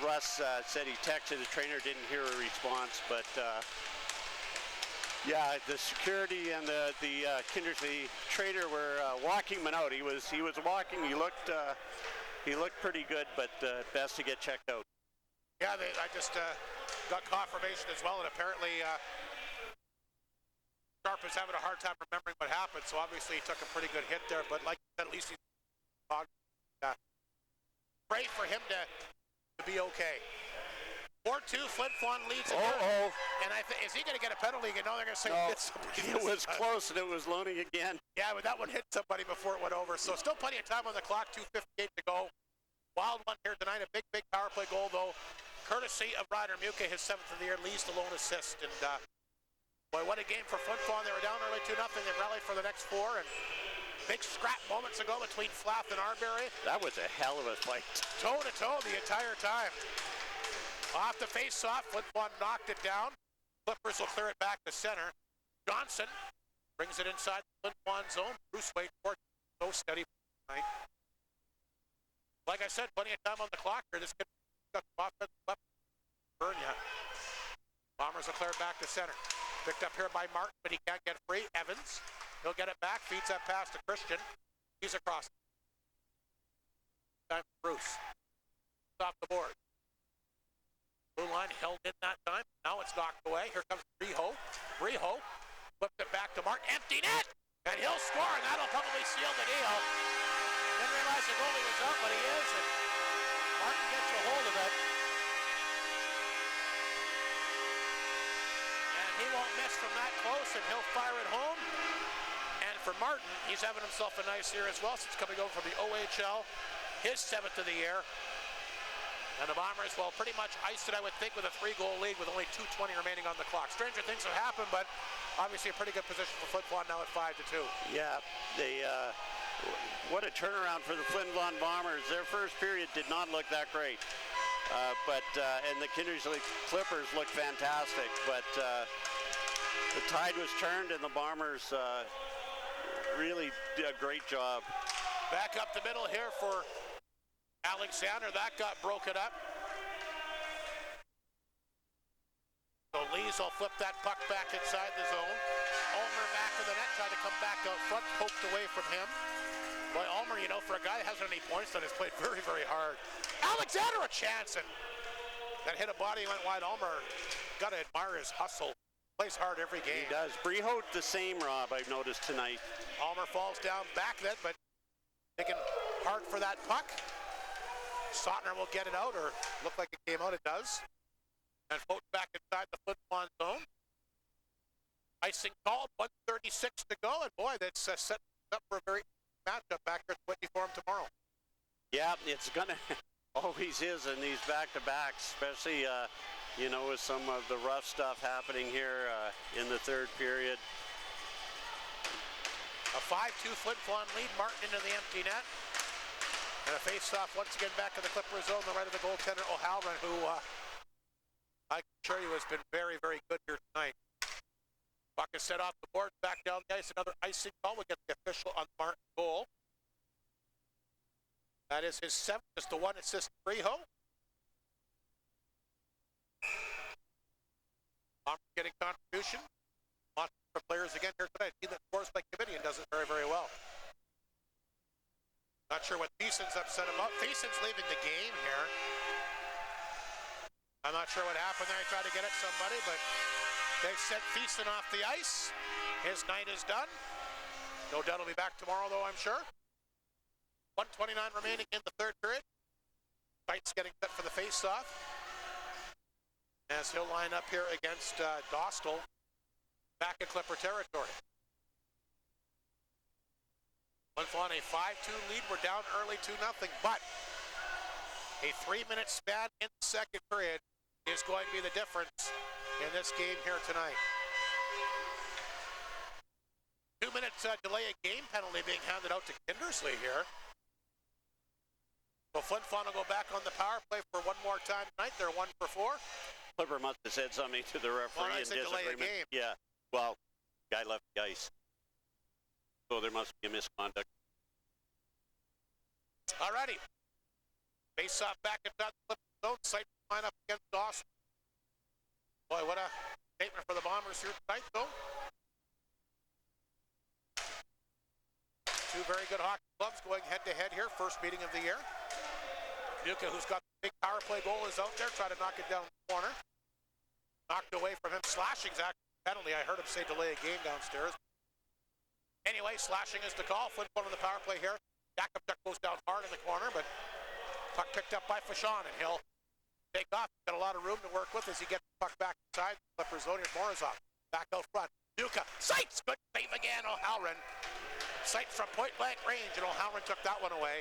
Russ said he texted the trainer, didn't hear a response, but Yeah, the security and the Kindersley trainer were walking him out. He was walking. He looked pretty good, but best to get checked out. Yeah, I just got confirmation as well, and apparently Sharp is having a hard time remembering what happened. So obviously he took a pretty good hit there, but like I said, at least he's pray for him to be okay. 4-2, Flin Flon leads it. And is he going to get a penalty? You know they're going to say it was close, and it was loading again. Yeah, but that one hit somebody before it went over. So still plenty of time on the clock, 2:58 to go. Wild one here tonight, a big power play goal, though. Courtesy of Ryder Muka, his 7th of the year, leads the lone assist. And boy, what a game for Flin Flon. They were down early 2-0. They rallied for the next 4. And big scrap moments ago between Flath and Arbery. That was a hell of a fight. Toe-to-toe the entire time. Off the face-off, Flin Flon knocked it down. Klippers will clear it back to center. Johnson brings it inside the Flin Flon zone. Bruce Wade, so steady tonight. Like I said, plenty of time on the clock here. This kid got the offensive weapon. Burn ya. Bombers will clear it back to center. Picked up here by Martin, but he can't get free. Evans, he'll get it back. Feeds that pass to Christian. He's across. Time for Bruce. Off the board. Blue line held in that time. Now it's knocked away. Here comes Breho. Breho flipped it back to Martin. Empty net! And he'll score, and that'll probably seal the deal. Didn't realize the goalie was up, but he is. And Martin gets a hold of it. And he won't miss from that close, and he'll fire it home. And for Martin, he's having himself a nice year as well, since coming over from the OHL. His 7th of the year. And the Bombers, well, pretty much iced it, I would think, with a 3-goal lead with only 2:20 remaining on the clock. Stranger things have happened, but obviously a pretty good position for Flin Flon now at 5-2. Yeah, what a turnaround for the Flin Flon Bombers. Their first period did not look that great. And the Kindersley Klippers looked fantastic, but the tide was turned and the Bombers really did a great job. Back up the middle here for Alexander. That got broken up. So Lees will flip that puck back inside the zone. Ulmer back to the net, trying to come back out front, poked away from him. Boy, Ulmer, you know, for a guy that hasn't any points done, has played very, very hard. Alexander a chance, and that hit a body, went wide. Ulmer, got to admire his hustle. Plays hard every game. He does. Breho the same, Rob, I've noticed tonight. Ulmer falls down back net, but taking hard for that puck. Sotner will get it out, or look like it came out. It does. And floats back inside the Flin Flon zone. Icing called, 1:36 to go, and boy, that's set up for a very matchup back here at Whitney Forum tomorrow. Yeah, it's gonna always is in these back-to-backs, especially you know, with some of the rough stuff happening here in the third period. A 5-2 Flin Flon lead. Martin into the empty net. And a face-off once again back in the Klippers zone, the right of the goaltender, O'Halloran, who I can assure you has been very, very good here tonight. Puck is set off the board, back down the ice. Another icing call. We get the official on Martin goal. That is his 7th, just the 1 assist Breho. Getting contribution. Lots of players again here tonight. He that scores by committee and does it very, very well. Not sure what Thiessen's upset about. Thiessen's leaving the game here. I'm not sure what happened there. He tried to get at somebody, but they sent Thiessen off the ice. His night is done. No doubt he'll be back tomorrow, though, I'm sure. 1:29 remaining in the third period. Fight's getting set for the face-off, as he'll line up here against Dostal back in Clipper territory. Flin Flon a 5-2 lead. We're down early 2-0, but a 3-minute span in the second period is going to be the difference in this game here tonight. 2-minute delay of game penalty being handed out to Kindersley here. So Flin Flon will go back on the power play for one more time tonight. They're 1 for 4. Clipper must have said something to the referee in disagreement. Game. Yeah, well, guy left the ice. So there must be a misconduct. Alrighty. Face off back inside the Clipper zone. Sight line up against Dawson. Boy, what a statement for the Bombers here tonight, though. Two very good hockey clubs going head-to-head here. First meeting of the year. Nuka, who's got the big power play goal, is out there. Try to knock it down the corner. Knocked away from him. Slashing's actually a penalty. I heard him say delay a game downstairs. Anyway, slashing is the call. Flin Flon on the power play here. Jakob goes down hard in the corner, but puck picked up by Flin, and he'll take off. Got a lot of room to work with as he gets the puck back inside. Klippers zone. Here's Morozov. Back out front. Nuka. Sights! Good save again. O'Halloran. Sight from point-blank range, and O'Halloran took that one away.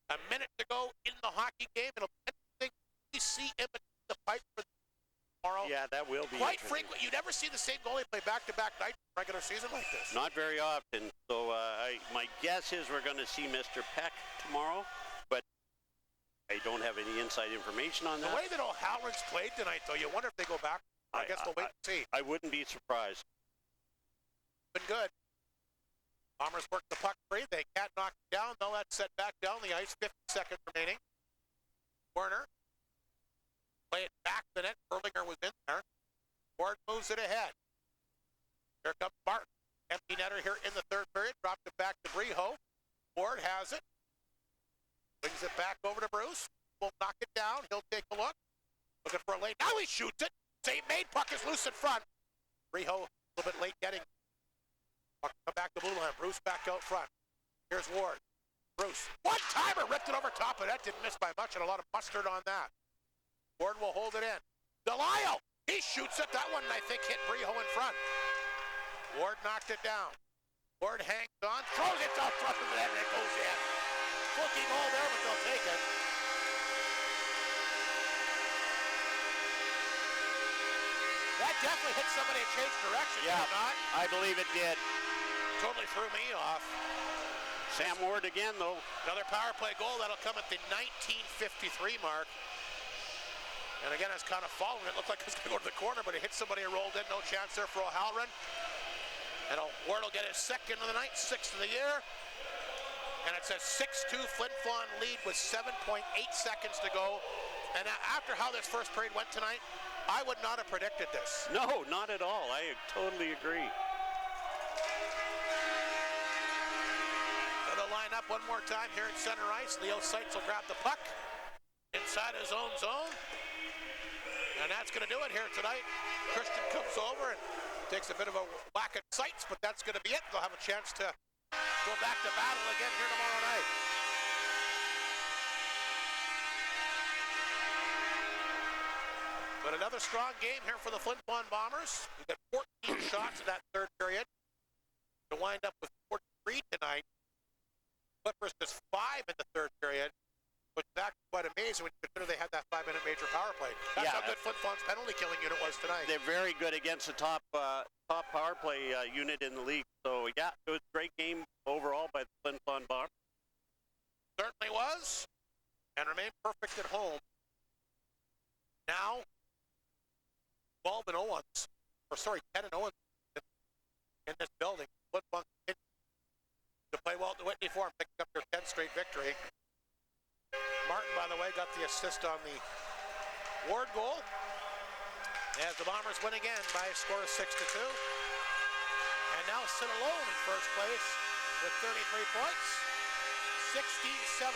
A minute to go in the hockey game. It'll be interesting to see him in the fight for tomorrow. Yeah, that will be quite frequent. You never see the same goalie play back-to-back nights in regular season like this. Not very often. So my guess is we're going to see Mr. Peck tomorrow, but I don't have any inside information on that. The way that O'Halloran's played tonight, though, you wonder if they go back. I guess we'll wait and see. I wouldn't be surprised. Been good. Bombers work the puck free. They can't knock it down. No, that's set back down the ice. 50 seconds remaining. Werner. Play it back the net. Berlinger was in there. Ward moves it ahead. Here comes Martin. Empty netter here in the third period. Dropped it back to Breho. Ward has it. Brings it back over to Bruce. Won't knock it down. He'll take a look. Looking for a lane. Now he shoots it. Save made. Puck is loose in front. Breho a little bit late getting. Come back to blue line. Bruce back out front. Here's Ward. Bruce. One-timer. Ripped it over top of that. Didn't miss by much, and a lot of mustard on that. Ward will hold it in. Delisle. He shoots it. That one, I think, hit Breho in front. Ward knocked it down. Ward hangs on. Throws it out front of the net, and it goes in. Fluky ball there, but they'll take it. That definitely hit somebody and changed direction. Yeah, did it not? I believe it did. Totally threw me off. Sam Ward again, though. Another power play goal. That'll come at the 1953 mark. And again, it's kind of following. It looked like it was going to go to the corner, but it hit somebody and rolled in. No chance there for O'Halloran. And Ward will get his second of the night, sixth of the year. And it's a 6-2 Flin Flon lead with 7.8 seconds to go. And after how this first period went tonight, I would not have predicted this. No, not at all. I totally agree. They'll line up one more time here at center ice. Leo Seitz will grab the puck inside his own zone. And that's going to do it here tonight. Christian comes over and takes a bit of a whack at Seitz, but that's going to be it. They'll have a chance to go back to battle again here tomorrow night. But another strong game here for the Flin Flon Bombers. We got 14 shots in that third period to wind up with 43 tonight. Klippers just 5 in the third period, which is actually quite amazing when you consider they had that 5-minute major power play. That's how good Flin Flon's penalty killing unit was tonight. They're very good against the top power play unit in the league. So yeah, it was a great game overall by the Flin Flon Bombers. Certainly was, and remained perfect at home. Now, 12 and 0 10 and 0 in this building. Flin Flon to play well at the Whitney Forum, picking up their 10th straight victory. Martin, by the way, got the assist on the Ward goal. As the Bombers win again by a score of 6-2. And now sit alone in first place with 33 points. 16-7-1.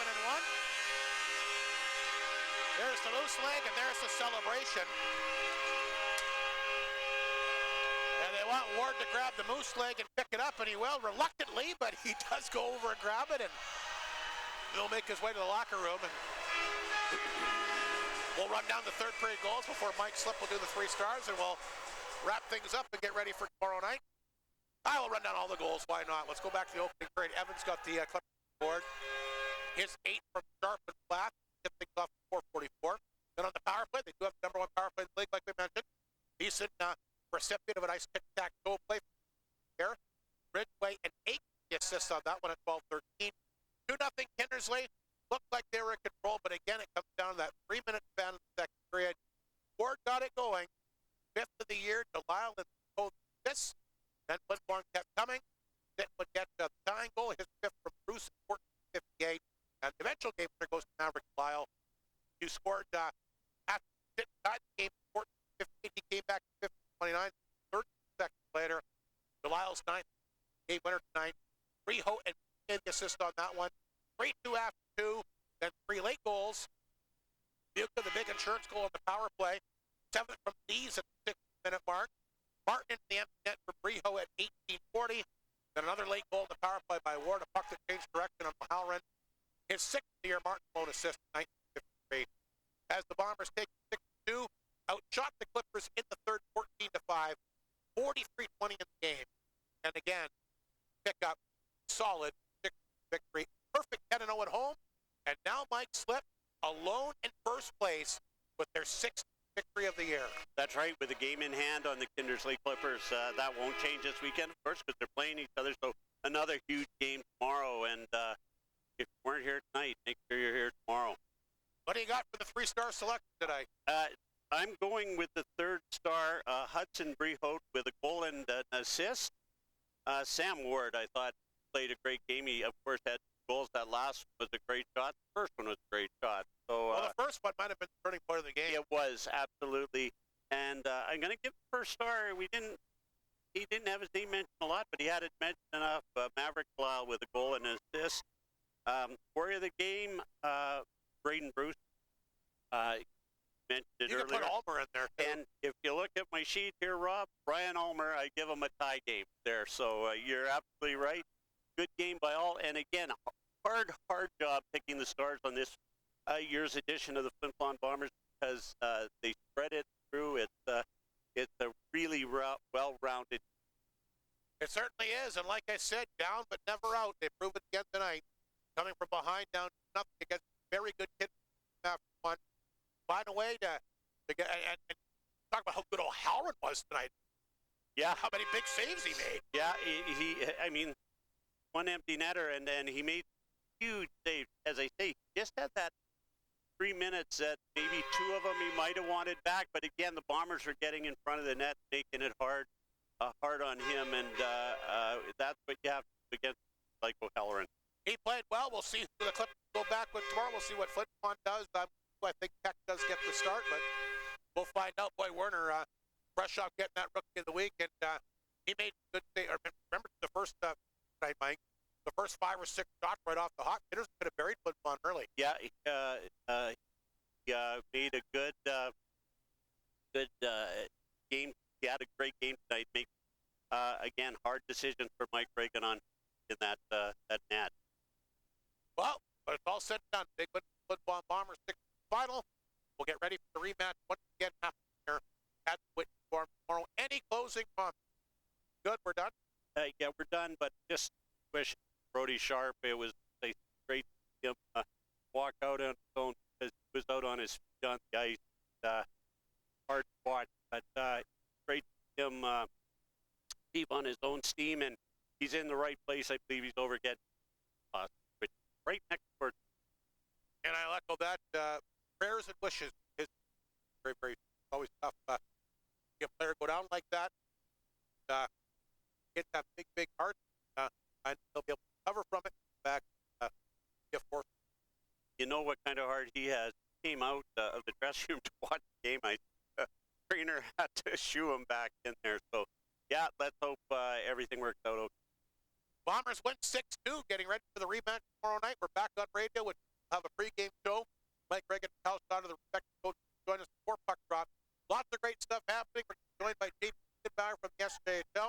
There's the loose leg, and there's the celebration. And they want Ward to grab the moose leg and pick it up, and he will reluctantly, but he does go over and grab it, and he'll make his way to the locker room. And we'll run down the third period goals before Mike Slip will do the 3 stars, and we'll wrap things up and get ready for tomorrow night. I will run down all the goals. Why not? Let's go back to the opening period. Evans got the Klippers board. His 8 from sharp and flat. Get things off at 4:44. Then on the power play, they do have the number 1 power play in the league, like we mentioned. Decent recipient of a nice tic-tac-toe play here. Ridgway and 8 assists on that one at 12-13. 2-0 Kindersley. Looked like they were in control, but again, it comes down to that 3-minute span in the second period. Ward got it going. 5th of the year, Delisle and this. Then Flin Flon kept coming. Then would get the tying goal, his 5th from Bruce at 14:58. And the eventual game winner goes to Maverick Delisle. Who scored after the game 14:58. He came Eagles 9th. Game winner tonight. Breho and the assist on that one. 3-2 after 2. Then 3 late goals. Duke with the big insurance goal on the power play. 7th from Lees at the 6th-minute mark. Martin into the empty net for Breho at 18:40. Then another late goal on the power play by Ward. A puck that changed direction on O'Halloran. His 6th-year Martin Flon assist in 1953. As the Bombers take 6-2, outshot the Clippers in the third 14-5. 43-20 in the game. And again, pick up solid 6 victory. Perfect 10-0 at home. And now Mike Slip alone in first place with their 6th victory of the year. That's right, with a game in hand on the Kindersley Clippers. That won't change this weekend, of course, because they're playing each other. So another huge game tomorrow. And if you weren't here tonight, make sure you're here tomorrow. What do you got for the 3-star selection today? I'm going with the 3rd star, Hudson Brehout, with a goal and an assist. Sam Ward, I thought, played a great game. He, of course, had goals. That last one was a great shot. The first one was a great shot. So, well, the first one might have been the turning point of the game. It was, absolutely. And I'm going to give the 1st star. He didn't have his name mentioned a lot, but he had it mentioned enough. Maverick Lyle with a goal and an assist. Warrior of the game, Braden Bruce. Mentioned it earlier. You can put Ulmer in there, too. And if you look at my sheet here, Rob, Brian Ulmer, I give him a tie game there. So you're absolutely right. Good game by all. And again, hard job picking the stars on this year's edition of the Flin Flon Bombers, because they spread it through. It's a really well-rounded. It certainly is. And like I said, down but never out. They proved it again tonight. Coming from behind, down nothing against very good kids after one. Find a way to get and talk about how good O'Halloran was tonight. Yeah, how many big saves he made. Yeah, he I mean, one empty netter, and then he made huge saves. As I say, he just had that 3 minutes that maybe 2 of them he might have wanted back. But again, the Bombers were getting in front of the net, making it hard on him, and that's what you have against like O'Halloran. He played well. We'll see who the Clippers go back with tomorrow. We'll see what Flin Flon does. I think Tech does get the start, but we'll find out. Boy, Werner, fresh off getting that Rookie of the Week, and he made good. Remember the first night, Mike, the first 5 or 6 shots right off the hot hitters could have buried Flin Flon early. Yeah, he made a good game. He had a great game tonight. Again, hard decision for Mike Reagan in that net. Well, but it's all said and done. Big win for Flin Flon Bombers, 6th final. We'll get ready for the rematch once again here at Whitney Farm tomorrow. Any closing comments? Good, we're done? Yeah, we're done, but just wish Brody Sharp. It was great to see him walk out on his own, because he was out on his feet on the ice. Hard to watch, but great to see him keep on his own steam, and he's in the right place. I believe he's over getting which right next door. And I echo that. Prayers and wishes. It's very, very always tough to see a player go down like that. Kids have big hearts, and they'll be able to recover from it. In fact, be a force. You know what kind of heart he has. He came out of the dressing room to watch the game. Trainer had to shoo him back in there. So, yeah, let's hope everything works out okay. Bombers win 6-2, getting ready for the rematch tomorrow night. We're back on radio. We'll have a pregame show. Mike Reagan, House out of the respective coach, join us before puck drop. Lots of great stuff happening. We're joined by James Kinbauer from the SJHL.